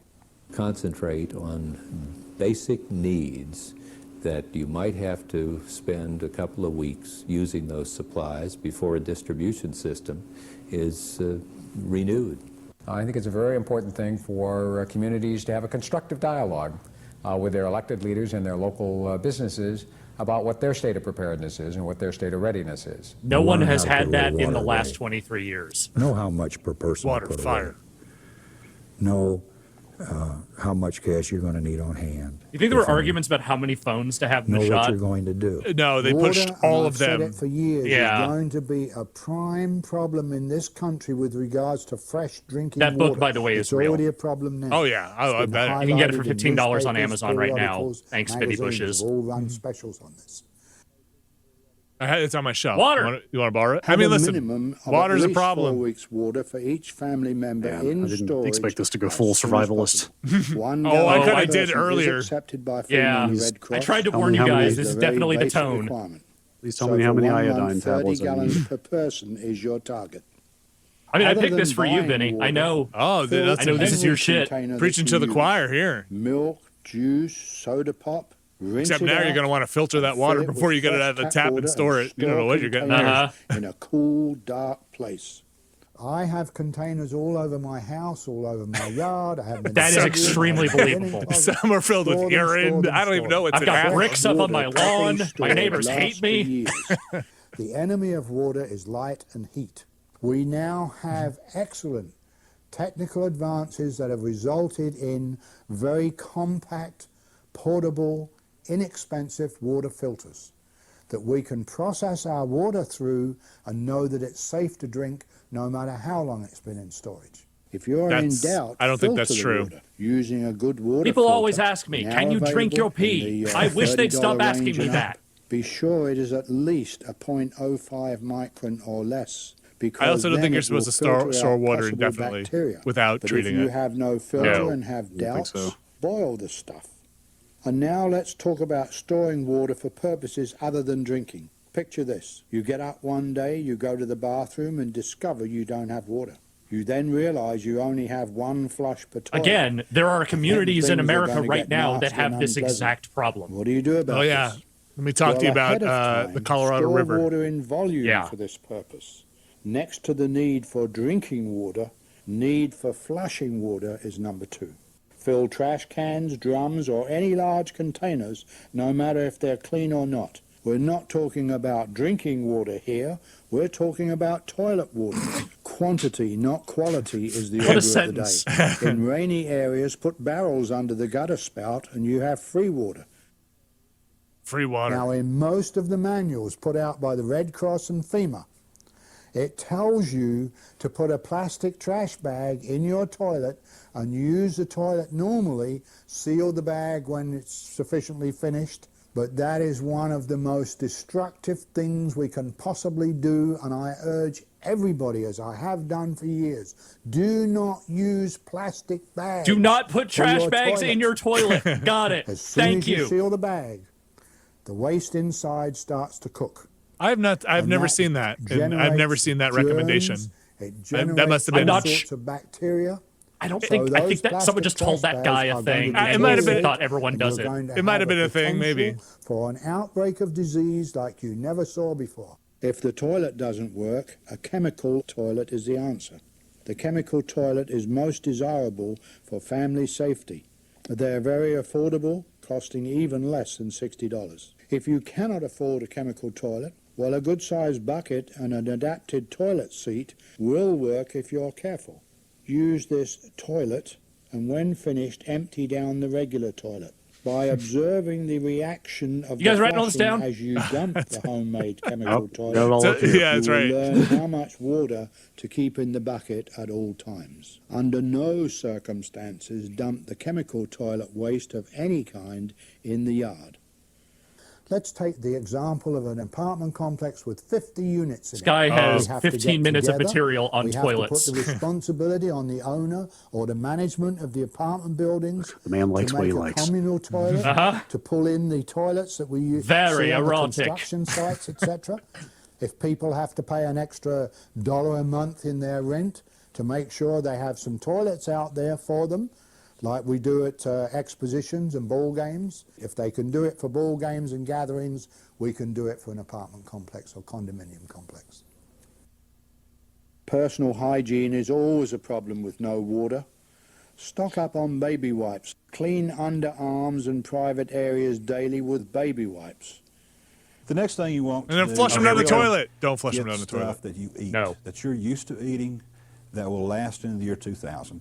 Concentrate on basic needs that you might have to spend a couple of weeks using those supplies before a distribution system is renewed. I think it's a very important thing for communities to have a constructive dialogue with their elected leaders and their local businesses about what their state of preparedness is and what their state of readiness is. No one has how to had put that away in the water last away. 23 years. Know how much per person Water, to put fire. away. Know how much cash you're going to need on hand. You think there were If any. arguments about how many phones to have in Know the what shot? you're going to do. No, they Water, pushed and all I've of said them. it for years, Yeah. is going to be a prime problem in this country with regards to fresh drinking That water. book, by the way, is it's real. already a problem now. Oh, yeah. I It's been bet. You can get it for highlighted in $15 on newspapers, Amazon right now. periodicals, Thanks, Biddy magazines Bushes. have all run specials on this. It's on my shelf. Water. You want to borrow it? Have I mean, a listen, minimum of water's at a least 4 problem. weeks water for each family member in I didn't storage. expect this to go as full soon as survivalist. possible. One Oh, I gallon kinda per did person earlier. Is accepted by Yeah. FEMA and the Red I Cross. tried to How warn you many- guys. Is This the is very definitely the basic tone. requirement. Please tell So me how for many 1 iodine month, 30 tablets I gallons need. per person is your target. I mean, I Other picked this than for you, buying Benny. I water, know. Oh, fill that's I know this is your every shit. container that Preaching you to the use. choir here. Milk, juice, soda pop. Rinse Except it now you're out, going to want to filter that and water fill it before with you get it fresh out of the tap tap water and store it. You don't know what you're getting. containers in a cool, dark place. I have containers all over my house, all over my yard. I have them in That is the bedroom, extremely I have them in believable. the closet. Some are filled with Store them, store urine. them, I don't even store know them. what's I've in got half bricks of up them. on my Water properly lawn. My stored neighbors lasts hate for me. years. The enemy of water is light and heat. We now have excellent technical advances that have resulted in very compact, portable, inexpensive water filters that we can process our water through and know that it's safe to drink no matter how long it's been in storage. If you're in doubt, I don't think that's filter the true. water using a good water People filter, always ask me, now can you drink your available in pee? the, I wish they'd stop $30 asking range me and up. that. Be sure it is at least a 0.05 micron or less. Because I also don't then think you're it supposed will to store filter out water possible indefinitely bacteria. without But treating if you it. have no filter No, and have I don't think doubts, so. boil the stuff. And now let's talk about storing water for purposes other than drinking. Picture this. You get up one day, you go to the bathroom and discover you don't have water. You then realize you only have one flush per toilet. Again, there are communities in Things are America gonna right get now that nasty have and this unpleasant. exact problem. What do you do about Oh, yeah. this? Let me talk to you about ahead of the time, Colorado store River. water in volume for this purpose. Next to the need for drinking water, need for flushing water is number 2. Fill trash cans, drums, or any large containers, no matter if they're clean or not. We're not talking about drinking water here. We're talking about toilet water. Quantity, not quality, is the What a order sentence. of the day. In rainy areas, put barrels under the gutter spout and you have free water. Free water. Now, in most of the manuals put out by the Red Cross and FEMA, it tells you to put a plastic trash bag in your toilet and use the toilet normally, seal the bag when it's sufficiently finished. But that is one of the most destructive things we can possibly do, and I urge everybody, as I have done for years, do not use plastic bags. Do not put for trash your bags in toilet. your toilet. Got it. As soon Thank as you you. seal the bag, the waste inside starts to cook. I've And never that seen that. And I've never generates seen that germs, recommendation. It That must have been. generates all sorts of bacteria. I don't So think. I think those that someone just told plastic that guy trash a bags are thing. going to And It might have he been- thought everyone and does you're it. going to It might have have been a thing, maybe. potential for an outbreak of disease like you never saw before. If the toilet doesn't work, a chemical toilet is the answer. The chemical toilet is most desirable for family safety. They're very affordable, costing even less than $60. If you cannot afford a chemical toilet, well, a good-sized bucket and an adapted toilet seat will work if you're careful. Use this toilet, and when finished, empty down the regular toilet. By observing the reaction of You guys the writing all this flushing down? as you dump the homemade chemical toilet, got it all up here. Yeah, that's you will right. learn how much water to keep in the bucket at all times. Under no circumstances dump the chemical toilet waste of any kind in the yard. Let's take the example of an apartment complex with 50 units in This guy it. has We have to 15 get minutes of together. material on we toilets. have to put the responsibility on the owner or the management of the apartment buildings The man likes to what he make a likes. communal toilet, Uh-huh. to pull in the toilets that we use Very see on the erotic. construction sites, etc. If people have to pay an extra $1 a month in their rent to make sure they have some toilets out there for them, like we do at expositions and ball games. If they can do it for ball games and gatherings, we can do it for an apartment complex or condominium complex. Personal hygiene is always a problem with no water. Stock up on baby wipes. Clean underarms and private areas daily with baby wipes. The next thing you want And then to flush do them down the is toilet. Don't flush get them down the stuff toilet. that you eat, No. that you're used to eating, that will last into the year 2000.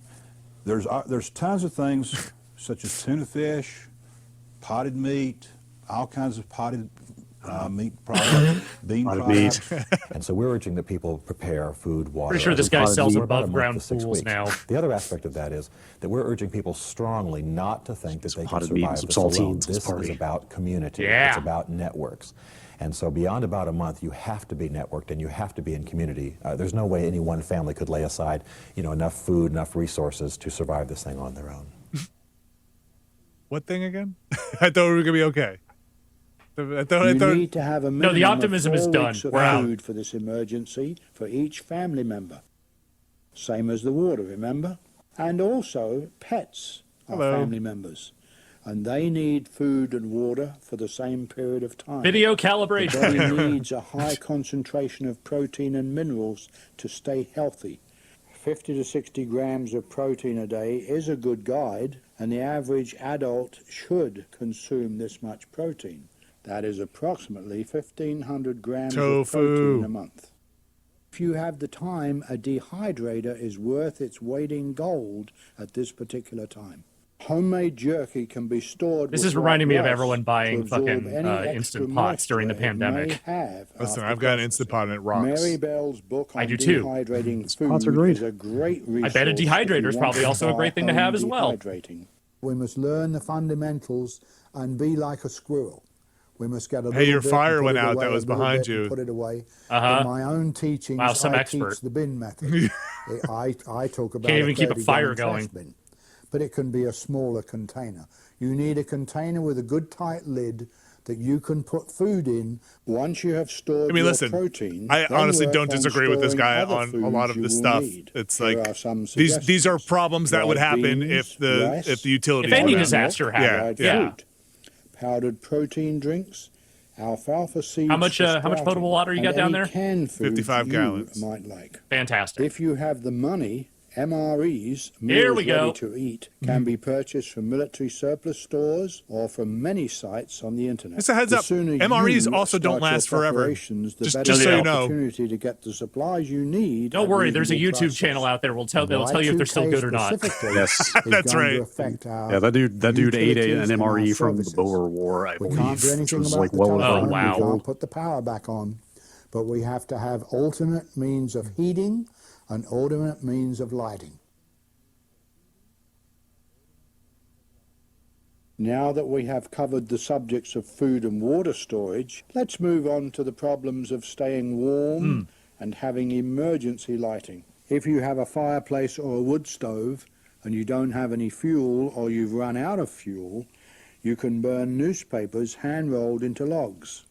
There's tons of things such as tuna fish, potted meat, all kinds of potted meat products, bean Potted products. meat. And so we're urging that people prepare food, water. Pretty sure this as guy part of sells the- about a above month ground to 6 pools weeks. now. The other aspect of that is that we're urging people strongly not to think that they can potted meat and survive some this alone. saltines. This Let's party. is about community. Yeah. It's about networks. And so beyond about a month, you have to be networked and you have to be in community. There's no way any one family could lay aside, enough food, enough resources to survive this thing on their own. What thing again? I thought we were gonna be okay. I thought. You need to have a minimum the optimism of is 4 done. weeks of We're out. food for this emergency for each family member. Same as the water, remember? And also pets are Hello. family members. And they need food and water for the same period of time. Video The calibration. body needs a high concentration of protein and minerals to stay healthy. 50 to 60 grams of protein a day is a good guide, and the average adult should consume this much protein. That is approximately 1,500 grams Tofu. of protein a month. If you have the time, a dehydrator is worth its weight in gold at this particular time. Homemade jerky can be stored. This with is reminding me of rice everyone to buying absorb fucking any extra Instant Pots during the moisture it may pandemic. have Listen, after I've got an processing. Instant Pot and it rocks. Mary Bell's book on I do too. dehydrating Pots food are great. is a great resource. I bet a if you dehydrator is want probably to also a try great thing to home have as well. dehydrating. We must learn the fundamentals and be like a squirrel. We must get a Hey, little your bit fire and put went it out. away, That was a little behind bit and you. Put it away. Uh-huh. In my own teachings, Wow, some I expert. teach the bin method. I talk about Can't even keep a 30-gallon fire trash going. bin. But it can be a smaller container. You need a container with a good tight lid that you can put food in once you have stored your listen, protein. I honestly work don't on disagree with this storing guy other on a lot of foods this you will stuff. need. It's Here like are some these are problems that would dried happen beans, if the rice, utilities If any were down. disaster happened, dried yeah. fruit, powdered protein drinks, alfalfa seeds. How much potable water you got down there? Canned foods 55 gallons. You might like. Fantastic. If you have the money, MREs, Here meals we go. ready to eat, can be purchased from military surplus stores or from many sites on the internet. Just a heads The up, sooner MREs you also don't start your last forever. preparations, the better Just so the you know. opportunity to get the supplies you need. Don't at worry, there's a reasonable YouTube prices. channel out there. That'll tell you if they're still good or not. specifically Yes, is that's going right. to affect our Yeah, that dude ate utilities an and our MRE from the services. Boer War, I We believe, can't do which anything was about like the well over telephone. 100 We years can't put the power back on, but we have to have alternate means of heating and alternate means of lighting. Now that we have covered the subjects of food and water storage, let's move on to the problems of staying warm and having emergency lighting. If you have a fireplace or a wood stove and you don't have any fuel or you've run out of fuel, you can burn newspapers hand-rolled into logs.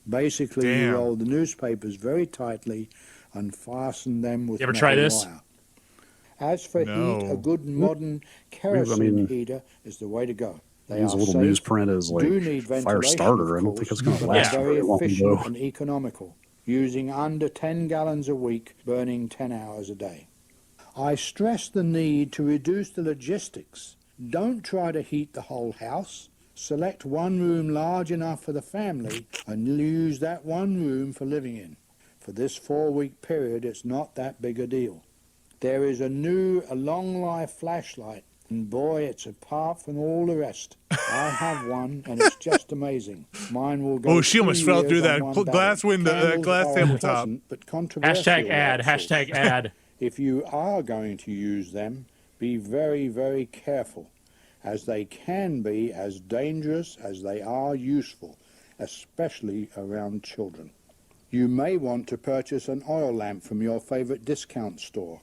Basically, you roll the newspapers very tightly and fasten them with You ever metal try this? wire. As for heat, a good modern kerosene heater is the way to go. They use a are little safe, newsprint as like do need fire ventilation, starter. I of don't think course, it's going to but last are very very long efficient though. and economical, using under 10 gallons a week, burning 10 hours a day. I stress the need to reduce the logistics. Don't try to heat the whole house. Select one room large enough for the family and use that one room for living in. For this 4-week period, it's not that big a deal. There is a long life flashlight, and boy, it's apart from all the rest. I have one, and it's just amazing. Mine will go. Oh, she almost fell through that glass window, Candles glass are tabletop. unpleasant, but controversial Hashtag ad. also. Hashtag ad. If you are going to use them, be very, very careful, as they can be as dangerous as they are useful, especially around children. You may want to purchase an oil lamp from your favorite discount store.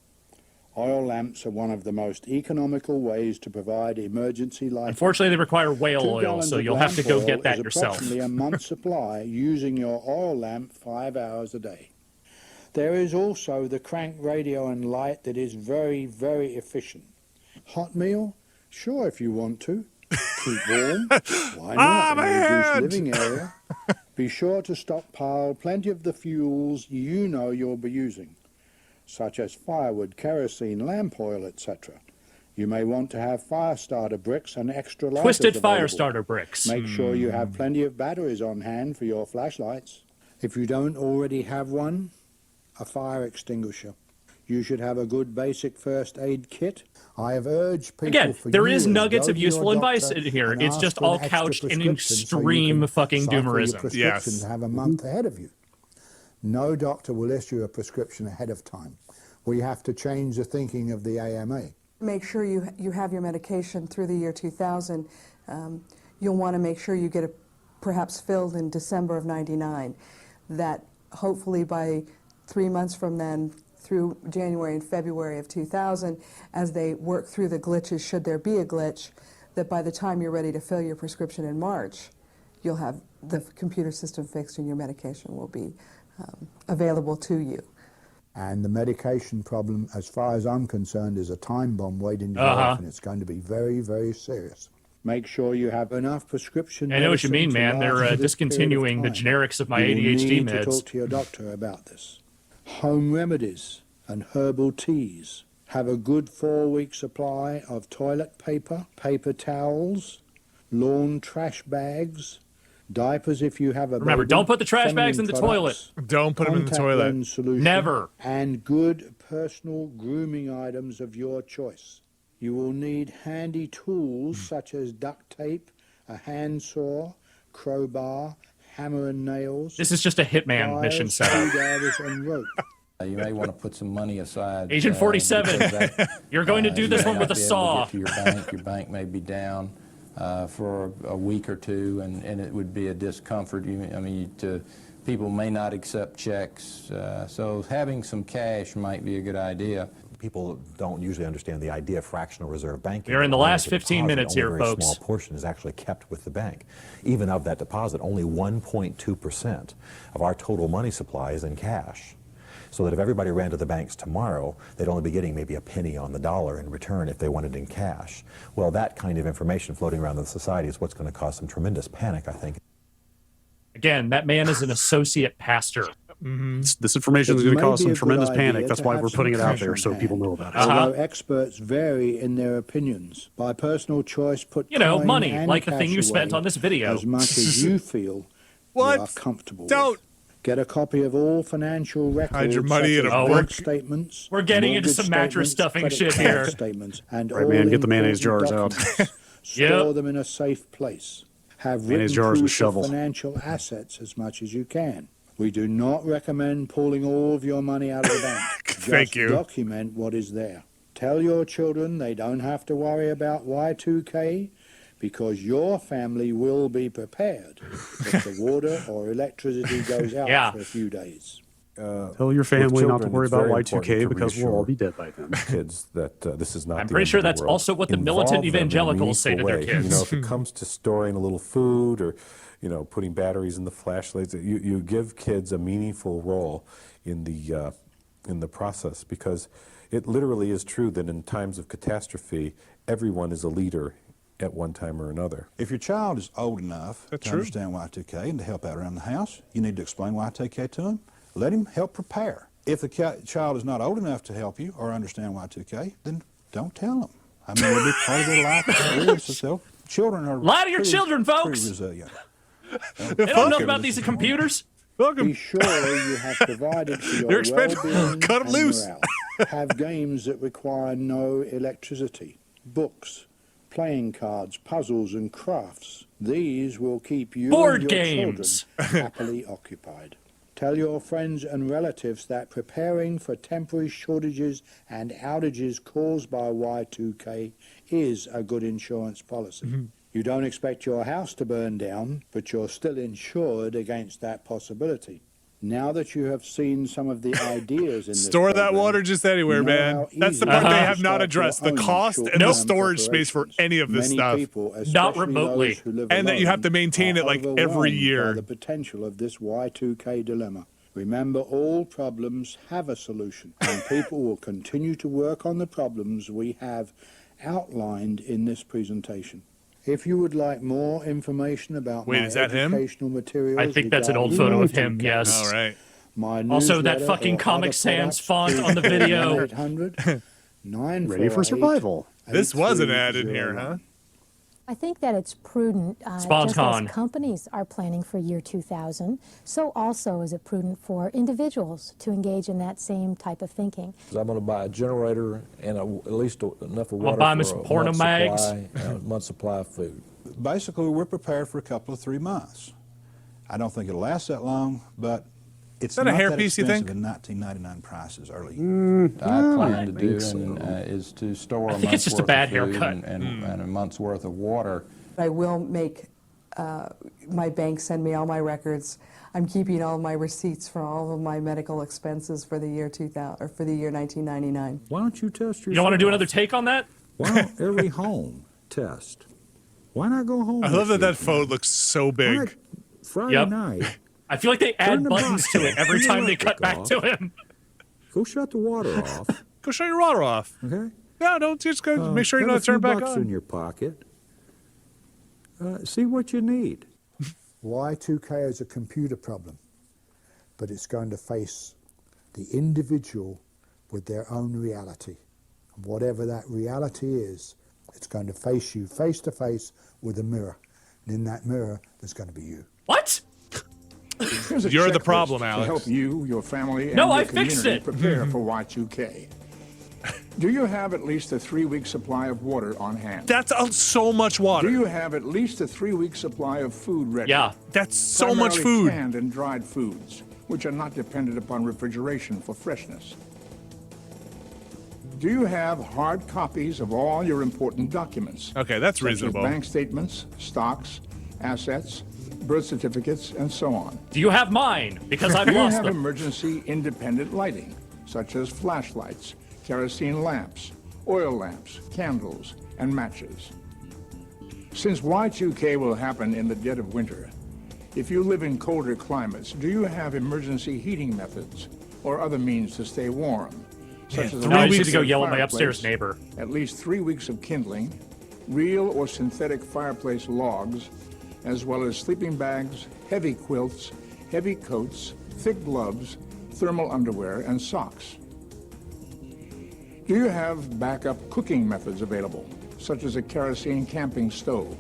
Oil lamps are one of the most economical ways to provide emergency lighting. Unfortunately, they require whale 2 oil, gallons so of you'll have to lamp go oil get that is yourself. approximately a month's supply using your oil lamp 5 hours a day. There is also the crank radio and light that is very, very efficient. Hot meal? Sure, if you want to. Keep warm? Why not? In a reduced living area. Be sure to stockpile plenty of the fuels you know you'll be using, such as firewood, kerosene, lamp oil, etc. You may want to have fire starter bricks and extra lighters Twisted fire available. starter bricks. Make sure you have plenty of batteries on hand for your flashlights. If you don't already have one, a fire extinguisher. You should have a good basic first aid kit. I have urged people Again, for there is years, nuggets go of to your useful advice doctor in here. and It's ask just for an all extra couched in prescription so you extreme can fucking cycle your doomerism. prescription to have a month ahead of you. No doctor will issue a prescription ahead of time. We have to change the thinking of the AMA. Make sure you have your medication through the year 2000. You'll want to make sure you get it perhaps filled in December of '99. That hopefully by 3 months from then, through January and February of 2000, as they work through the glitches, should there be a glitch, that by the time you're ready to fill your prescription in March, you'll have the computer system fixed and your medication will be available to you. And the medication problem, as far as I'm concerned, is a time bomb waiting to go off, and it's going to be very, very serious. Make sure you have enough prescription I know what you mean, medicine to man. last They're for this discontinuing the period of time. generics of my You will ADHD need to meds. talk to your doctor about this. Home remedies and herbal teas. Have a good 4-week supply of toilet paper, paper towels, lawn trash bags, diapers if you have a Remember, baby, don't put the trash feminine bags in the products, toilet. Don't put them in the contact toilet. lens solution, Never. and good personal grooming items of your choice. You will need handy tools such as duct tape, a handsaw, crowbar, hammer and nails. This is just a hitman mission setup. Screwdrivers and rope. You may want to put some money aside. Agent 47, you're going to do this one with a saw. Your bank may be down for a week or two, and it would be a discomfort. People may not accept checks, so having some cash might be a good idea. people don't usually understand the idea of fractional reserve banking. We're in the last 15 deposit, minutes only here, a very folks. small portion is actually kept with the bank. Even of that deposit, only 1.2% of our total money supply is in cash. So that if everybody ran to the banks tomorrow, they'd only be getting maybe a penny on the dollar in return if they wanted in cash. Well, that kind of information floating around in society is what's going to cause some tremendous panic, I think. Again, that man is an associate pastor. This information is going to cause some tremendous panic. That's why we're putting it out there so people know about it. Although experts vary in their opinions, by personal choice, put money, and like the thing you cash spent away on this video. as much as you feel you are comfortable with. Get a copy of all financial records. Hide your money in a bank brick. Statements. We're getting into mortgage some mattress statements, stuffing credit shit card here. Statements, and Right, all man, get the mayonnaise important jars out. documents. Store them in a safe place. Have written Mayonnaise jars and proof shovel. of financial assets as much as you can. We do not recommend pulling all of your money out of the bank. Thank you. Document what is there. Tell your children they don't have to worry about Y2K because your family will be prepared if the water or electricity goes out for a few days. Tell your family not to worry about Y2K because we'll all be dead by then. Kids that this is not. I'm the pretty end sure of the that's world. also what the Involve militant them in a evangelicals say to their meaningful way. kids. You know, if it comes to storing a little food or, putting batteries in the flashlights, you give kids a meaningful role in the process, because it literally is true that in times of catastrophe, everyone is a leader at one time or another. If your child is old enough to understand Y2K and to help out around the house, you need to explain Y2K to him. Let him help prepare. If the child is not old enough to help you or understand Y2K, then don't tell them. I mean, it'll be part of their life experience. Children are Lie to your children, folks. Pretty resilient. They don't know about these computers. Be sure you have provided for your well-being Cut 'em and loose. morale. Have games that require no electricity, books, playing cards, puzzles, and crafts. These will keep you Board and your games. children happily occupied. Tell your friends and relatives that preparing for temporary shortages and outages caused by Y2K is a good insurance policy. You don't expect your house to burn down, but you're still insured against that possibility. Now that you have seen some of the ideas in this Store that program, water just anywhere, you know man. how That's the easy part it they is have to not start addressed. your The own cost and the short-term storage space for any of this Many stuff. people, Not especially remotely. those who live And that you have alone, to maintain are it like every overwhelmed by year. the potential of this Y2K dilemma. Remember, all problems have a solution, and people will continue to work on the problems we have outlined in this presentation. If you would like more information about my is that him? educational materials, I think that's an old regarding photo of him, Y2K, yes. All right. my Also, that newsletter fucking or Comic other Sans products, font on the video. 800 Ready for survival. This was an ad in here, huh? I think that it's prudent, just SpawnCon. as companies are planning for year 2000, so also is it prudent for individuals to engage in that same type of thinking. I'm going to buy a generator and at least enough of I'll water buy me for some a porno month's mags. supply, and a month's supply of food. Basically, we're prepared for a couple of 3 months. I don't think it'll last that long, but it's that a not that hairpiece, you expensive think? in 1999 prices early. I plan to do is to store a think it's month's just a worth bad of food haircut. and a month's worth of water. I will make my bank send me all my records. I'm keeping all my receipts for all of my medical expenses for the year 2000 or for the year 1999. Why don't you test yourself? You don't want to do another take on that? Why don't every home test? Why not go home? I love that phone looks so big. Friday night. I feel like they add Turn the buttons to it every turn the time they cut electric back off. to him. Go shut the water off. Go shut your water off. Okay. No, don't just go. Make sure you have don't a few turn it back bucks on. in your pocket. See what you need. Y2K is a computer problem, but it's going to face the individual with their own reality. And whatever that reality is, it's going to face you face to face with a mirror. And in that mirror, there's going to be you. What? Here's a You're the checklist problem, to Alex. help you, your family, and No, your I fixed community it. prepare for Y2K. Do you have at least a 3-week supply of water on hand? That's so much water. Do you have at least a 3-week supply of food ready? Yeah. That's so much Primarily food. canned and dried foods, which are not dependent upon refrigeration for freshness. Do you have hard copies of all your important documents? Okay, that's such as reasonable. bank statements, stocks, assets, birth certificates, and so on. Do you have mine? Because I've Do you lost have them. emergency independent lighting, such as flashlights, kerosene lamps, oil lamps, candles, and matches. Since Y2K will happen in the dead of winter, if you live in colder climates, do you have emergency heating methods or other means to stay warm? Such as I need to go yell at my upstairs neighbor. At least 3 weeks of kindling, real or synthetic fireplace logs, as well as sleeping bags, heavy quilts, heavy coats, thick gloves, thermal underwear, and socks. Do you have backup cooking methods available, such as a kerosene camping stove,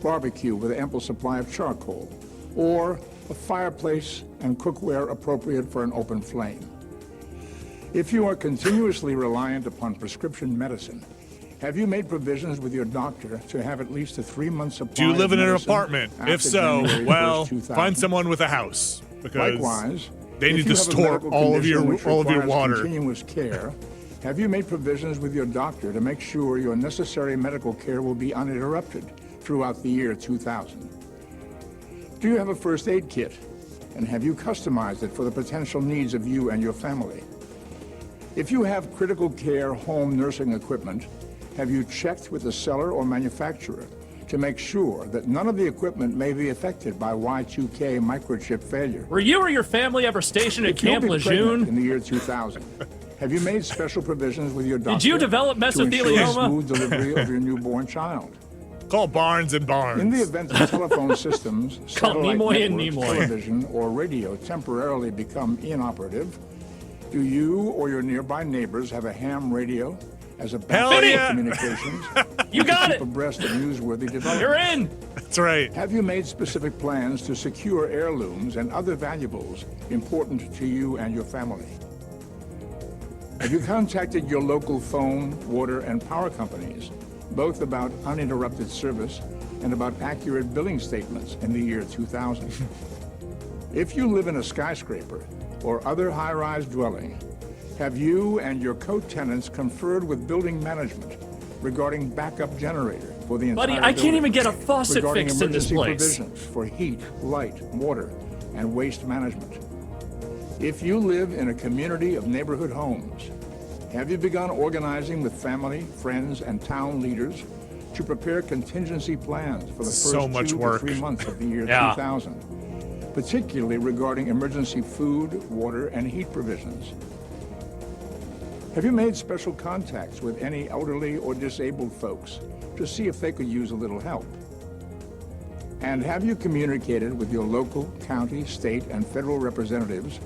barbecue with an ample supply of charcoal, or a fireplace and cookware appropriate for an open flame? If you are continuously reliant upon prescription medicine, have you made provisions with your doctor to have at least a 3-month supply? Do you live of in an medicine apartment? after If so, January well, 1st, 2000? find someone with a house, because Likewise, they if need you to have a store medical all of condition your which requires water. Continuous care. Have you made provisions with your doctor to make sure your necessary medical care will be uninterrupted throughout the year 2000? Do you have a first aid kit? And have you customized it for the potential needs of you and your family? If you have critical care home nursing equipment, have you checked with the seller or manufacturer to make sure that none of the equipment may be affected by Y2K microchip failure? Were you or your family ever stationed at If you'll Camp be pregnant Lejeune? in the year 2000, have you made special provisions with your doctor? Did you develop to ensure mesothelioma? smooth delivery of your newborn child? Call Barnes and Barnes. In the event that telephone systems, Call satellite Nimoy and networks, Nimoy. television, or radio temporarily become inoperative, do you or your nearby neighbors have a ham radio as a backup yeah. communications? You got keep it. abreast of newsworthy developments? You're in. That's right. Have you made specific plans to secure heirlooms and other valuables important to you and your family? Have you contacted your local phone, water, and power companies, both about uninterrupted service and about accurate billing statements in the year 2000? If you live in a skyscraper or other high-rise dwelling, have you and your co-tenants conferred with building management regarding backup generator for the entire Buddy, I can't building, even get a faucet regarding fixed in this emergency place. provisions for heat, light, water, and waste management? If you live in a community of neighborhood homes, have you begun organizing with family, friends, and town leaders to prepare contingency plans for the first So much 2 work. to 3 months of the year Yeah. 2000, particularly regarding emergency food, water, and heat provisions? Have you made special contacts with any elderly or disabled folks to see if they could use a little help? And have you communicated with your local, county, state, and federal representatives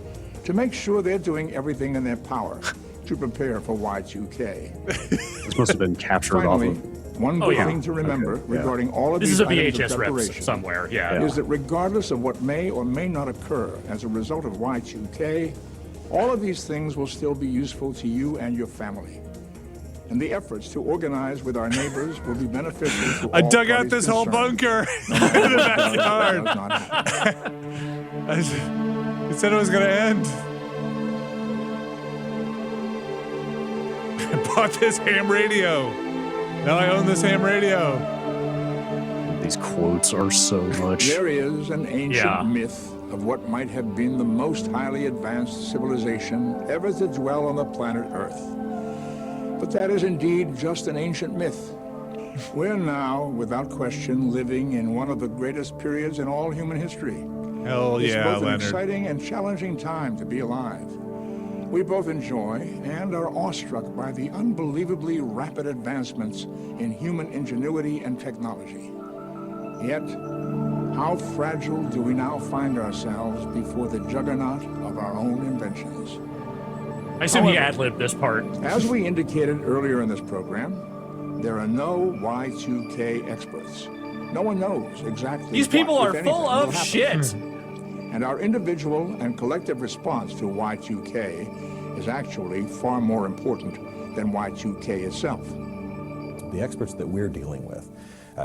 to make sure they're doing everything in their power to prepare for Y2K? This must have been captured Finally, off of. one Oh, good yeah. thing to remember Okay, yeah. regarding all of This these is a items VHS of rep preparation somewhere. Yeah. is that regardless of what may or may not occur as a result of Y2K, all of these things will still be useful to you and your family. And the efforts to organize with our neighbors will be beneficial to I all dug out parties this whole concerned. bunker in the backyard. He said it was going to end. I bought this ham radio. Now I own this ham radio. These quotes are so much. There is an ancient Yeah. myth of what might have been the most highly advanced civilization ever to dwell on the planet Earth. But that is indeed just an ancient myth. We're now, without question, living in one of the greatest periods in all human history. Hell It's yeah, both an Leonard. exciting and challenging time to be alive. We both enjoy and are awestruck by the unbelievably rapid advancements in human ingenuity and technology. Yet, how fragile do we now find ourselves before the juggernaut of our own inventions? I assume he However, ad-libbed this part. As we indicated earlier in this program, there are no Y2K experts. No one knows exactly These people what, are if anything, full will of happen. shit. And our individual and collective response to Y2K is actually far more important than Y2K itself. The experts that we're dealing with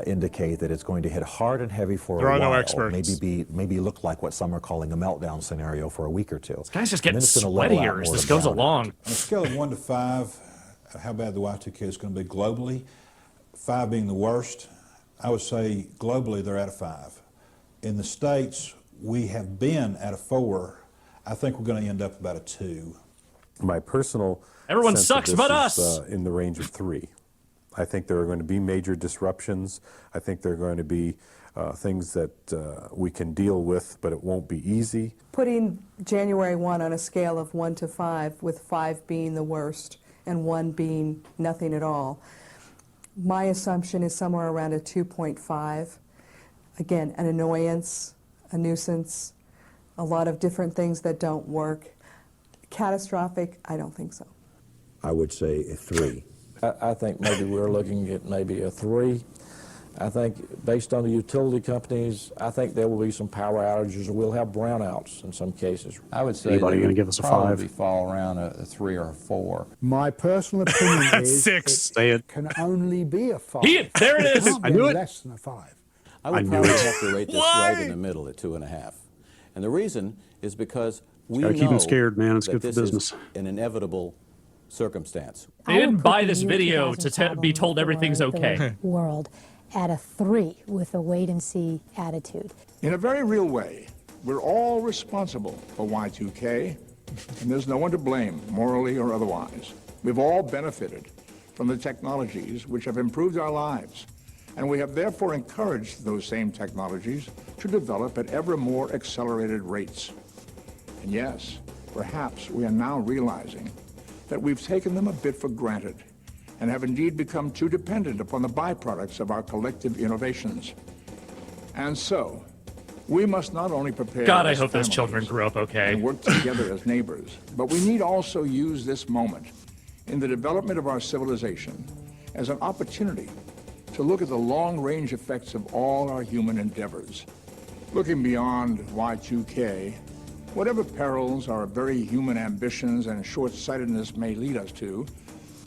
indicate that it's going to hit hard and heavy for There a are no while. experts. Maybe look like what some are calling a meltdown scenario for a week or two. This guy's just And getting then it's gonna level out sweatier as more this and goes down. along. On a scale of 1 to 5, how bad the Y2K is going to be globally, 5 being the worst, I would say globally they're at a 5. In the States, we have been at a 4. I think we're going to end up about a 2. My personal Everyone sense sucks of but this is, us. in the range of 3. I think there are going to be major disruptions. I think there are going to be things that we can deal with, but it won't be easy. Putting January 1 on a scale of 1 to 5, with 5 being the worst and 1 being nothing at all, my assumption is somewhere around a 2.5. Again, an annoyance, a nuisance, a lot of different things that don't work. Catastrophic, I don't think so. I would say a 3. I think maybe we're looking at maybe a 3. I think based on the utility companies, I think there will be some power outages, or we'll have brownouts in some cases. I would say Anybody gonna give us a 5? Probably fall around a 3 or a 4. My personal opinion is 6. Say it. can only be a 5. There it is. Can't I knew be it. less than a 5. I would knew probably it. have to rate this right in the middle at 2.5. And the reason is because we Gotta know keep them scared, man. It's that good for this business. is an inevitable circumstance. They I would didn't put buy the this year video to 2007 be told everything's for okay. the world at a 3 with a wait-and-see attitude. In a very real way, we're all responsible for Y2K, and there's no one to blame, morally or otherwise. We've all benefited from the technologies which have improved our lives, and we have therefore encouraged those same technologies to develop at ever more accelerated rates. And yes, perhaps we are now realizing that we've taken them a bit for granted and have indeed become too dependent upon the byproducts of our collective innovations. And so, we must not only prepare God, I as hope those families children grew up okay. and work together as neighbors, but we need also use this moment in the development of our civilization as an opportunity to look at the long-range effects of all our human endeavors. Looking beyond Y2K, whatever perils our very human ambitions and short-sightedness may lead us to,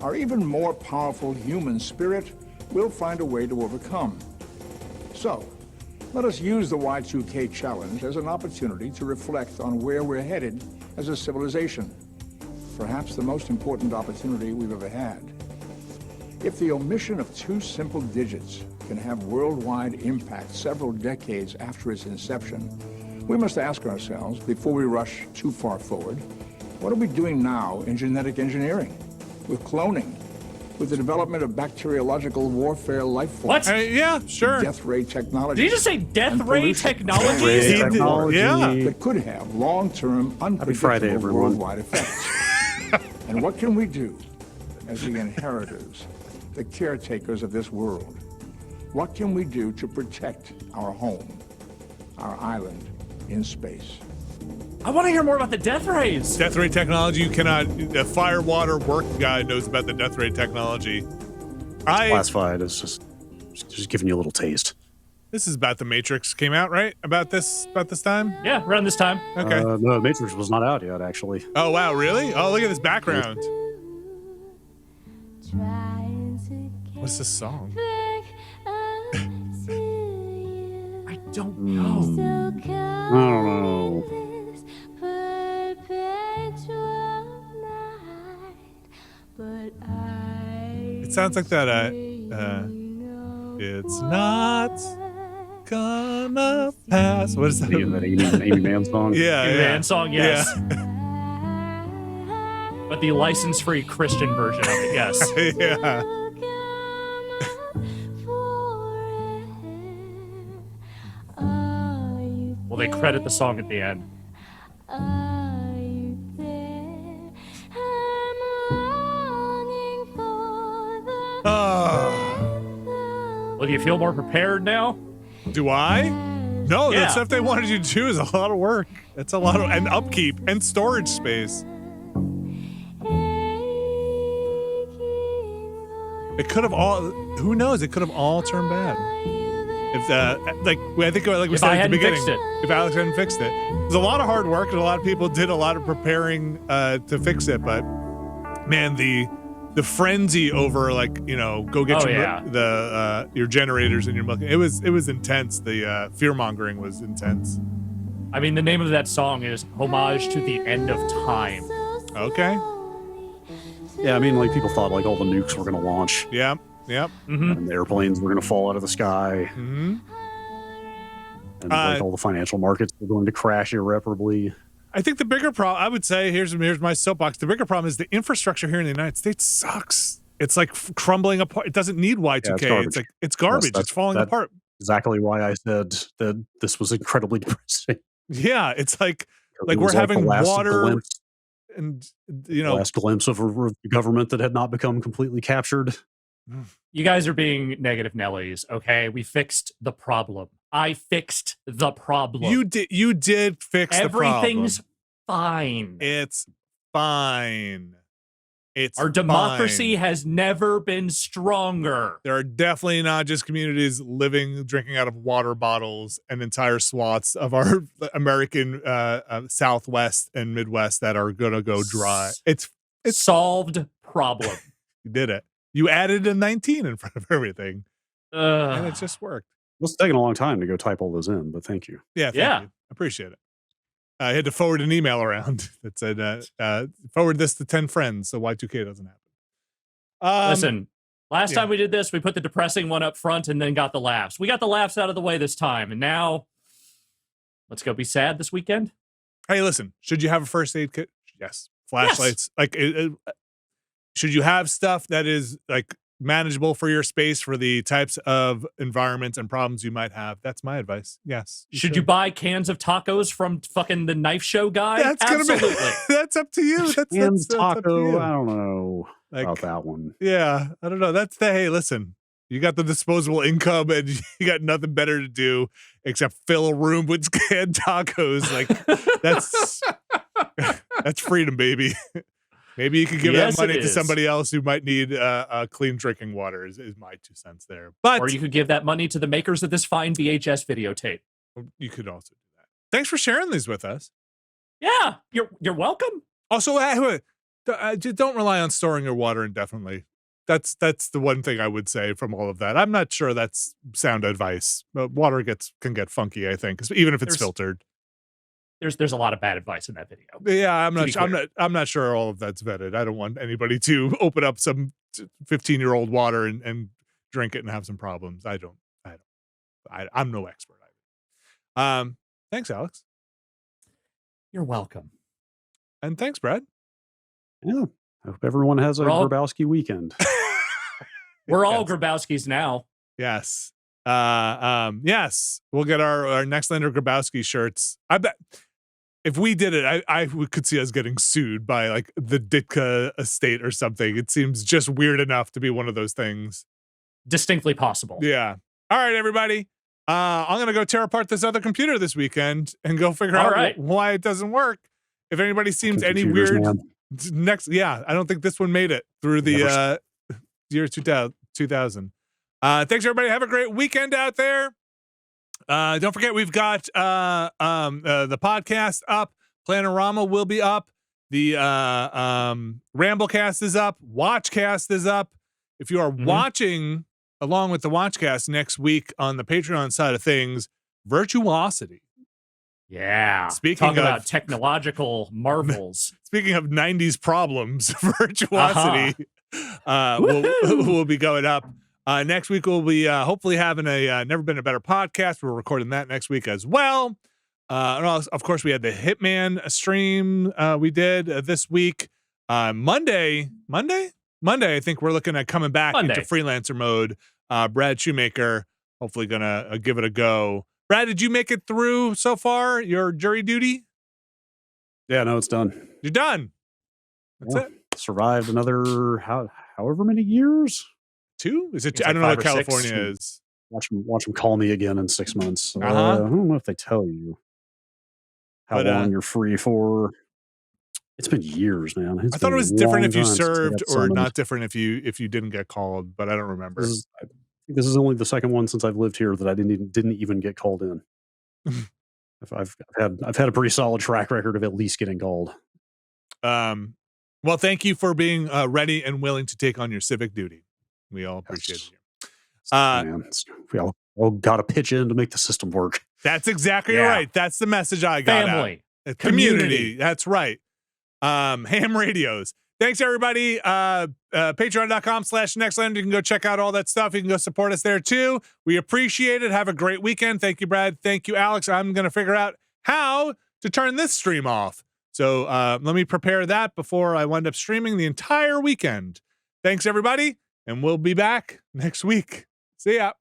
our even more powerful human spirit will find a way to overcome. So, let us use the Y2K challenge as an opportunity to reflect on where we're headed as a civilization. Perhaps the most important opportunity we've ever had. If the omission of 2 simple digits can have worldwide impact several decades after its inception, we must ask ourselves, before we rush too far forward, what are we doing now in genetic engineering, with cloning, with the development of bacteriological warfare life forms? What? Yeah, sure. Death ray technology. Did you just say death ray technology? Ray technology. Yeah. That could have long-term, Friday, unpredictable everyone. worldwide effects. And what can we do as the inheritors, the caretakers of this world? What can we do to protect our home, our island in space? I want to hear more about the death rays. Death ray technology, you cannot. The fire water work guy knows about the death ray technology. Classified. It's just giving you a little taste. This is about the Matrix came out, right? About this time? Yeah, around this time. Okay. No, Matrix was not out yet, actually. Oh wow, really? Oh, look at this background. What's this song? I don't know. I don't know. It sounds like that. It's not gonna pass. What is that? That Amy Mann song. Yeah, Amy yeah. Mann song, yes. Yeah. But the license-free Christian version of it, yes. Yeah. Well, they credit the song at the end. Well, do you feel more prepared now? Do I? No, Yeah. that stuff they wanted you to do is a lot of work. It's a lot of and upkeep and storage space. It could have all. Who knows? It could have all turned bad. If I think like we If said I at the hadn't beginning, fixed it. if Alex hadn't fixed it, there's a lot of hard work and a lot of people did a lot of preparing to fix it. But man, the frenzy over go get Oh, your yeah. your generators and your milk. It was intense. The fear mongering was intense. I mean, the name of that song is Homage to the End of Time. Okay. Yeah, I mean, like people thought like all the nukes were going to launch. Yep. And the airplanes were going to fall out of the sky. Mm-hmm. And like all the financial markets were going to crash irreparably. I think the bigger problem, I would say, here's my soapbox. The bigger problem is the infrastructure here in the United States sucks. It's like crumbling apart. It doesn't need Y2K. It's garbage. Yes, it's falling apart. Exactly why I said that this was incredibly depressing. Yeah, it's like It we're was having the last water glimpse, and the last glimpse of a government that had not become completely captured. You guys are being negative Nellies, okay? We fixed the problem. I fixed the problem. You did fix the problem. Everything's fine. It's fine. Our democracy has never been stronger. There are definitely not just communities drinking out of water bottles and entire swaths of our American Southwest and Midwest that are going to go dry. It's solved problem. You did it. You added a 19 in front of everything. And it just worked. It's taken a long time to go type all those in, but thank you. Yeah, thank you. Appreciate it. I had to forward an email around that said, forward this to 10 friends so Y2K doesn't happen. Listen, last time we did this, we put the depressing one up front and then got the laughs. We got the laughs out of the way this time, and now let's go be sad this weekend. Hey, listen, should you have a first aid kit? Yes. Flashlights. Yes. Should you have stuff that is manageable for your space for the types of environments and problems you might have? That's my advice. Yes. Should you buy cans of tacos from fucking the knife show guy? Absolutely. That's up to you. That's taco. up to you. I don't know about that one. Yeah, I don't know. Hey, listen, you got the disposable income and you got nothing better to do except fill a room with canned tacos. That's freedom, baby. Maybe you could give that money to somebody else who might need clean drinking water is my 2 cents there. Or you could give that money to the makers of this fine VHS videotape. You could also do that. Thanks for sharing these with us. Yeah, you're welcome. Also, don't rely on storing your water indefinitely. That's the one thing I would say from all of that. I'm not sure that's sound advice. But water can get funky, I think, even if it's filtered. There's a lot of bad advice in that video. Yeah, I'm not sure all of that's vetted. I don't want anybody to open up some 15-year-old water and drink it and have some problems. I'm no expert either. Thanks, Alex. You're welcome. And thanks, Brad. Yeah. I hope everyone has a Grabowski weekend. We're all Grabowskis now. Yes. Yes. We'll get our Nextlander Grabowski shirts. I bet if we did it, I could see us getting sued by the Ditka estate or something. It seems just weird enough to be one of those things. Distinctly possible. Yeah. All right, everybody. I'm going to go tear apart this other computer this weekend and go figure out why it doesn't work. If anybody seems any weird I don't think this one made it through the year 2000. Thanks, everybody. Have a great weekend out there. Don't forget, we've got the podcast up. Planorama will be up. The Ramblecast is up. Watchcast is up. If you are watching along with the Watchcast next week on the Patreon side of things, Virtuosity. Yeah. Talk about technological marvels. Speaking of 90s problems, Virtuosity will be going up. Next week we'll be hopefully having a Never Been a Better podcast. We're recording that next week as well. And of course, we had the Hitman stream we did this week. Monday, I think we're looking at coming back into freelancer mode. Brad Shoemaker, hopefully gonna give it a go. Brad, did you make it through so far your jury duty? Yeah, no, it's done. You're done. That's it. Survived another however many years. 2? Is it? I don't know what California is. Watch them call me again in 6 months. I don't know if they tell you how long you're free for. It's been years, man. I thought it was different if you served or not different if you didn't get called, but I don't remember. This is only the second one since I've lived here that I didn't even get called in. I've had a pretty solid track record of at least getting called. Well, thank you for being ready and willing to take on your civic duty. We all appreciate it. We all got to pitch in to make the system work. That's exactly right. That's the message I got. Family. Community. That's right. Ham radios. Thanks, everybody. Patreon.com/Nextlander. You can go check out all that stuff. You can go support us there, too. We appreciate it. Have a great weekend. Thank you, Brad. Thank you, Alex. I'm going to figure out how to turn this stream off. So let me prepare that before I wind up streaming the entire weekend. Thanks, everybody, and we'll be back next week. See ya.